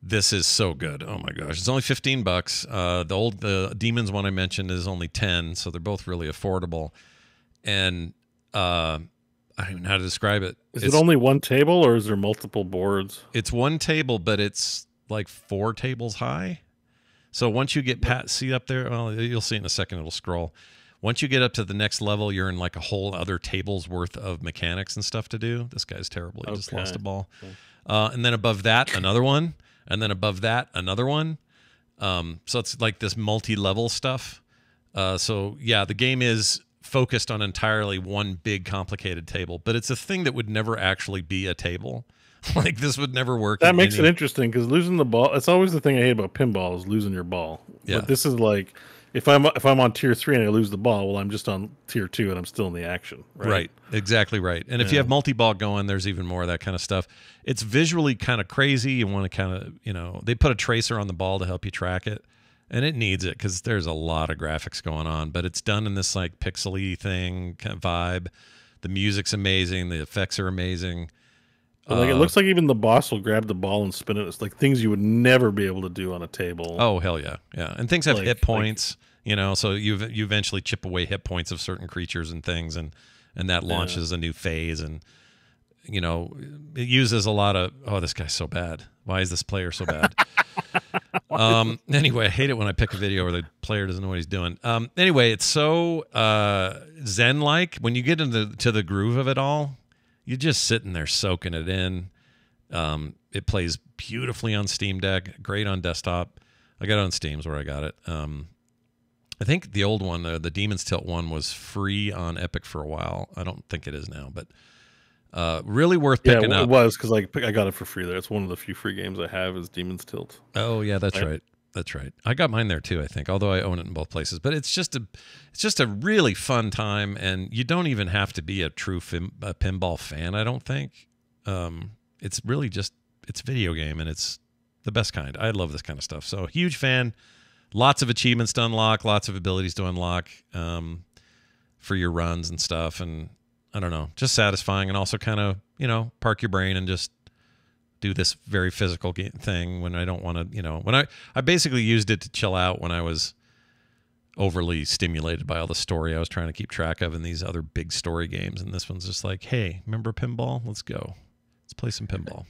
this is so good. Oh my gosh. It's only $15. The Demons one I mentioned is only 10, so they're both really affordable. And I don't even know how to describe it. Is it only one table or is there multiple boards? It's one table, but it's like 4 tables high. So once you get see up there, well, you'll see in a second, it'll scroll. Once you get up to the next level, you're in like a whole other table's worth of mechanics and stuff to do. This guy's terrible. He just lost a ball. And then above that, another one. And then above that, another one. So it's like this multi-level stuff. So yeah, the game is focused on entirely one big complicated table, but it's a thing that would never actually be a table. Like this would never work. That makes it interesting because losing the ball, it's always the thing I hate about pinball is losing your ball. Yeah. But this is like if I'm on tier 3 and I lose the ball, well, I'm just on tier 2 and I'm still in the action. Right. Exactly right. And if you have multi-ball going, there's even more of that kind of stuff. It's visually kind of crazy. You want to kind of, they put a tracer on the ball to help you track it. And it needs it because there's a lot of graphics going on, but it's done in this like pixely thing kind of vibe. The music's amazing. The effects are amazing. But like it looks like even the boss will grab the ball and spin it. It's like things you would never be able to do on a table. Oh hell yeah, yeah. And things have hit points, so you eventually chip away hit points of certain creatures and things, and that launches a new phase. And it uses a lot of this guy's so bad. Why is this player so bad? Anyway, I hate it when I pick a video where the player doesn't know what he's doing. Anyway, it's so zen-like when you get into the groove of it all. You're just sitting there soaking it in. It plays beautifully on Steam Deck, great on desktop. I got it on Steam's where I got it. I think the old one, the Demon's Tilt one, was free on Epic for a while. I don't think it is now, but really worth picking up. It was because I got it for free there. It's one of the few free games I have is Demon's Tilt. Oh yeah, that's right. That's right. I got mine there too, I think, although I own it in both places. But it's just a really fun time, and you don't even have to be a true pinball fan, I don't think. It's really just it's video game, and it's the best kind. I love this kind of stuff. So huge fan. Lots of achievements to unlock, lots of abilities to unlock for your runs and stuff. And I don't know, just satisfying, and also kind of, park your brain and just do this very physical thing when I don't want to, when I basically used it to chill out when I was overly stimulated by all the story I was trying to keep track of in these other big story games. And this one's just like, hey, remember pinball? Let's go. Let's play some pinball.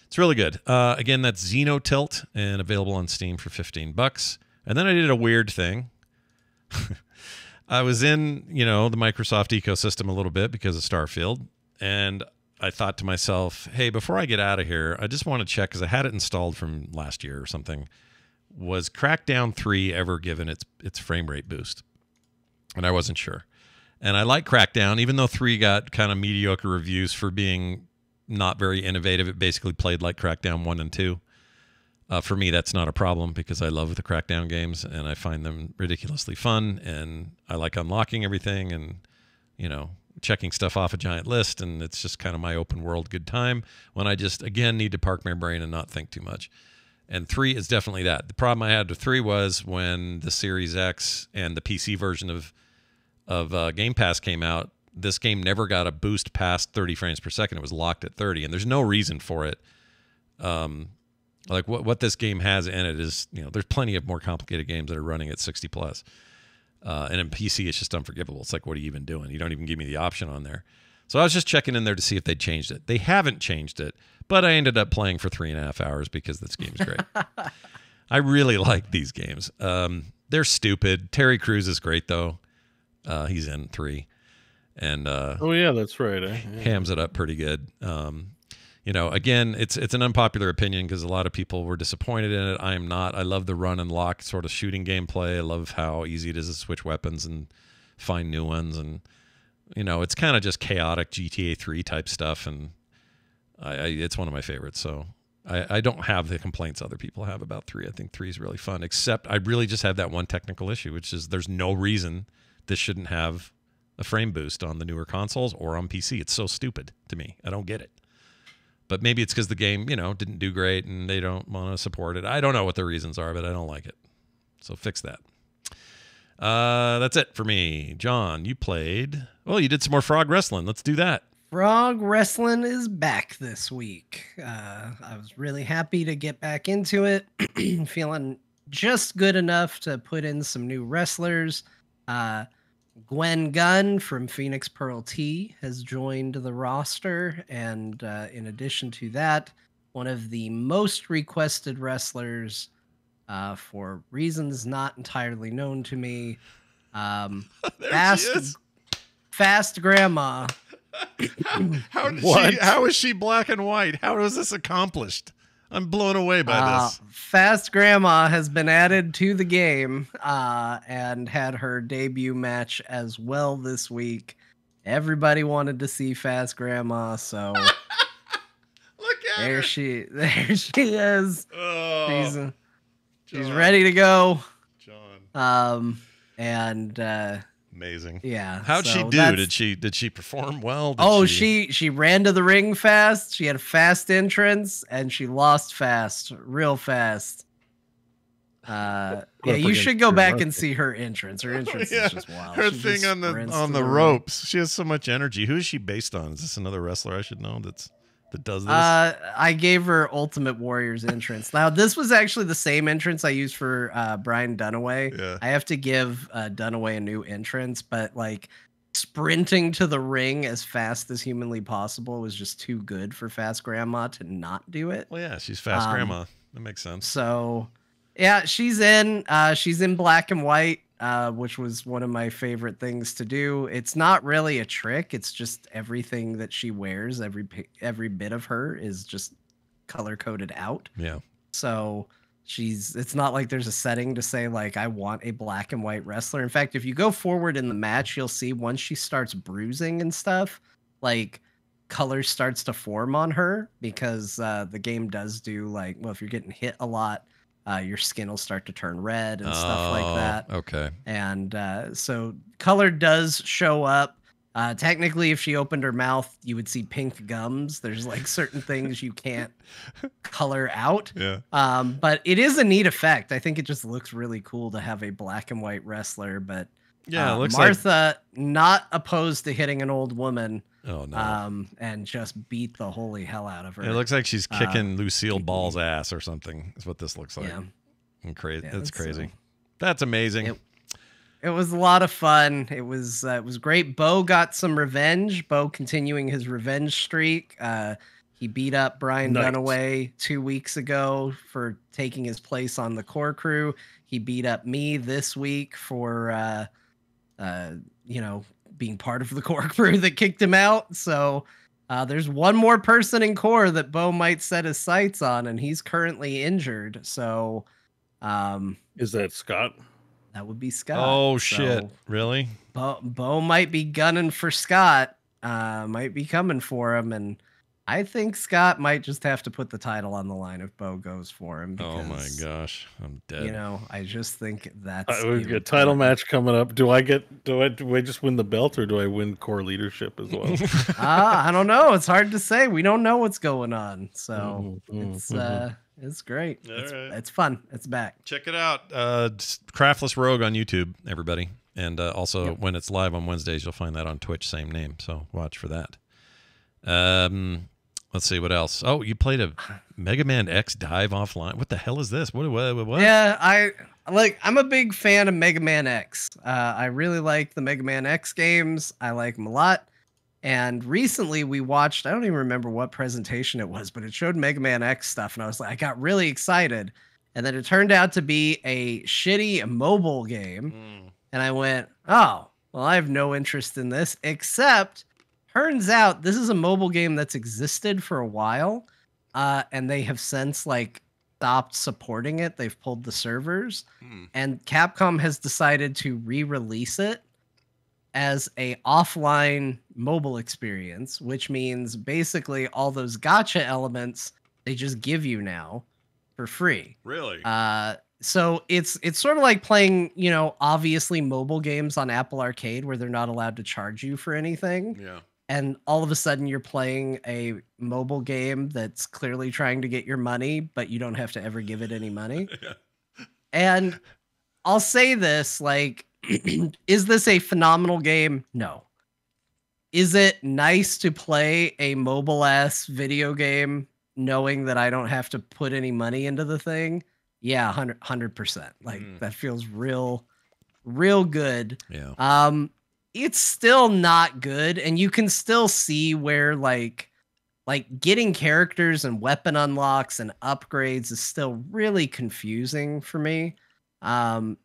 It's really good. Again, that's Xenotilt and available on Steam for $15. And then I did a weird thing. I was in, the Microsoft ecosystem a little bit because of Starfield. And I thought to myself, hey, before I get out of here, I just want to check, because I had it installed from last year or something. Was Crackdown 3 ever given its frame rate boost? And I wasn't sure. And I like Crackdown, even though 3 got kind of mediocre reviews for being not very innovative. It basically played like Crackdown 1 and 2. For me, that's not a problem because I love the Crackdown games and I find them ridiculously fun, and I like unlocking everything and, checking stuff off a giant list, and it's just kind of my open world good time when I just, again, need to park my brain and not think too much. And 3 is definitely that. The problem I had with 3 was when the Series X and the PC version of Game Pass came out, this game never got a boost past 30 frames per second. It was locked at 30, and there's no reason for it. Like what this game has in it is, there's plenty of more complicated games that are running at 60 plus. And in PC, it's just unforgivable. It's like, what are you even doing? You don't even give me the option on there. So I was just checking in there to see if they changed it. They haven't changed it, but I ended up playing for 3.5 hours because this game's great. I really like these games. They're stupid. Terry Crews is great, though. He's in 3. And oh, yeah, that's right. Yeah. Hams it up pretty good. Again, it's an unpopular opinion because a lot of people were disappointed in it. I am not. I love the run and lock sort of shooting gameplay. I love how easy it is to switch weapons and find new ones. And, it's kind of just chaotic GTA 3 type stuff. And it's one of my favorites. So I don't have the complaints other people have about 3. I think 3 is really fun, except I really just have that one technical issue, which is there's no reason this shouldn't have a frame boost on the newer consoles or on PC. It's so stupid to me. I don't get it. But maybe it's because the game, didn't do great and they don't want to support it. I don't know what the reasons are, but I don't like it. So fix that. That's it for me. John, you played. Well, you did some more Frog Wrestling. Let's do that. Frog Wrestling is back this week. I was really happy to get back into it. Feeling just good enough to put in some new wrestlers. Gwen Gunn from Phoenix Pearl T has joined the roster. And in addition to that, one of the most requested wrestlers for reasons not entirely known to me, There she is. Fast Grandma. How is she black and white? How was this accomplished? I'm blown away by this. Fast Grandma has been added to the game and had her debut match as well this week. Everybody wanted to see Fast Grandma, so Look at there her. she is. Oh, She's John. ready to go. John. And Amazing. yeah. How'd she so do? that's- Did she perform well? Did she ran to the ring fast. She had a fast entrance, and she lost fast, real fast. Yeah, you should go back and see her entrance. Her entrance Yeah, is just wild. her She thing just on sprints to the ring. ropes. She has so much energy. Who is she based on? Is this another wrestler I should know that does this? I gave her Ultimate Warrior's entrance. Now, this was actually the same entrance I used for Brian Dunaway. Yeah. I have to give Dunaway a new entrance, but like sprinting to the ring as fast as humanly possible was just too good for Fast Grandma to not do it. Well, yeah, she's Fast Grandma. That makes sense. So, yeah, she's in black and white, which was one of my favorite things to do. It's not really a trick. It's just everything that she wears, every bit of her is just color coded out. Yeah. So it's not like there's a setting to say like I want a black and white wrestler. In fact, if you go forward in the match, you'll see once she starts bruising and stuff, like color starts to form on her because the game does do like, well, if you're getting hit a lot, your skin will start to turn red and stuff like that. Okay. And so color does show up. Technically, if she opened her mouth, you would see pink gums. There's like certain things you can't color out. Yeah. But it is a neat effect. I think it just looks really cool to have a black and white wrestler. But Yeah, it looks like Martha not opposed to hitting an old woman. Oh no. And just beat the holy hell out of her. It looks like she's kicking Lucille Ball's ass or something. Is what this looks like. Yeah. And crazy. Yeah, That's it's, crazy. That's amazing. It was a lot of fun. It was great. Bo got some revenge. Bo continuing his revenge streak. He beat up Brian Nice. Dunaway 2 weeks ago for taking his place on the core crew. He beat up me this week for being part of the core crew that kicked him out. So there's one more person in core that Bo might set his sights on, and he's currently injured. So Is that Scott? that would be Scott. Oh So shit. Really? Bo might be gunning for Scott, might be coming for him, and I think Scott might just have to put the title on the line if Bo goes for him. Oh my because, gosh. I'm dead. I just think that's We've got a title match coming up. Do I just win the belt or do I win core leadership as well? I don't know. It's hard to say. We don't know what's going on, so it's great. All It's, right. it's fun. It's back. Check it out. Craftless Rogue on YouTube, everybody. And also when it's live on Wednesdays, you'll find that on Twitch, same name. So watch for that. Let's see what else. Oh, you played a Mega Man X Dive Offline. What the hell is this? What? Yeah, I'm a big fan of Mega Man X. I really like the Mega Man X games. I like them a lot. And recently we watched, I don't even remember what presentation it was, but it showed Mega Man X stuff. And I was like, I got really excited. And then it turned out to be a shitty mobile game. And I went, oh, well, I have no interest in this, except turns out this is a mobile game that's existed for a while. And they have since stopped supporting it. They've pulled the servers. And Capcom has decided to re-release it as a offline mobile experience, which means basically all those gacha elements they just give you now for free. Really? So it's sort of like playing, obviously mobile games on Apple Arcade where they're not allowed to charge you for anything. Yeah. And all of a sudden you're playing a mobile game that's clearly trying to get your money, but you don't have to ever give it any money. And I'll say this, is this a phenomenal game? No. Is it nice to play a mobile ass video game knowing that I don't have to put any money into the thing? Yeah, 100%. That feels real good. Yeah. it's still not good, and you can still see where like getting characters and weapon unlocks and upgrades is still really confusing for me. And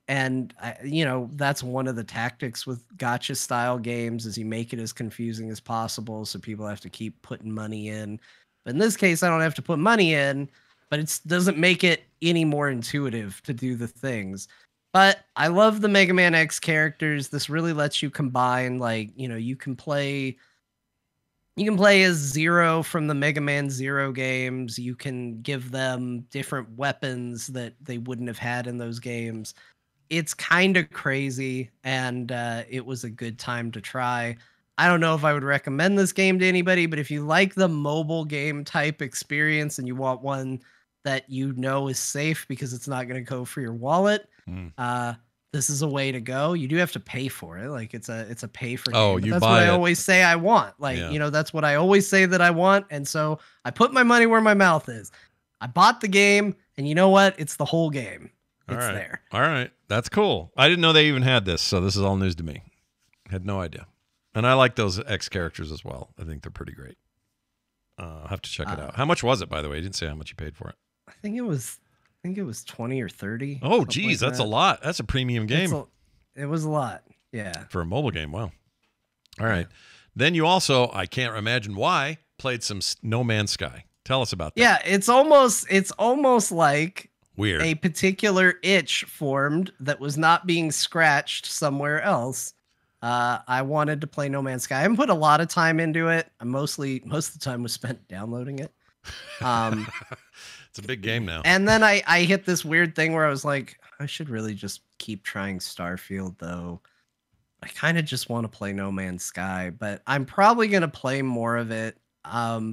that's one of the tactics with gotcha style games is you make it as confusing as possible so people have to keep putting money in. But in this case, I don't have to put money in, but it doesn't make it any more intuitive to do the things. But I love the Mega Man X characters. This really lets you combine, like, you can play as Zero from the Mega Man Zero games. You can give them different weapons that they wouldn't have had in those games. It's kind of crazy, and it was a good time to try. I don't know if I would recommend this game to anybody, but if you like the mobile game type experience and you want one that is safe because it's not going to go for your wallet, this is a way to go. You do have to pay for it. Like it's a pay for game. Oh, But you that's buy what I it. always say I want. Like, Yeah. that's what I always say that I want. And so I put my money where my mouth is. I bought the game, and you know what? It's the whole game. All It's right. there. All right. That's cool. I didn't know they even had this, so this is all news to me. Had no idea. And I like those X characters as well. I think they're pretty great. I'll have to check it out. How much was it, by the way? You didn't say how much you paid for it. I think it was 20 or 30. Oh, something geez, like that's that. a lot. That's a premium game It was a lot. Yeah. for a mobile game. Wow. All right. Then you also, I can't imagine why, played some No Man's Sky. Tell us about that. Yeah, it's almost like Weird. a particular itch formed that was not being scratched somewhere else. I wanted to play No Man's Sky. I haven't put a lot of time into it. Most of the time was spent downloading it. It's a big game now. And then I hit this weird thing where I was like, I should really just keep trying Starfield, though. I kind of just want to play No Man's Sky, but I'm probably going to play more of it. I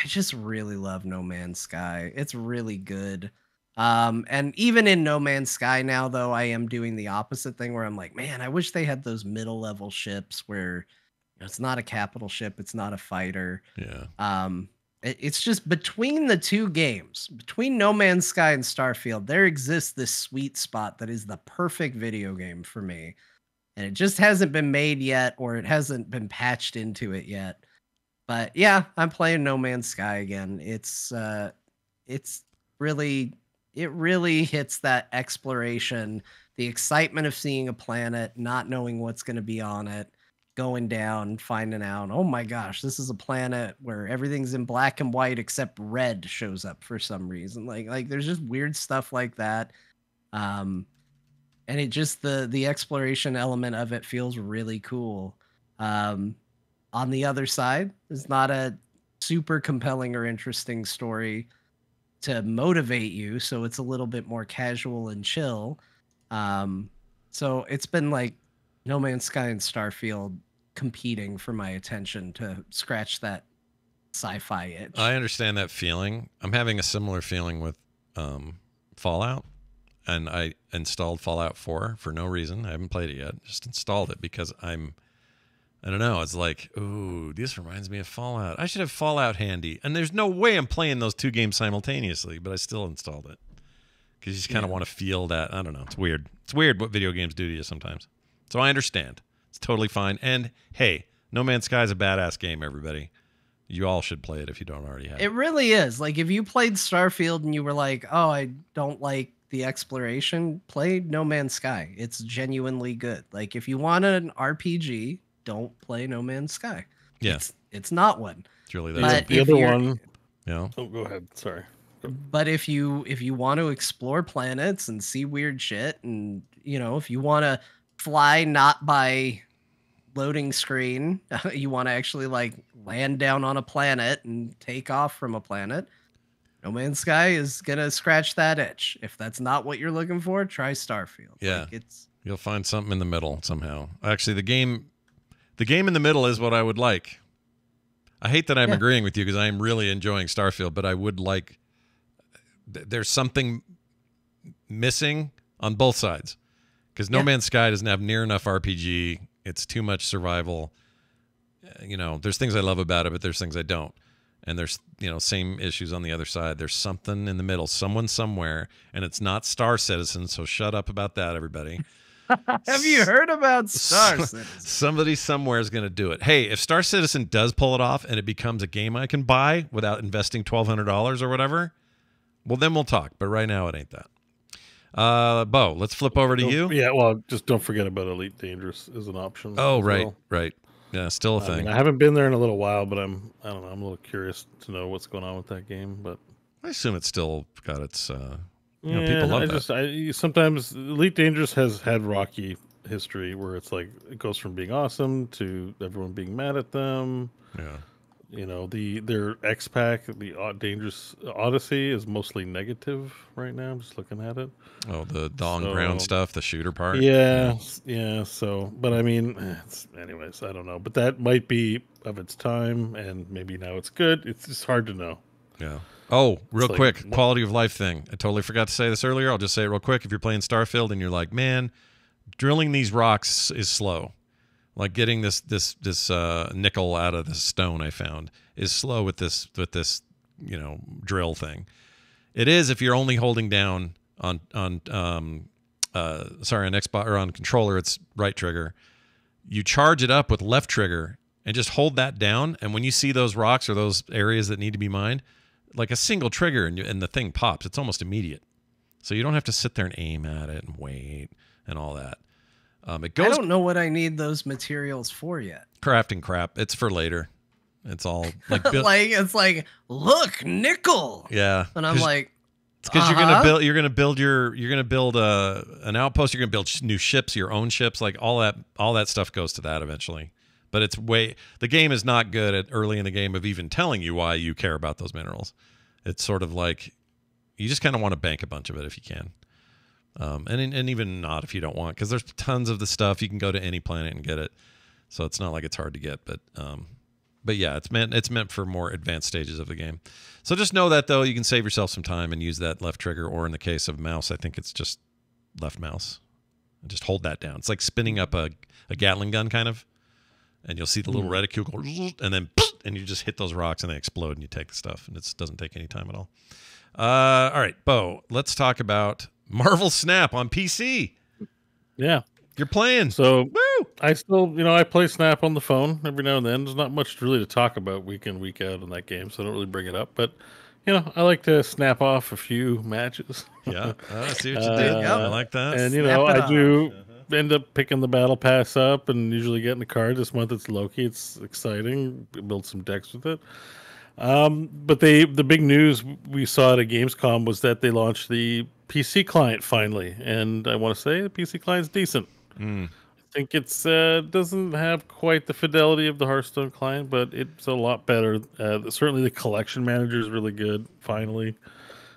just really love No Man's Sky. It's really good. And even in No Man's Sky now, though, I am doing the opposite thing where I'm like, man, I wish they had those middle level ships where it's not a capital ship, it's not a fighter. Yeah. It's just between the two games, between No Man's Sky and Starfield, there exists this sweet spot that is the perfect video game for me. And it just hasn't been made yet, or it hasn't been patched into it yet. But yeah, I'm playing No Man's Sky again. It really hits that exploration, the excitement of seeing a planet, not knowing what's going to be on it, going down, finding out, oh my gosh, this is a planet where everything's in black and white except red shows up for some reason. Like there's just weird stuff like that. And it just the exploration element of it feels really cool. On the other side, it's not a super compelling or interesting story to motivate you, so it's a little bit more casual and chill. So it's been like No Man's Sky and Starfield competing for my attention to scratch that sci-fi itch. I understand that feeling. I'm having a similar feeling with Fallout. And I installed Fallout 4 for no reason. I haven't played it yet. Just installed it because I don't know. It's like, ooh, this reminds me of Fallout. I should have Fallout handy. And there's no way I'm playing those two games simultaneously, but I still installed it. Because you just kind of want to feel that. I don't know. It's weird. It's weird what video games do to you sometimes. So I understand. It's totally fine. And hey, No Man's Sky is a badass game, everybody. You all should play it if you don't already have it. It really is. Like if you played Starfield and you were like, oh, I don't like the exploration, play No Man's Sky. It's genuinely good. Like if you want an RPG, don't play No Man's Sky. Yeah. It's not one. It's really But that. The if other you're- one. Yeah. Oh, go ahead. Sorry. But if you want to explore planets and see weird shit, and if you want to fly not by loading screen, you want to actually like land down on a planet and take off from a planet, No Man's Sky is gonna scratch that itch. If that's not what you're looking for, try Starfield. Yeah. Like You'll find something in the middle somehow. Actually, the game in the middle is what I would like. I hate that I'm agreeing with you because I am really enjoying Starfield, but I would like. There's something missing on both sides because No Man's Sky doesn't have near enough RPG. It's too much survival. There's things I love about it, but there's things I don't. And there's, same issues on the other side. There's something in the middle, someone somewhere, and it's not Star Citizen, so shut up about that, everybody. Have you heard about Star Citizen? Somebody somewhere is going to do it. Hey, if Star Citizen does pull it off and it becomes a game I can buy without investing $1,200 or whatever, well, then we'll talk. But right now, it ain't that. Bo, let's flip over to you. Yeah, well, just don't forget about Elite Dangerous as an option. Oh, as right, well. right. Yeah, still a I thing. mean, I haven't been there in a little while, but I don't know. I'm a little curious to know what's going on with that game. But I assume it's still got its. yeah, people love that. Sometimes Elite Dangerous has had rocky history where it's like it goes from being awesome to everyone being mad at them. Yeah. Their X pack, the Dangerous Odyssey, is mostly negative right now. I'm just looking at it. Oh, the on-ground stuff, the shooter part. Yeah. So, but I mean, anyways, I don't know. But that might be of its time, and maybe now it's good. It's just hard to know. Yeah. Oh, real like, quick, quality of life thing. I totally forgot to say this earlier. I'll just say it real quick. If you're playing Starfield and you're like, man, drilling these rocks is slow. Like getting this nickel out of the stone I found is slow with this drill thing. It is if you're only holding down on Xbox or on controller, it's right trigger. You charge it up with left trigger and just hold that down. And when you see those rocks or those areas that need to be mined, like a single trigger and the thing pops. It's almost immediate. So you don't have to sit there and aim at it and wait and all that. It goes I don't know what I need those materials for yet. crafting crap. It's for later. It's all like it's like, look, nickel. yeah. And I'm like, it's because you're gonna build an outpost. You're gonna build new ships, your own ships. Like all that stuff goes to that eventually. But the game is not good at early in the game of even telling you why you care about those minerals. It's sort of like you just kind of want to bank a bunch of it if you can. And even not if you don't want, because there's tons of the stuff. You can go to any planet and get it, so it's not like it's hard to get. But yeah, it's meant for more advanced stages of the game. So just know that though, you can save yourself some time and use that left trigger, or in the case of mouse, I think it's just left mouse, and just hold that down. It's like spinning up a Gatling gun kind of, and you'll see the little reticule go, and then and you just hit those rocks and they explode, and you take the stuff, and it doesn't take any time at all. All right, Bo, let's talk about Marvel Snap on PC. Yeah. You're playing. So woo! I still, I play Snap on the phone every now and then. There's not much really to talk about week in, week out in that game, so I don't really bring it up. But, I like to snap off a few matches. Yeah, I see what you did. I like that. And, Snap it I do end up picking the Battle Pass up and usually getting the card. This month it's Loki. It's exciting. Build some decks with it. But the big news we saw at a Gamescom was that they launched the PC client finally, and I want to say the PC client's decent. I think it's doesn't have quite the fidelity of the Hearthstone client, but it's a lot better. Certainly, the collection manager is really good. Finally,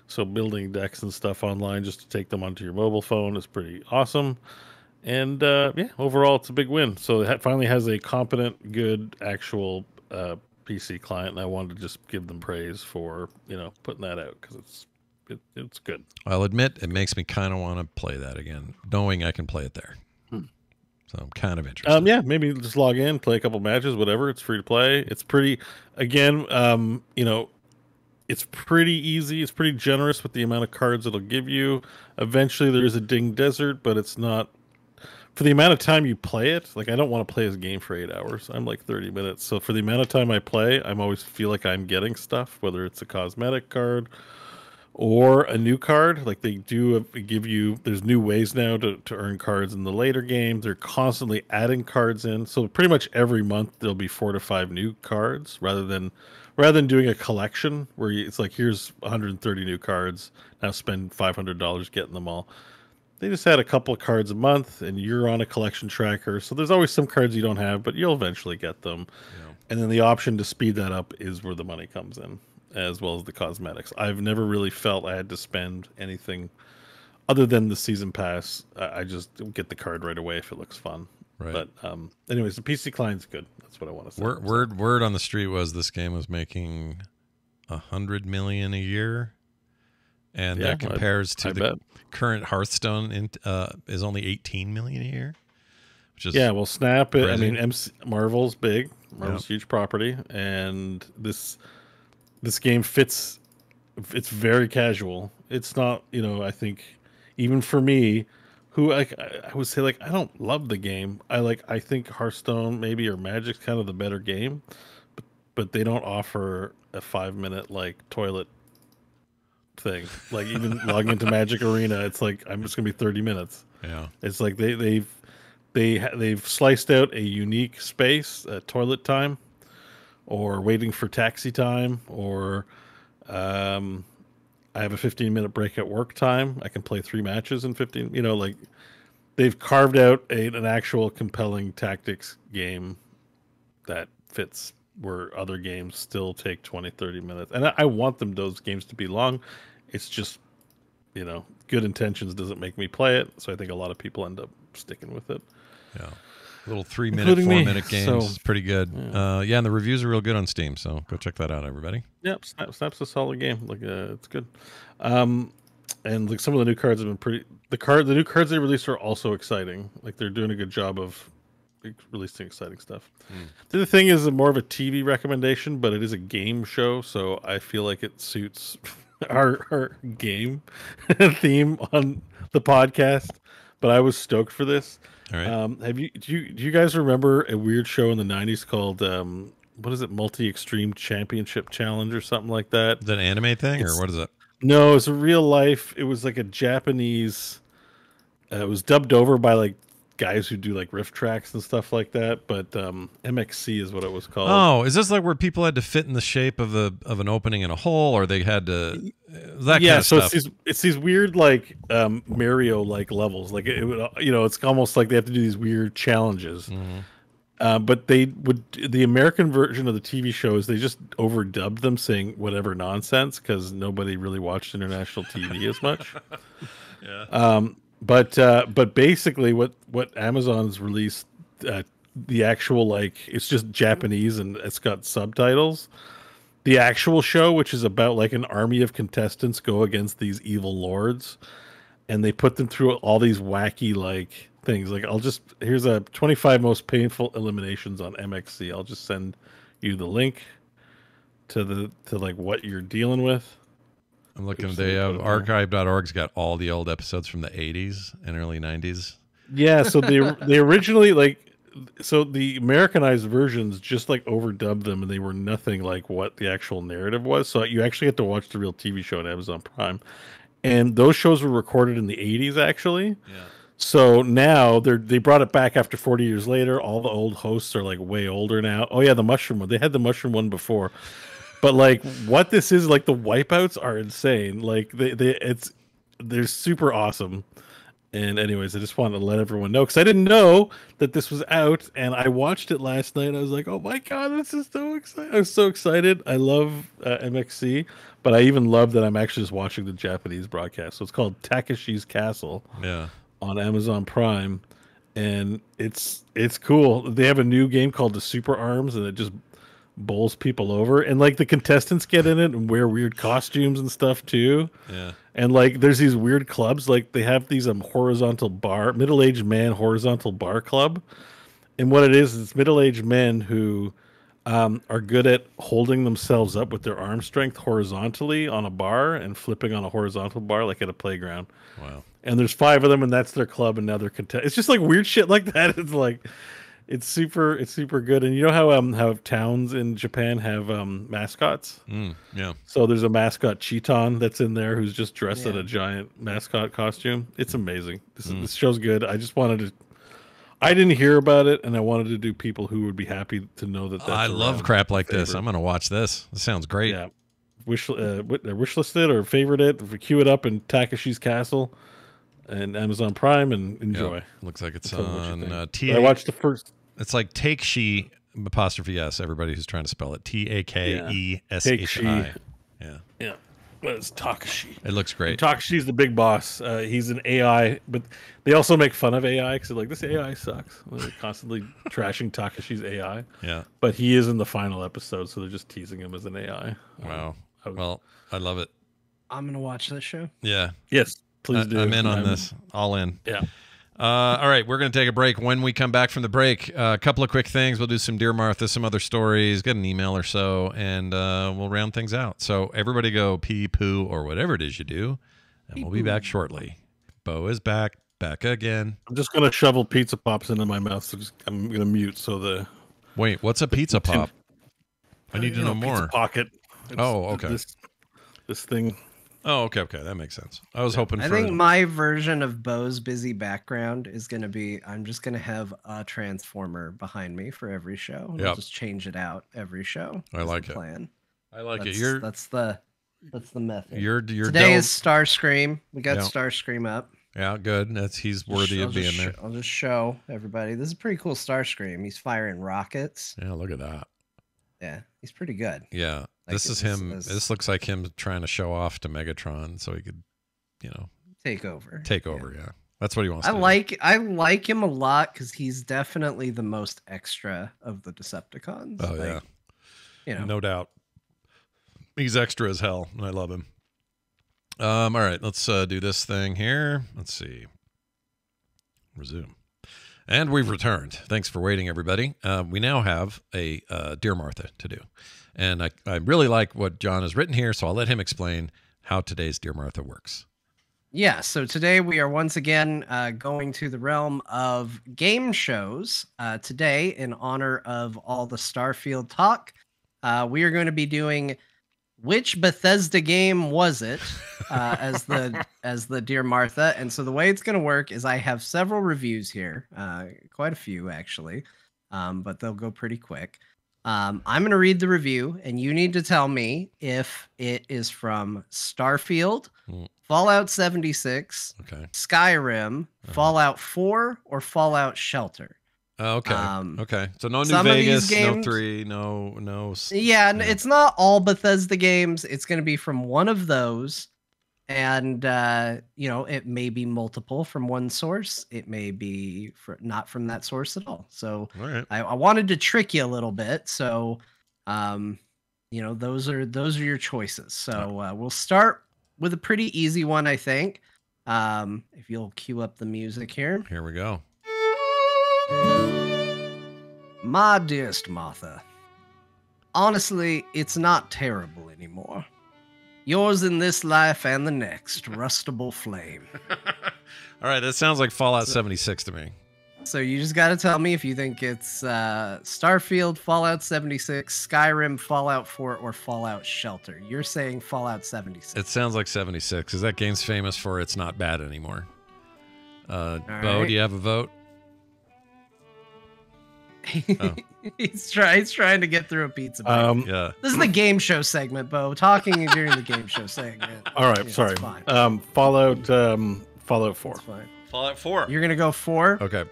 so building decks and stuff online just to take them onto your mobile phone is pretty awesome. And overall, it's a big win. So it finally has a competent, good, actual PC client, and I wanted to just give them praise for putting that out because it's good. I'll admit it makes me kind of want to play that again, knowing I can play it there. So I'm kind of interested. Yeah, maybe just log in, play a couple matches, whatever. It's free to play. It's pretty, again, it's pretty easy. It's pretty generous with the amount of cards it'll give you. Eventually, there is a Ding Desert, but it's not for the amount of time you play it. Like, I don't want to play this game for 8 hours. I'm like 30 minutes. So for the amount of time I play, I'm always feel like I'm getting stuff, whether it's a cosmetic card or a new card. Like they do give you, there's new ways now to earn cards in the later games. They're constantly adding cards in. So pretty much every month there'll be 4 to 5 new cards rather than doing a collection where it's like, here's 130 new cards. Now spend $500 getting them all. They just add a couple of cards a month and you're on a collection tracker. So there's always some cards you don't have, but you'll eventually get them. Yeah. And then the option to speed that up is where the money comes in, as well as the cosmetics. I've never really felt I had to spend anything other than the season pass. I just get the card right away if it looks fun. Right. But anyways, the PC client's good. That's what I want to say. Word on the street was this game was making $100 million a year, and that compares to the current Hearthstone is only $18 million a year. Which is well, Snap. I mean, Marvel's big. Marvel's huge property, and this game fits. It's very casual. It's not, I think even for me, who I would say like I don't love the game. I think Hearthstone maybe or Magic's kind of the better game, but they don't offer a 5-minute like toilet thing. Like even logging into Magic Arena, it's like I'm just gonna be 30 minutes. Yeah. It's like they've sliced out a unique space, toilet time, or waiting for taxi time, or I have a 15-minute break at work time. I can play 3 matches in 15. You know, like they've carved out an actual compelling tactics game that fits where other games still take 20, 30 minutes. And I want those games to be long. It's just, you know, good intentions doesn't make me play it. So I think a lot of people end up sticking with it. Yeah. Little 3-minute, Including me. 4-minute games. So, It's pretty good. Yeah, and the reviews are real good on Steam, so go check that out, everybody. Yep, Snap's a solid game. Like it's good. And like some of the new cards have been pretty. The new cards they released are also exciting. Like they're doing a good job of releasing exciting stuff. The other thing is more of a TV recommendation, but it is a game show, so I feel like it suits our game theme on the podcast. But I was stoked for this. All right. Do you guys remember a weird show in the 90s called what is it, Multi Extreme Championship Challenge or something like that? Is that an anime thing, or what is it? No, it's a real life. It was like a Japanese. It was dubbed over by like guys who do like riff tracks and stuff like that. But MXC is what it was called. Oh, is this like where people had to fit in the shape of an opening in a hole, or they had to that kind of so stuff? it's these weird like Mario like levels. Like it would, you know, it's almost like they have to do these weird challenges. But the American version of the TV shows, they just overdubbed them saying whatever nonsense because nobody really watched international TV as much. Yeah. But basically what Amazon's released, the actual like it's just Japanese and it's got subtitles. The actual show, which is about like an army of contestants go against these evil lords, and they put them through all these wacky like things. Like here's a 25 most painful eliminations on MXC. I'll just send you the link to like what you're dealing with. I'm looking. They have archive.org's got all the old episodes from the 80s and early 90s. Yeah, so they originally the Americanized versions just like overdubbed them, and they were nothing like what the actual narrative was. So you actually get to watch the real TV show on Amazon Prime, and those shows were recorded in the 80s actually. Yeah. So now they brought it back after 40 years later. All the old hosts are like way older now. Oh yeah, the mushroom one. They had the mushroom one before. But like what this is, like the wipeouts are insane. Like they're super awesome. And anyways, I just wanted to let everyone know because I didn't know that this was out, and I watched it last night. I was like, "Oh my god, this is so exciting!" I was so excited. I love MXC, but I even love that I'm actually just watching the Japanese broadcast. So it's called Takeshi's Castle. Yeah. On Amazon Prime, and it's cool. They have a new game called the Super Arms, and it just bowls people over, and like the contestants get in it and wear weird costumes and stuff too. Yeah. And like there's these weird clubs, like they have these middle-aged man horizontal bar club, and what it is it's middle-aged men who are good at holding themselves up with their arm strength horizontally on a bar and flipping on a horizontal bar like at a playground. Wow. And there's 5 of them, and that's their club, and now they're content. It's just like weird shit like that. It's like it's super good. And you know how towns in Japan have mascots? Yeah. So there's a mascot Chiton that's in there who's just dressed in a giant mascot costume. It's amazing. This show's good. I didn't hear about it, and I wanted to do people who would be happy to know that. That's I love crap like this. favorite. I'm gonna watch this. This sounds great. Yeah, wishlist it or favorite it, queue it up in Takeshi's Castle and Amazon Prime and enjoy. Yep. Looks like it's Tell me what you on think. I watched the first. It's like Take She apostrophe S. Everybody who's trying to spell it TAKESHI. Yeah. Yeah, but it's Takeshi. It looks great. Takeshi's the big boss. He's an AI, but they also make fun of AI because they're like, this AI sucks. They're constantly trashing Takeshi's AI. Yeah. But he is in the final episode, so they're just teasing him as an AI. Wow. Well, I love it. I'm gonna watch this show. Yeah. Yes, please do. I'm in on this. All in. Yeah. All right, we're going to take a break. When we come back from the break, a couple of quick things. We'll do some Dear Martha, some other stories, get an email or so, and we'll round things out. So everybody go pee, poo, or whatever it is you do, and we'll be back shortly. Bo is back. Back again. I'm just gonna shovel pizza pops into my mouth. So I'm gonna mute so the Wait, what's a pizza pop? I need to know pizza more. pocket. Oh, okay. This thing. Oh, okay, that makes sense. I was hoping I for. think my version of Bo's busy background is going to be I'm just going to have a transformer behind me for every show. And I'll Yep. just change it out every show. I is like the it. plan. I like it. That's the method. You're Today dope. is Starscream. We got Yeah. Starscream up. Yeah, good. He's worthy of being there. I'll just show everybody. This is a pretty cool Starscream. He's firing rockets. Yeah, look at that. Yeah, he's pretty good. Yeah, Like, this is him. This looks like him trying to show off to Megatron so he could, Take over. take over. Yeah, that's what he wants. I to do. like him a lot because he's definitely the most extra of the Decepticons. Oh yeah, no doubt. He's extra as hell, and I love him. All right, let's do this thing here. Let's see. Resume. And we've returned. Thanks for waiting, everybody. We now have a Dear Martha to do. And I really like what John has written here, so I'll let him explain how today's Dear Martha works. Yeah, so today we are once again going to the realm of game shows. Today, in honor of all the Starfield talk, we are going to be doing Which Bethesda Game Was It as the Dear Martha. And so the way it's going to work is I have several reviews here, quite a few actually, but they'll go pretty quick. I'm going to read the review, and you need to tell me if it is from Starfield, Fallout 76, Okay. Skyrim, Fallout 4, or Fallout Shelter. Okay. Okay. So no New some of these Vegas, no games- 3, no. Yeah, and it's not all Bethesda games. It's going to be from one of those. And, it may be multiple from one source. It may be not from that source at all. So All right. I wanted to trick you a little bit. So, those are your choices. So we'll start with a pretty easy one, I think. If you'll cue up the music here. Here we go. My dearest Martha, honestly, it's not terrible anymore. Yours in this life and the next, Rustable Flame. All right. That sounds like Fallout 76 to me. So you just got to tell me if you think it's Starfield, Fallout 76, Skyrim, Fallout 4, or Fallout Shelter. You're saying Fallout 76. It sounds like 76 because that game's famous for it's not bad anymore. Bo, right. do you have a vote? Oh. He's trying to get through a pizza bite. Yeah. This is the game show segment, Bo. Talking during the game show segment. All right, Yeah, sorry. it's fine. Fallout 4. It's fine. Fallout 4. You're gonna go 4. Okay.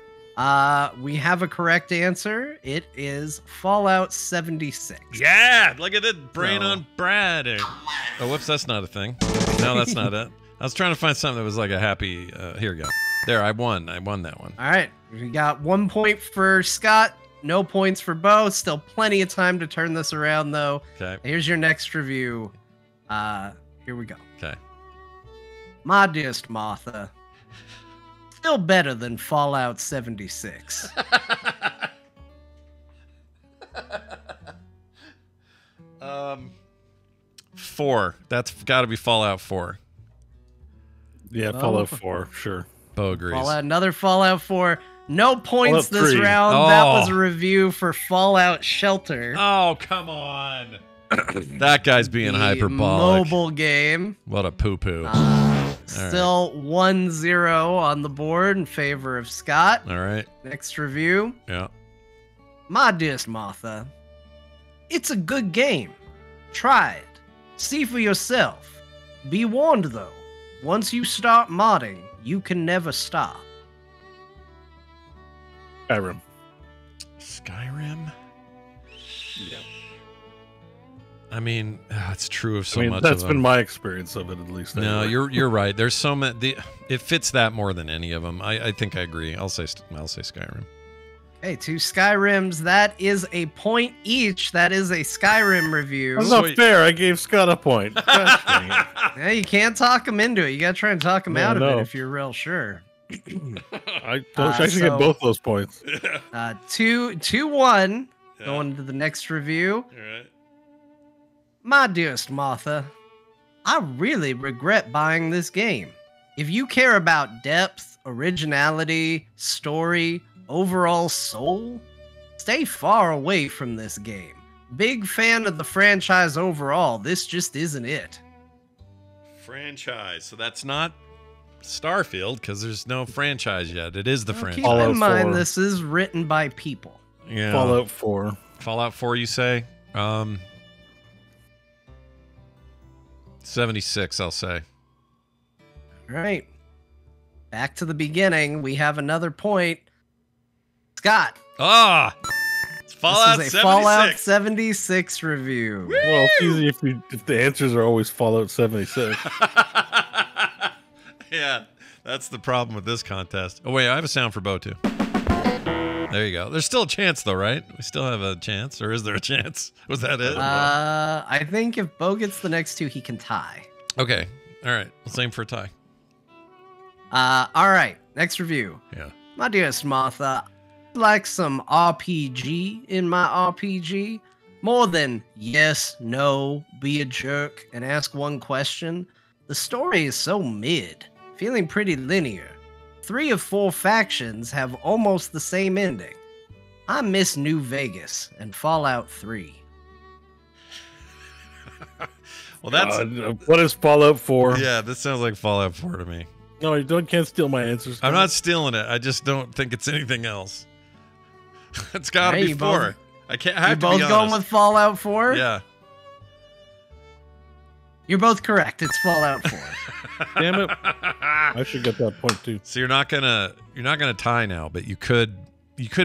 We have a correct answer. It is Fallout 76. Yeah, look at it, brain So- on Brad. Oh, whoops, that's not a thing. No, that's not it. I was trying to find something that was like a happy. Here we go. There, I won that one. All right, we got 1 point for Scott. No points for Bo. Still plenty of time to turn this around, though. Okay. Here's your next review. Here we go. Okay. My dearest Martha, still better than Fallout 76. 4. That's got to be Fallout 4. Yeah, Oh. Fallout 4, sure. Bo agrees. Another Fallout 4. No points Fallout this 3. round. That Oh. was a review for Fallout Shelter. Oh, come on. That guy's being the hyperbolic. mobile game. What a poo-poo. Still 1-0 on the board in favor of Scott. All right. Next review. Yeah. My dearest Martha, it's a good game. Try it. See for yourself. Be warned though, once you start modding, you can never stop. Skyrim. Skyrim? I mean, it's true of so I mean, much that's of been them. my experience of it, at least. No, anyway. you're right. There's so many. It fits that more than any of them. I think I agree. I'll say Skyrim. Hey, 2 Skyrims. That is a point each. That is a Skyrim review. That's not Sweet. fair. I gave Scott a point. Gosh, dang it. Yeah, you can't talk him into it. You got to try and talk him Yeah, out of no. it if you're real sure. I should so- get both those points. 2-1. Going to the next review. All right. My dearest Martha, I really regret buying this game. If you care about depth, originality, story, overall soul, stay far away from this game. Big fan of the franchise overall. This just isn't it. Franchise. So that's not Starfield because there's no franchise yet. It is the Keep franchise. Fallout in mind, 4. this is written by people. Yeah. Fallout 4. Fallout 4, you say? 76, I'll say. All right. Back to the beginning. We have another point. Scott. Ah! It's Fallout this is a 76. Fallout 76 review. Well, it's easy if the answers are always Fallout 76. Yeah, that's the problem with this contest. Oh, wait, I have a sound for Bo, too. There you go. There's still a chance, though, right? We still have a chance, or is there a chance? Was that it? I think if Bo gets the next two, he can tie. Okay. All right. Let's aim for a tie. All right. Next review. Yeah. My dearest Martha, I'd like some RPG in my RPG. More than yes, no, be a jerk, and ask one question. The story is so mid, feeling pretty linear. 3 of 4 factions have almost the same ending. I miss New Vegas and Fallout 3. Well, that's... what is Fallout 4? yeah, this sounds like Fallout 4 to me. No, you can't steal my answers. I'm not stealing it. I just don't think it's anything else. It's got to Hey, be you 4. I can't. I You're have to both be going honest. with Fallout 4? Yeah. You're both correct. It's Fallout 4. Damn it! I should get that point too. So you're not gonna tie now, but you could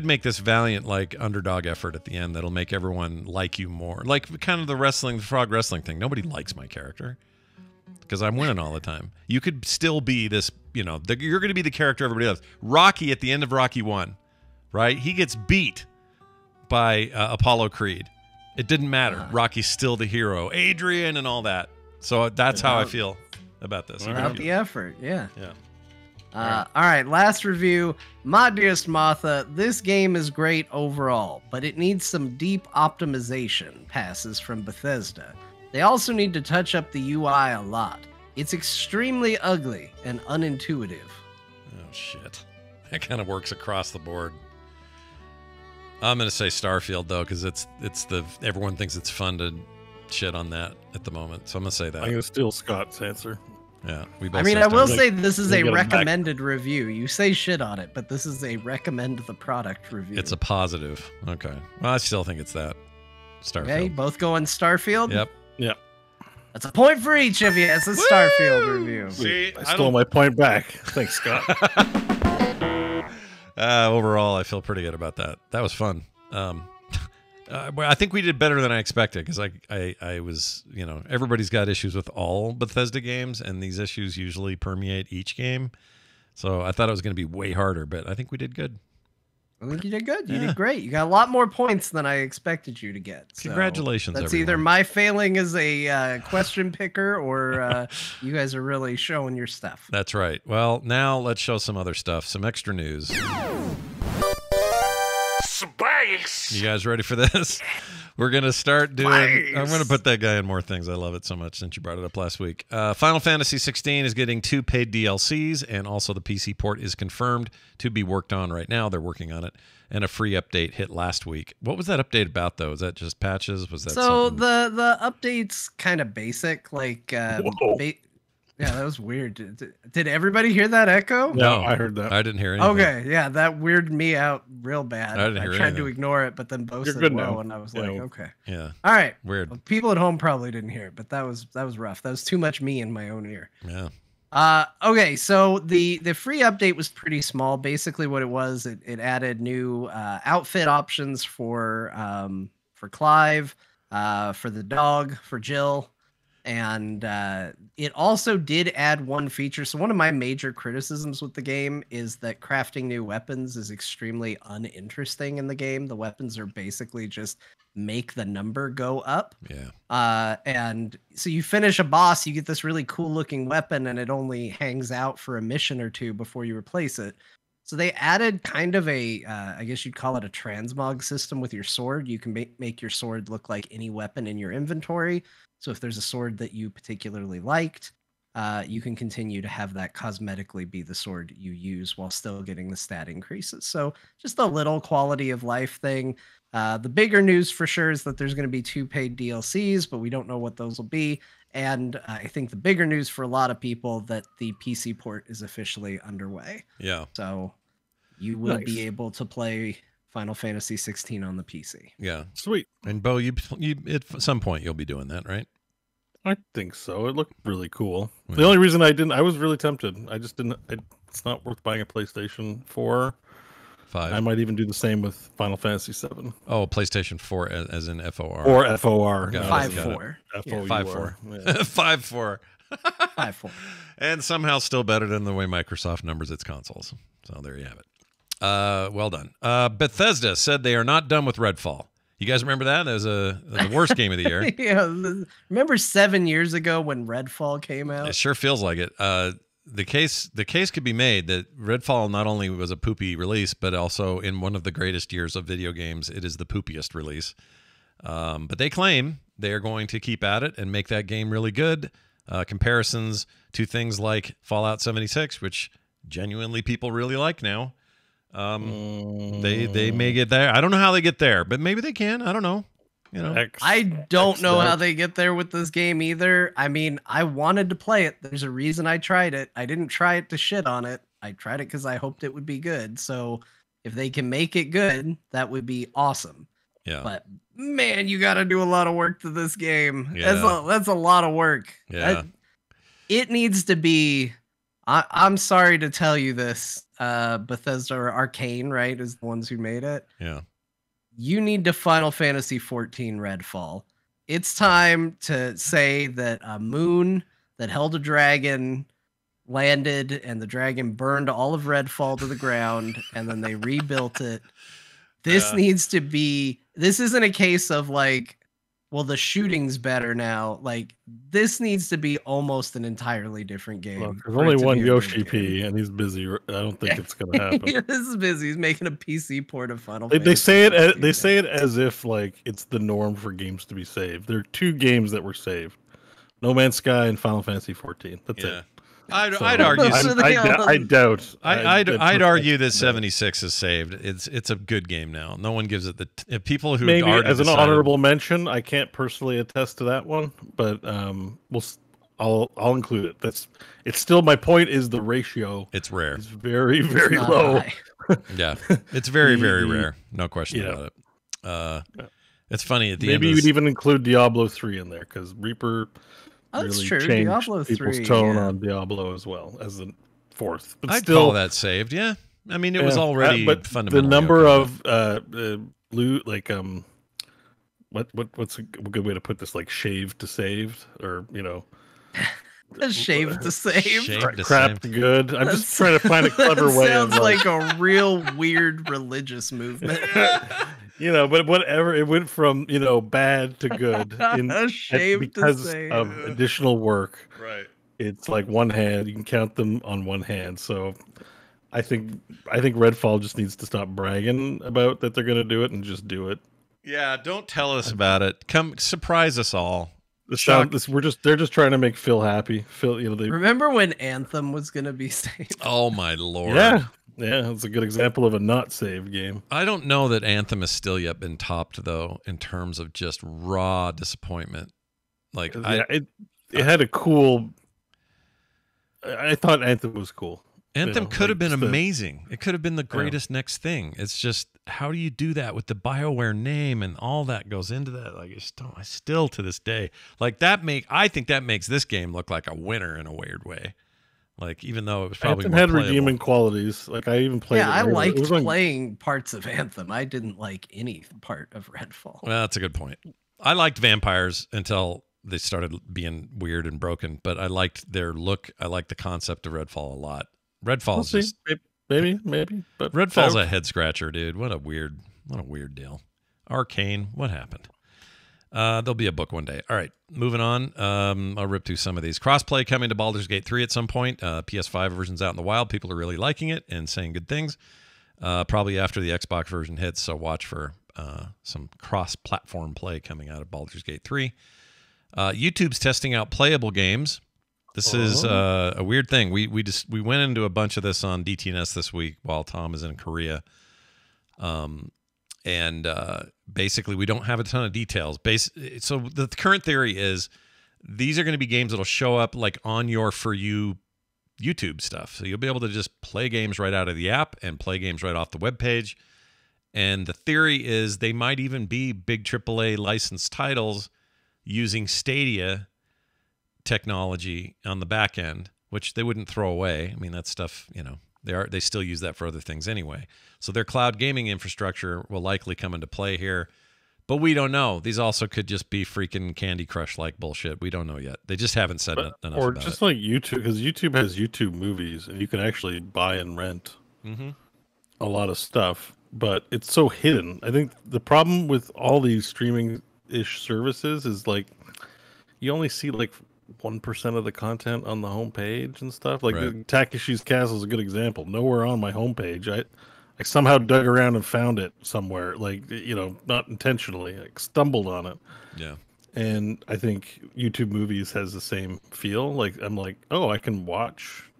make this valiant like underdog effort at the end that'll make everyone like you more. Like kind of the frog wrestling thing. Nobody likes my character because I'm winning all the time. You could still be this, you're going to be the character everybody loves. Rocky at the end of Rocky 1, right? He gets beat by Apollo Creed. It didn't matter. Rocky's still the hero. Adrian and all that. So that's how I feel about this. About the effort, yeah. Yeah. All right, last review. My dearest Martha, this game is great overall, but it needs some deep optimization passes from Bethesda. They also need to touch up the UI a lot. It's extremely ugly and unintuitive. Oh, shit. That kind of works across the board. I'm going to say Starfield, though, because everyone thinks it's fun to shit on that at the moment. So I'm going to say that. I'm gonna steal Scott's answer. Yeah, we both I mean, say I will Starfield. say this is They a get 'em back. recommended review. You say shit on it, but this is a recommend the product review. It's a positive. Okay. Well, I still think it's that. Starfield. Okay, both going Starfield? Yep. Yeah. That's a point for each of you. It's a Starfield review. See, I stole my point back. Thanks, Scott. Overall, I feel pretty good about that. That was fun. I think we did better than I expected because I was, everybody's got issues with all Bethesda games, and these issues usually permeate each game. So I thought it was going to be way harder, but I think we did good. I think you did good. You Yeah. did great. You got a lot more points than I expected you to get. So Congratulations, That's everyone. either my failing as a question picker or you guys are really showing your stuff. That's right. Well, now let's show some other stuff, some extra news. Space! You guys ready for this? We're going to start doing... I'm going to put that guy in more things. I love it so much since you brought it up last week. Final Fantasy 16 is getting 2 paid DLCs, and also the PC port is confirmed to be worked on right now. They're working on it. And a free update hit last week. What was that update about, though? Was that just patches? Was that So something? the update's kind of basic. Like, Whoa. yeah, that was weird. Did everybody hear that echo? No, I heard that. I didn't hear anything. Okay, yeah, that weirded me out real bad. I didn't hear tried anything. to ignore it, but then Bo You're said good whoa, now. and I was Yeah. like, okay. Yeah, All right. weird. Well, people at home probably didn't hear it, but that was rough. That was too much me in my own ear. Yeah. Okay, so the free update was pretty small. Basically, what it was, it added new outfit options for Clive, for the dog, for Jill, and it also did add one feature. So one of my major criticisms with the game is that crafting new weapons is extremely uninteresting in the game. The weapons are basically just make the number go up. Yeah. And so you finish a boss, you get this really cool looking weapon, and it only hangs out for a mission or two before you replace it. So they added kind of a, I guess you'd call it a transmog system with your sword. You can make your sword look like any weapon in your inventory. So if there's a sword that you particularly liked, you can continue to have that cosmetically be the sword you use while still getting the stat increases. So just a little quality of life thing. The bigger news for sure is that there's going to be 2 paid DLCs, but we don't know what those will be. And I think the bigger news for a lot of people that the PC port is officially underway. Yeah. So you will Nice. be able to play Final Fantasy 16 on the PC. Yeah. Sweet. And Bo, you at some point you'll be doing that, right? I think so. It looked really cool. Yeah. The only reason I was really tempted. I just didn't. It's not worth buying a PlayStation 4. 5. I might even do the same with Final Fantasy 7 Oh, PlayStation 4 as in FOR. or FOR. Got it. 5-4. FOUR. 5-4. Yeah. 5-4. 5-4. And somehow still better than the way Microsoft numbers its consoles. So there you have it. Well done. Bethesda said they are not done with Redfall. You guys remember that? That was the worst game of the year. Yeah, remember 7 years ago when Redfall came It out? sure feels like it. The case could be made that Redfall not only was a poopy release, but also in one of the greatest years of video games, it is the poopiest release. But they claim they are going to keep at it and make that game really good. Comparisons to things like Fallout 76, which genuinely people really like now. They may get there. I don't know how they get there, but maybe they can. I don't know. You know, I don't know how that. they get there with this game either. I mean, I wanted to play it. There's a reason I tried it. I didn't try it to shit on it. I tried it because I hoped it would be good. So if they can make it good, that would be awesome. yeah, But man, you got to do a lot of work to this game. Yeah. That's a lot of work. Yeah. It needs to be. I'm sorry to tell you this, Bethesda or Arcane, right, is the ones who made it. yeah. You need to Final Fantasy 14 Redfall. It's time to say that a moon that held a dragon landed and the dragon burned all of Redfall to the ground and then they rebuilt it. This Yeah. needs to be, this isn't a case of like, well, the shooting's better now. Like, this needs to be almost an entirely different game. Look, there's for it only to one be a good Yoshi game. P, and he's busy. I don't think it's gonna happen. Yeah, this is busy. He's making a PC port of Final They Fantasy. say it. 14 They now. say it as if like it's the norm for games to be saved. There are 2 games that were saved: No Man's Sky and Final Fantasy 14. That's Yeah. it. I'd So, argue. Those are the I doubt. I'd argue that 76 is saved. It's a good game now. No one gives it the if people who Maybe already as an decided- honorable mention. I can't personally attest to that one, but I'll include it. It's still my point. Is the ratio It's rare. is very It's very not low. high. Yeah, it's very very The- rare. No question yeah. about it. It's funny at the Maybe end. you'd even include Diablo 3 in there because Reaper Oh, that's really true. changed Diablo people's 3, tone yeah. on Diablo as well as the 4th. But I'd still, call that saved. Yeah, I mean it was yeah, already but fundamentally the number okay. of blue like what's a good way to put this, like shaved to saved, or A shave to save. Shaved to crap saved. to good. I'm That's- just trying to find a clever that way sounds of like a real weird religious movement. but whatever, it went from bad to good A shave to because save. of additional work. Right. It's like one hand, you can count them on one hand. So I think Redfall just needs to stop bragging about that they're going to do it and just do it. Yeah, don't tell us about it. Come surprise us all. They're just trying to make Phil happy. Phil, they Remember when Anthem was going to be saved? Oh my lord. yeah, it's a good example of a not save game. I don't know that Anthem has still yet been topped though in terms of just raw disappointment. Like It had a cool. I thought Anthem was cool. Anthem could have been just the- amazing. It could have been the greatest next thing. It's just how do you do that with the BioWare name and all that goes into that? Like I still to this day like I think that makes this game look like a winner in a weird way. Like even though it was probably Anthem more had playable. redeeming qualities. Like I even played. Yeah, I it later. liked It was on- playing parts of Anthem. I didn't like any part of Redfall. Well, that's a good point. I liked vampires until they started being weird and broken, but I liked their look. I liked the concept of Redfall a lot. We'll Redfall's see. just Maybe. But Redfall's a head scratcher, dude. What a weird deal. Arcane, what happened? There'll be a book one day. All right, moving on. I'll rip through some of these. Crossplay coming to Baldur's Gate 3 at some point. PS5 version's out in the wild. People are really liking it and saying good things. Probably after the Xbox version hits, so watch for some cross-platform play coming out of Baldur's Gate 3. YouTube's testing out playable games This is a weird thing. We went into a bunch of this on DTNS this week while Tom is in Korea. And basically we don't have a ton of details. So the current theory is these are going to be games that'll show up like on your For You YouTube stuff. So you'll be able to just play games right out of the app and play games right off the web page. And the theory is they might even be big AAA licensed titles using Stadia technology on the back end, which they wouldn't throw away. I mean, that stuff, they still use that for other things anyway. So their cloud gaming infrastructure will likely come into play here. But we don't know. These also could just be freaking Candy Crush like bullshit. We don't know yet. They just haven't said enough or about just it. like YouTube, because YouTube has YouTube movies, and you can actually buy and rent a lot of stuff. But it's so hidden. I think the problem with all these streaming-ish services is like you only see like 1% of the content on the homepage and stuff. Like Right. Takeshi's Castle is a good example. Nowhere on my homepage. I somehow dug around and found it somewhere. Like, not intentionally. I stumbled on it. Yeah. And I think YouTube Movies has the same feel. Like, I'm like, oh, I can watch.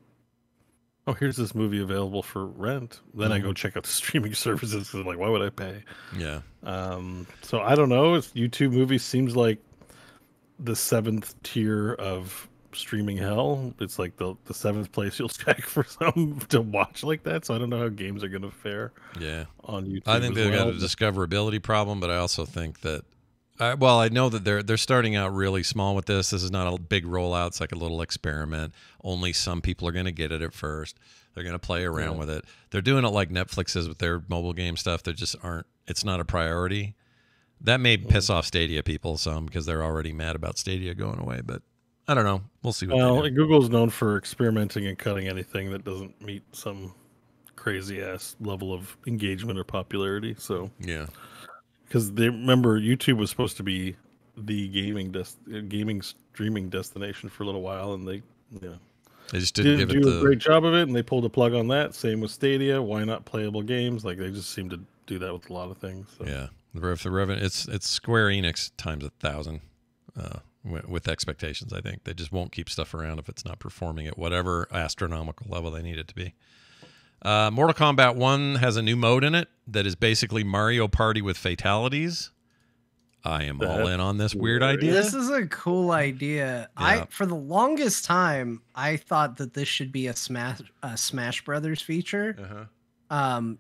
Oh, here's this movie available for rent. Then I go check out the streaming services. And I'm like, why would I pay? Yeah. So I don't know. It's YouTube Movies seems like the seventh tier of streaming hell. It's like the seventh place you'll check for something to watch like that. So I don't know how games are going to fare Yeah. on YouTube. I think as they've well. got a discoverability problem, but I also think that I know that they're starting out really small with this. This is not a big rollout. It's like a little experiment. Only some people are going to get it at first. They're going to play around with it. They're doing it like Netflix is with their mobile game stuff. They just aren't. It's not a priority. That may piss off Stadia people some because they're already mad about Stadia going away. But I don't know. We'll see what Well, they do. Google's known for experimenting and cutting anything that doesn't meet some crazy ass level of engagement or popularity. So Yeah. because they remember YouTube was supposed to be the gaming streaming destination for a little while, and they They just didn't didn't give it do a the great job of it, and they pulled a plug on that. Same with Stadia. Why not playable games? Like they just seem to do that with a lot of things. So. Yeah, the revenue. It's Square Enix times 1,000 with expectations. I think they just won't keep stuff around if it's not performing at whatever astronomical level they need it to be. Mortal Kombat 1 has a new mode in it that is basically Mario Party with fatalities. I am all in on this weird idea. This is a cool idea. Yeah. For the longest time, I thought that this should be a Smash Brothers feature.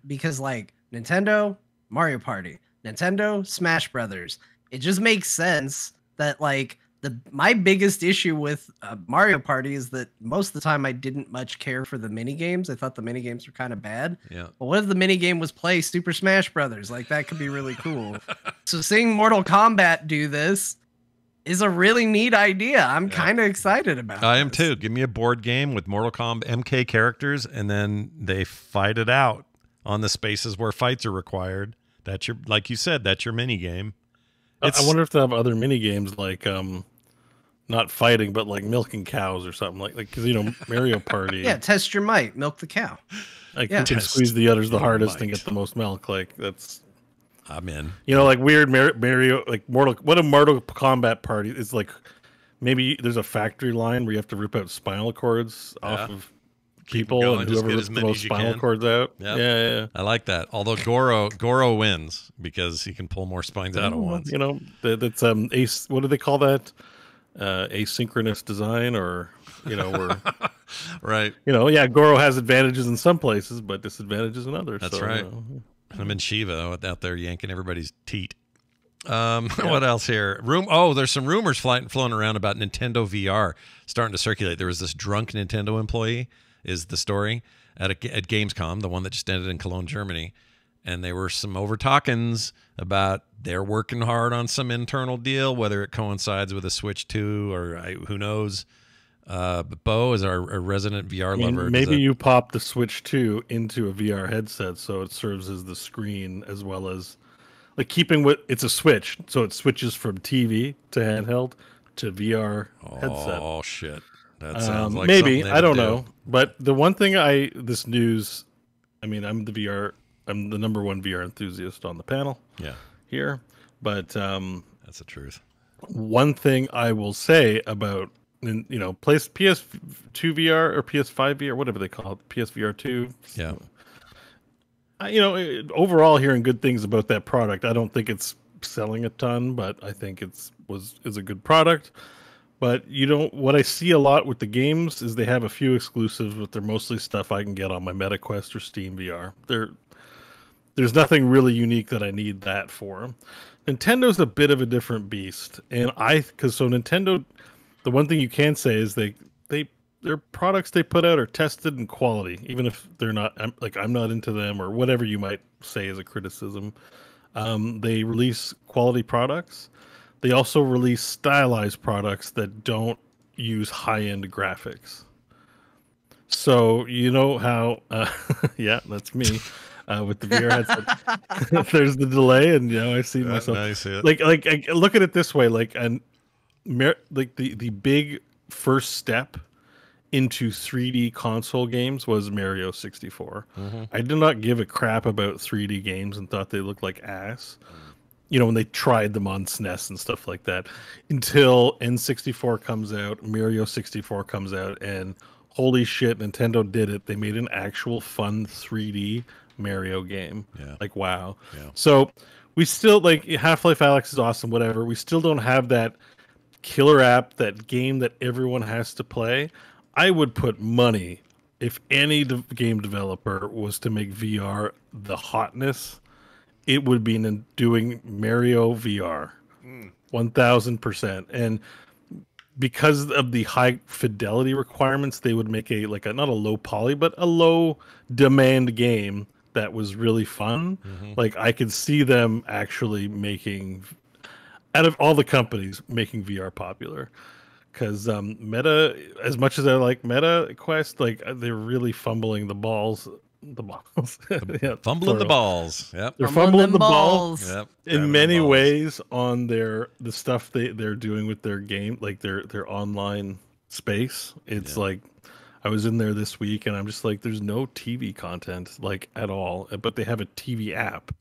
Because like Nintendo, Mario Party, Nintendo, Smash Brothers. It just makes sense that like my biggest issue with Mario Party is that most of the time I didn't much care for the mini games. I thought the mini games were kind of bad. Yeah. But what if the mini game was play Super Smash Brothers? Like that could be really cool. So seeing Mortal Kombat do this is a really neat idea. I'm kind of excited about. I am this. too. Give me a board game with Mortal Kombat MK characters, and then they fight it out on the spaces where fights are required. That's your, like you said, that's your mini game. I wonder if they have other mini games like not fighting, but like milking cows or something like because Mario Party. Yeah, test your might, milk the cow. Like yeah. who can Test squeeze the udders the hardest and might. get the most milk. Like that's I'm in. like weird Mario like what a Mortal Kombat party is like. Maybe there's a factory line where you have to rip out spinal cords off of people, going, and just whoever get rips as the many most as you spinal can. cords out. Yep. Yeah. I like that. Although Goro wins because he can pull more spines out at once. That's what do they call that? Asynchronous design, or where Right. Goro has advantages in some places, but disadvantages in others. That's so, right. I'm in Shiva out there yanking everybody's teat. What else here? There's some rumors floating around about Nintendo VR starting to circulate. There was this drunk Nintendo employee, is the story, at Gamescom, the one that just ended in Cologne, Germany. And there were some over-talkings about they're working hard on some internal deal, whether it coincides with a Switch 2 or who knows. But Bo is our resident VR lover. Maybe you pop the Switch 2 into a VR headset so it serves as the screen as well as like keeping with it's a Switch, so it switches from TV to handheld to VR headset. Oh shit. That sounds like maybe something they I don't would do. know. But the one thing this news, I'm the number one VR enthusiast on the panel Yeah, here. But that's the truth. one thing I will say about and PS2 VR or PS5 VR, whatever they call it, PSVR 2. Yeah. Overall, hearing good things about that product. I don't think it's selling a ton, but I think is a good product. But what I see a lot with the games is they have a few exclusives, but they're mostly stuff I can get on my MetaQuest or Steam VR. There's nothing really unique that I need that for. Nintendo's a bit of a different beast, and Nintendo, the one thing you can say is their products they put out are tested in quality, even if they're not I'm not into them or whatever you might say as a criticism. They release quality products. They also release stylized products that don't use high-end graphics. So you know how, yeah, that's me with the VR headset. There's the delay, and I see myself. Nice hit. Like I look at it this way, the big first step into 3D console games was Mario 64. I did not give a crap about 3D games and thought they looked like ass. When they tried them on SNES and stuff like that, until N64 comes out, Mario 64 comes out, and holy shit, Nintendo did it. They made an actual fun 3D Mario game. Yeah. Like, wow. Yeah. So we still, Half-Life Alyx is awesome, whatever. We still don't have that killer app, that game that everyone has to play. I would put money if any game developer was to make VR the hotness, it would be doing Mario VR, 1000%. And because of the high fidelity requirements, they would make not a low poly, but a low demand game that was really fun. I could see them actually making, out of all the companies, making VR popular. Because Meta, as much as I like Meta Quest, they're really fumbling the balls. Yeah, Fumbling the balls. Yep. They're fumbling the balls. Yep. In many ways on the stuff they're doing with their game, their online space. It's I was in there this week and I'm just there's no TV content at all, but they have a TV app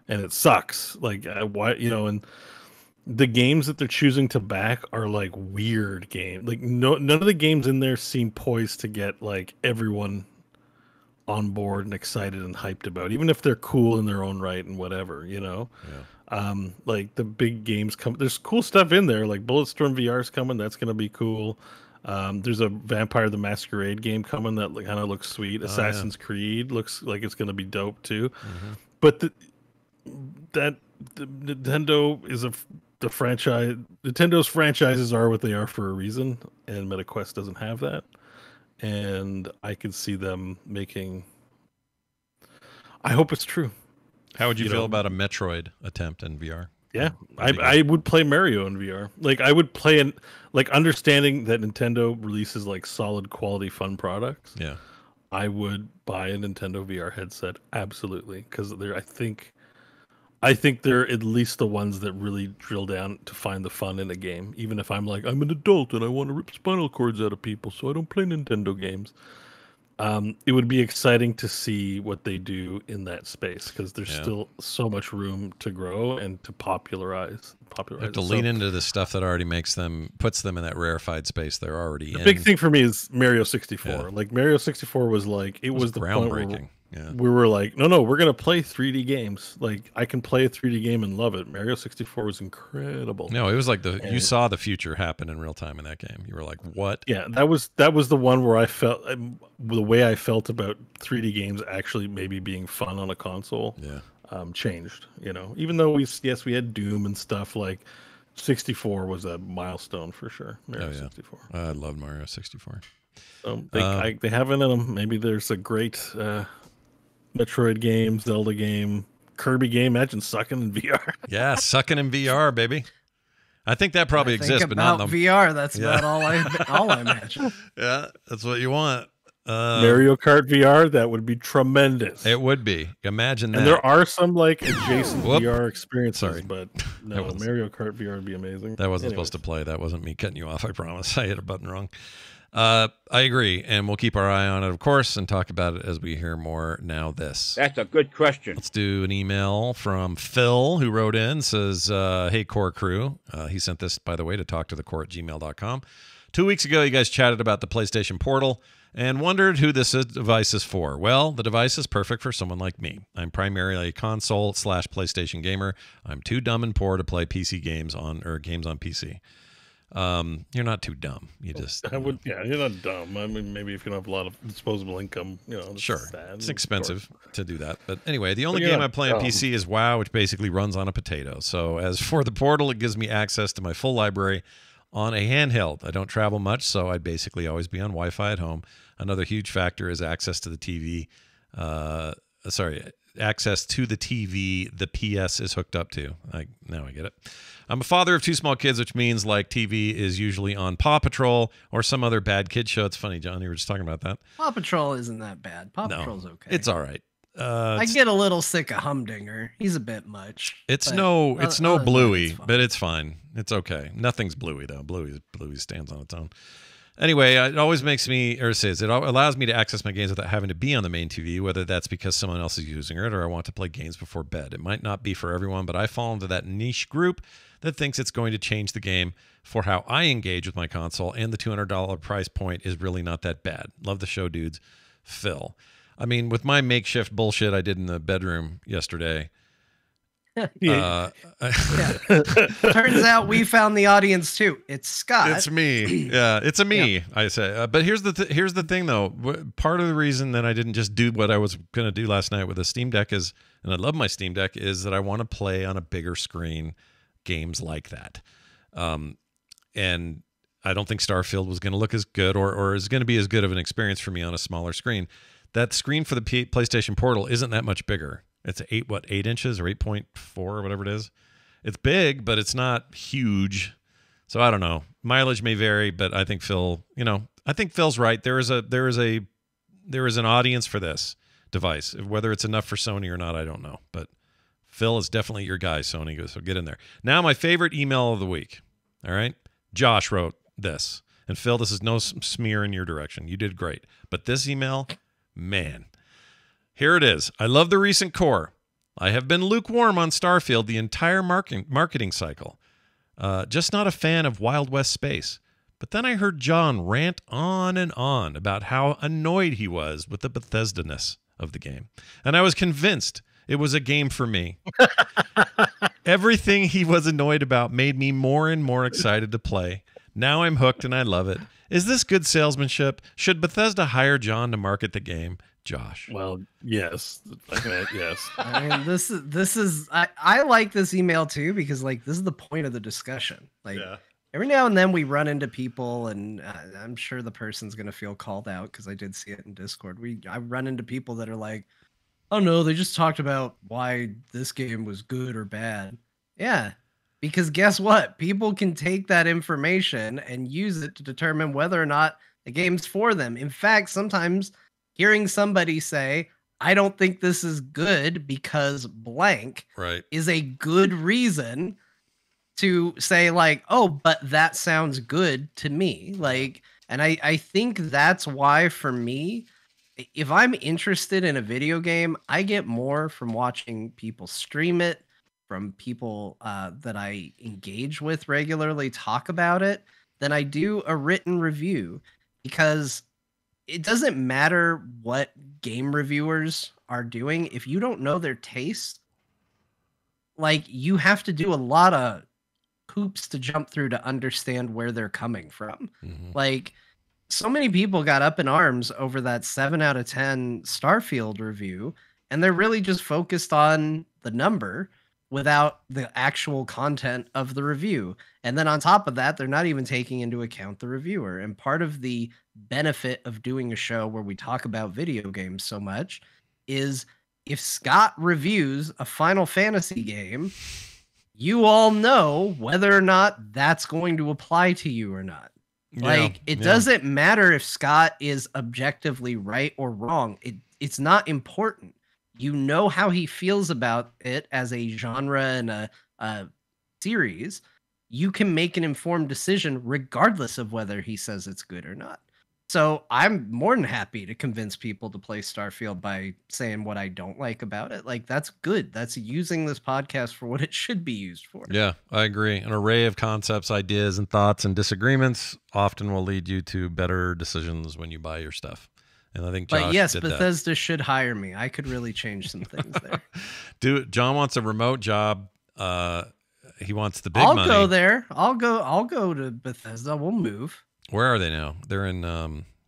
and it sucks. Why, and the games that they're choosing to back are weird games. None of the games in there seem poised to get everyone on board and excited and hyped about, even if they're cool in their own right and whatever, Yeah. The big games come. There's cool stuff in there. Bulletstorm VR is coming. That's gonna be cool. There's a Vampire the Masquerade game coming that kind of looks sweet. Assassin's Creed looks like it's gonna be dope too. But the Nintendo is the franchise. Nintendo's franchises are what they are for a reason, and MetaQuest doesn't have that. And I could see them making. I hope it's true. How would you feel about a Metroid attempt in VR? Yeah, I would play Mario in VR. I would play understanding that Nintendo releases solid quality fun products. Yeah, I would buy a Nintendo VR headset absolutely, because I think they're at least the ones that really drill down to find the fun in a game. Even if I'm I'm an adult and I want to rip spinal cords out of people, so I don't play Nintendo games. It would be exciting to see what they do in that space, because there's still so much room to grow and to popularize. You have to lean into the stuff that already puts them in that rarefied space they're already in. The big thing for me is Mario 64. Yeah. Mario 64 was it was the point where groundbreaking. Yeah. we were no, we're going to play 3D games. I can play a 3D game and love it. Mario 64 was incredible. No, it was you saw the future happen in real time in that game. You were like, what? Yeah, that was the one where I felt the way I felt about 3D games actually maybe being fun on a console. Yeah. Changed, even though we had Doom and stuff. 64 was a milestone for sure. Mario 64. I love Mario 64. So they have it in them. Maybe there's a great Metroid game, Zelda game, Kirby game. Imagine sucking in VR. Yeah, sucking in VR, baby. I think that probably exists, but not in the VR. That's about all I imagine. Yeah, that's what you want. Mario Kart VR, that would be tremendous. It would be. Imagine that. And there are some adjacent VR experiences, Sorry. but no, Mario Kart VR would be amazing. That wasn't supposed to play. That wasn't me cutting you off. I promise. I hit a button wrong. I agree, and we'll keep our eye on it, of course, and talk about it as we hear more. Now this. That's a good question. Let's do an email from Phil, who wrote in, says, hey, Core Crew. He sent this, by the way, to talktothecore@gmail.com. 2 weeks ago, you guys chatted about the PlayStation Portal and wondered who this device is for. Well, the device is perfect for someone like me. I'm primarily a console/PlayStation gamer. I'm too dumb and poor to play PC games on PC. You're not too dumb. You just I would, yeah, you're not dumb. I mean, maybe if you don't have a lot of disposable income, that's sure. sad, It's expensive to do that. But anyway, the only you're game I not play on dumb. PC is WoW, which basically runs on a potato. So as for the Portal, it gives me access to my full library on a handheld. I don't travel much, so I'd basically always be on Wi-Fi at home. Another huge factor is access to the TV. Access to the TV the PS is hooked up to. Now I get it. I'm a father of 2 small kids, which means like TV is usually on Paw Patrol or some other bad kid show. It's funny, John, you were just talking about that. Paw Patrol isn't that bad. Paw No, Patrol's okay. It's all right. I get a little sick of Humdinger. He's a bit much. It's but no other than that, Bluey, it's fine. but it's fine. It's okay. Nothing's Bluey though. Bluey stands on its own. Anyway, it always makes me, or says it allows me to access my games without having to be on the main TV, whether that's because someone else is using it or I want to play games before bed. It might not be for everyone, but I fall into that niche group that thinks it's going to change the game for how I engage with my console, and the $200 price point is really not that bad. Love the show, dudes. Phil. I mean, with my makeshift bullshit I did in the bedroom yesterday, Yeah. Turns out we found the audience too. It's Scott. it's me. Yeah, it's a me. I say. But here's the thing, though. Part of the reason that I didn't just do what I was going to do last night with the Steam Deck is, and I love my Steam Deck, is that I want to play on a bigger screen games like that. And I don't think Starfield was going to look as good or is going to be as good of an experience for me on a smaller screen. That screen for the PlayStation Portal isn't that much bigger. It's 8 inches or 8.4 or whatever it is. It's big, but it's not huge. So I don't know. Mileage may vary, but I think Phil's right. There is an audience for this device. Whether it's enough for Sony or not, I don't know. But Phil is definitely your guy, Sony. So get in there. Now, my favorite email of the week. All right. Josh wrote this. And Phil, this is no smear in your direction. You did great. But this email, man. Here it is. I love the recent core. I have been lukewarm on Starfield the entire marketing cycle. Just not a fan of Wild West space. But then I heard John rant on and on about how annoyed he was with the Bethesda-ness of the game. And I was convinced it was a game for me. Everything he was annoyed about made me more and more excited to play. Now I'm hooked and I love it. Is this good salesmanship? Should Bethesda hire John to market the game? Josh. Well, yes. Yes. I mean, this is I like this email too, because like this is the point of the discussion. Like every now and then we run into people, and I'm sure the person's gonna feel called out because I did see it in Discord. I run into people that are like, oh no, they just talked about why this game was good or bad. Yeah. Because guess what? People can take that information and use it to determine whether or not the game's for them. In fact, sometimes hearing somebody say, I don't think this is good because blank, right, is a good reason to say like, oh, but that sounds good to me. Like, and I think that's why for me, if I'm interested in a video game, I get more from watching people stream it, from people that I engage with regularly talk about it, than I do a written review, because it doesn't matter what game reviewers are doing. If you don't know their taste, like you have to do a lot of hoops to jump through to understand where they're coming from. Mm-hmm. Like so many people got up in arms over that 7 out of 10 Starfield review, and they're really just focused on the number without the actual content of the review. And then on top of that, they're not even taking into account the reviewer. And part of the benefit of doing a show where we talk about video games so much is if Scott reviews a Final Fantasy game, you all know whether or not that's going to apply to you or not. Like, it doesn't matter if Scott is objectively right or wrong. It's not important. You know how he feels about it as a genre and a series. You can make an informed decision regardless of whether he says it's good or not. So I'm more than happy to convince people to play Starfield by saying what I don't like about it. Like, that's good. That's using this podcast for what it should be used for. Yeah, I agree. An array of concepts, ideas, and thoughts and disagreements often will lead you to better decisions when you buy your stuff. And I think Josh But yes, did Bethesda should hire me. I could really change some things there. John wants a remote job. He wants the big I'll money. go there. I'll go to Bethesda. We'll move. Where are they now? They're in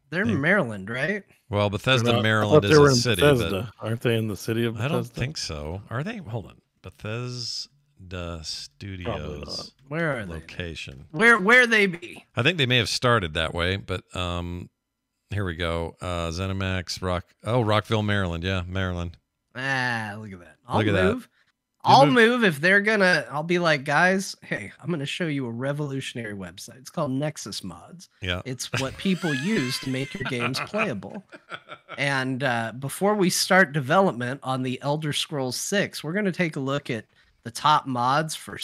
They're in Maryland, right? well, Bethesda, I thought Maryland they is were a in city, Bethesda. Aren't they in the city of but Bethesda? I don't think so. Are they? Hold on. Bethesda Studios Where are they? location. Where they be? I think they may have started that way, but here we go. ZeniMax, Rockville, Maryland. Yeah, Maryland. Ah, look at that. I'll Look at that. move. I'll move if they're gonna. I'll be like, guys, hey, I'm gonna show you a revolutionary website. It's called Nexus Mods. Yeah. It's what people use to make your games playable. And before we start development on the Elder Scrolls 6, we're gonna take a look at the top mods for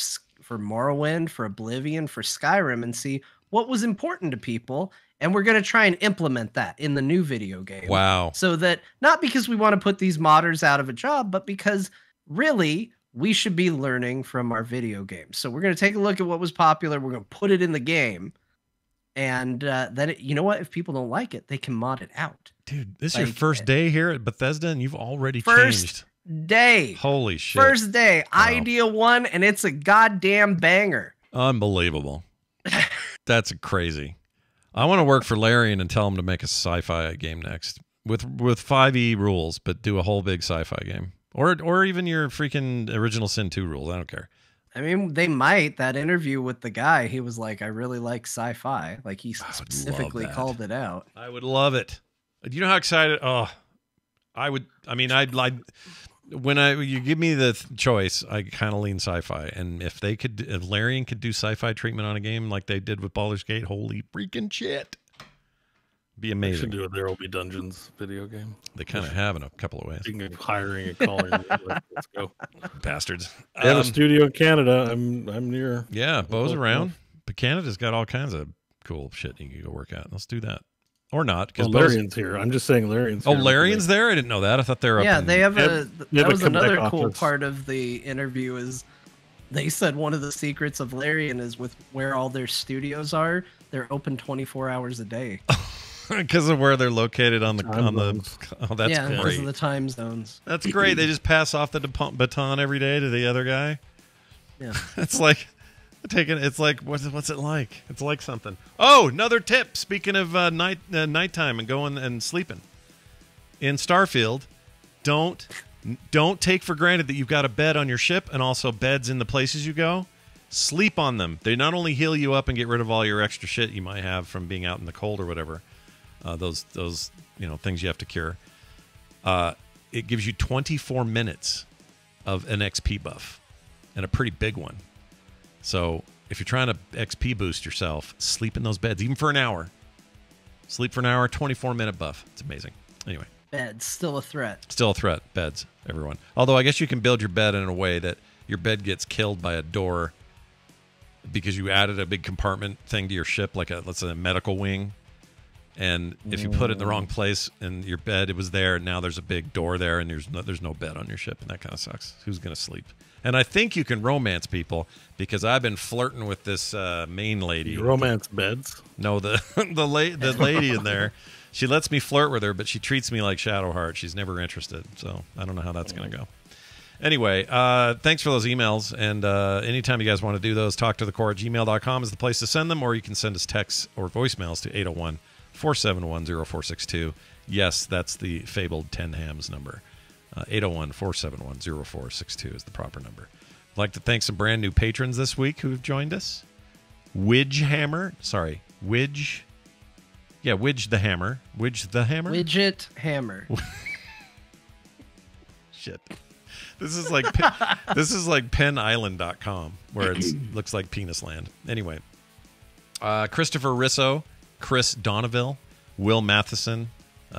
Morrowind, for Oblivion, for Skyrim, and see what was important to people. And we're gonna try and implement that in the new video game. Wow. So that not because we want to put these modders out of a job, but because really we should be learning from our video games. So we're going to take a look at what was popular. We're going to put it in the game. And then, you know what? If people don't like it, they can mod it out. Dude, this is your Like, first day here at Bethesda, and you've already First changed. day. Holy shit. First day. Wow. Idea 1, and it's a goddamn banger. Unbelievable. That's crazy. I want to work for Larian and tell him to make a sci-fi game next with 5e rules, but do a whole big sci-fi game. Or even your freaking Original Sin 2 rules. I don't care. I mean, they might. That interview with the guy, he was like, I really like sci-fi. Like, he specifically that. called it out. I would love it. Do you know how excited? Oh, I would. I mean, I'd like when you give me the choice, I kind of lean sci-fi. And if Larian could do sci-fi treatment on a game like they did with Baldur's Gate, holy freaking shit. Be They amazing. should do a There Will Be Dungeons video game. They kind of have in a couple of ways. Speaking of hiring and calling, let's go. Bastards. They have a studio in Canada. I'm near. Yeah, Bo's Close around. enough. But Canada's got all kinds of cool shit you can go work at. Let's do that. Or not. Well, Because Larian's here. I'm just saying Larian's here. Larian's there? I didn't know that. I thought they were up Yeah, in- they have They a. have That a was another Quebec cool office. part of the interview is they said one of the secrets of Larian is with where all their studios are. They're open 24 hours a day. because of where they're located on the Time the. zones. Oh, that's yeah, because great. of the time zones. That's great. They just pass off the baton every day to the other guy. Yeah. It's like taking. It's like what's it like? It's like something. Oh, another tip. Speaking of nighttime and going and sleeping in Starfield, don't take for granted that you've got a bed on your ship and also beds in the places you go. Sleep on them. They not only heal you up and get rid of all your extra shit you might have from being out in the cold or whatever. Those things you have to cure. It gives you 24 minutes of an XP buff, and a pretty big one. So if you're trying to XP boost yourself, sleep in those beds, even for an hour. Sleep for an hour, 24-minute buff. It's amazing. Anyway, Bed's still a threat. still a threat. Beds, everyone. Although I guess you can build your bed in a way that your bed gets killed by a door because you added a big compartment thing to your ship, like let's say a medical wing. And if you put it in the wrong place and your bed, it was there, and now there's a big door there, and there's no bed on your ship, and that kind of sucks. Who's going to sleep? And I think you can romance people because I've been flirting with this main lady. Romance beds. No, the lady in there. She lets me flirt with her, but she treats me like Shadowheart. She's never interested, so I don't know how that's going to go. Anyway, thanks for those emails. And anytime you guys want to do those, talktothecore@gmail.com is the place to send them, or you can send us texts or voicemails to 801-471-0462. Yes, that's the fabled 10 hams number. 801-471-0462 is the proper number. I'd like to thank some brand new patrons this week who have joined us. Widge the Hammer. Widge the Hammer? Widget Hammer. Shit. This is like penisland.com where it looks like penis land. Anyway, Christopher Risso, Chris Donaville, Will Matheson,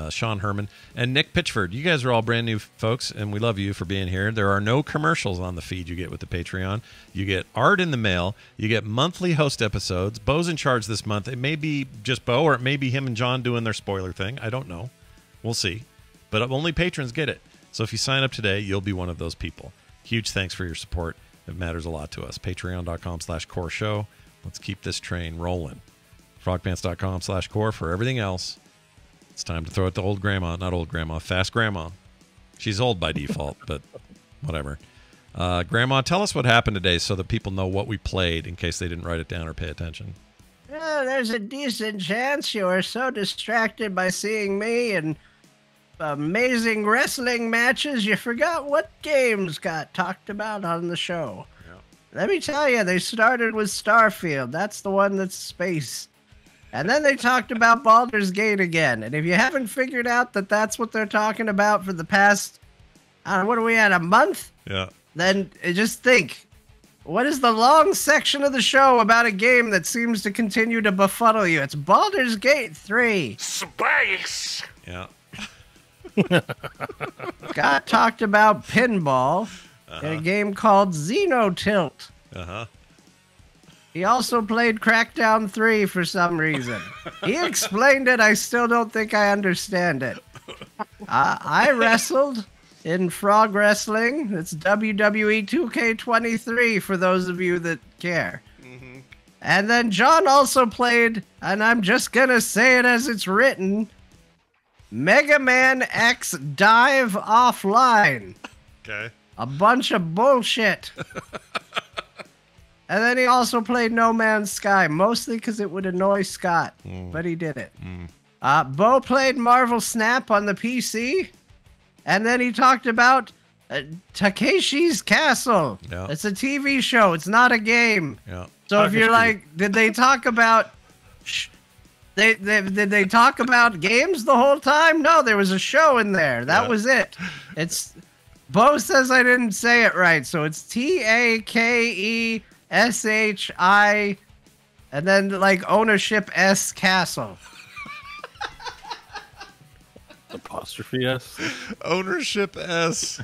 Sean Herman, and Nick Pitchford. You guys are all brand new folks, and we love you for being here. There are no commercials on the feed you get with the Patreon. You get art in the mail. You get monthly host episodes. Bo's in charge this month. It may be just Bo, or it may be him and John doing their spoiler thing. I don't know. We'll see. But only patrons get it. So if you sign up today, you'll be one of those people. Huge thanks for your support. It matters a lot to us. Patreon.com/core show. Let's keep this train rolling. Frogpants.com/core for everything else. It's time to throw it to old grandma. Not old grandma, fast grandma. She's old by default, but whatever. Grandma, tell us what happened today so that people know what we played in case they didn't write it down or pay attention. Well, there's a decent chance you were so distracted by seeing me and amazing wrestling matches you forgot what games got talked about on the show. Yeah. Let me tell you, they started with Starfield. That's the one that's space. And then they talked about Baldur's Gate again. And if you haven't figured out that that's what they're talking about for the past, what are we at, a month? Yeah. Then just think, what is the long section of the show about a game that seems to continue to befuddle you? It's Baldur's Gate 3. Space! Yeah. Scott talked about pinball in a game called Xenotilt. Uh-huh. He also played Crackdown 3 for some reason. He explained it. I still don't think I understand it. I wrestled in Frog Wrestling. It's WWE 2K23 for those of you that care. Mm-hmm. And then John also played, and I'm just going to say it as it's written, Mega Man X Dive Offline. Okay. A bunch of bullshit. And then he also played No Man's Sky, mostly because it would annoy Scott, but he did it. Bo played Marvel Snap on the PC, and then he talked about Takeshi's Castle. Yeah. It's a TV show. It's not a game. Yeah. So if you're like, did they talk about... Did they talk about games the whole time? No, there was a show in there. That was it. It's... Bo says I didn't say it right, so it's TAKESHI, and then like ownership S Castle. Apostrophe S. Ownership S.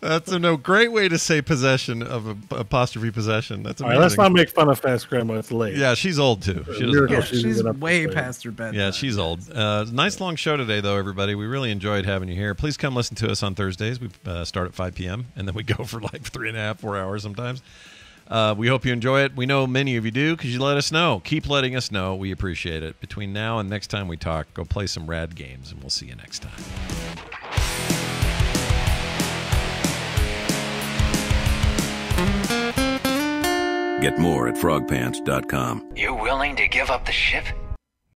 That's a great way to say possession of apostrophe possession. That's amazing. All right, let's not make fun of Fast Grandma. It's late. Yeah, she's old too. She's way past her bedtime. Yeah, she's old. Nice long show today, though, everybody. We really enjoyed having you here. Please come listen to us on Thursdays. We start at 5 p.m., and then we go for like 3.5, 4 hours sometimes. We hope you enjoy it. We know many of you do because you let us know. Keep letting us know. We appreciate it. Between now and next time we talk, go play some rad games, and we'll see you next time. Get more at frogpants.com. You willing to give up the ship?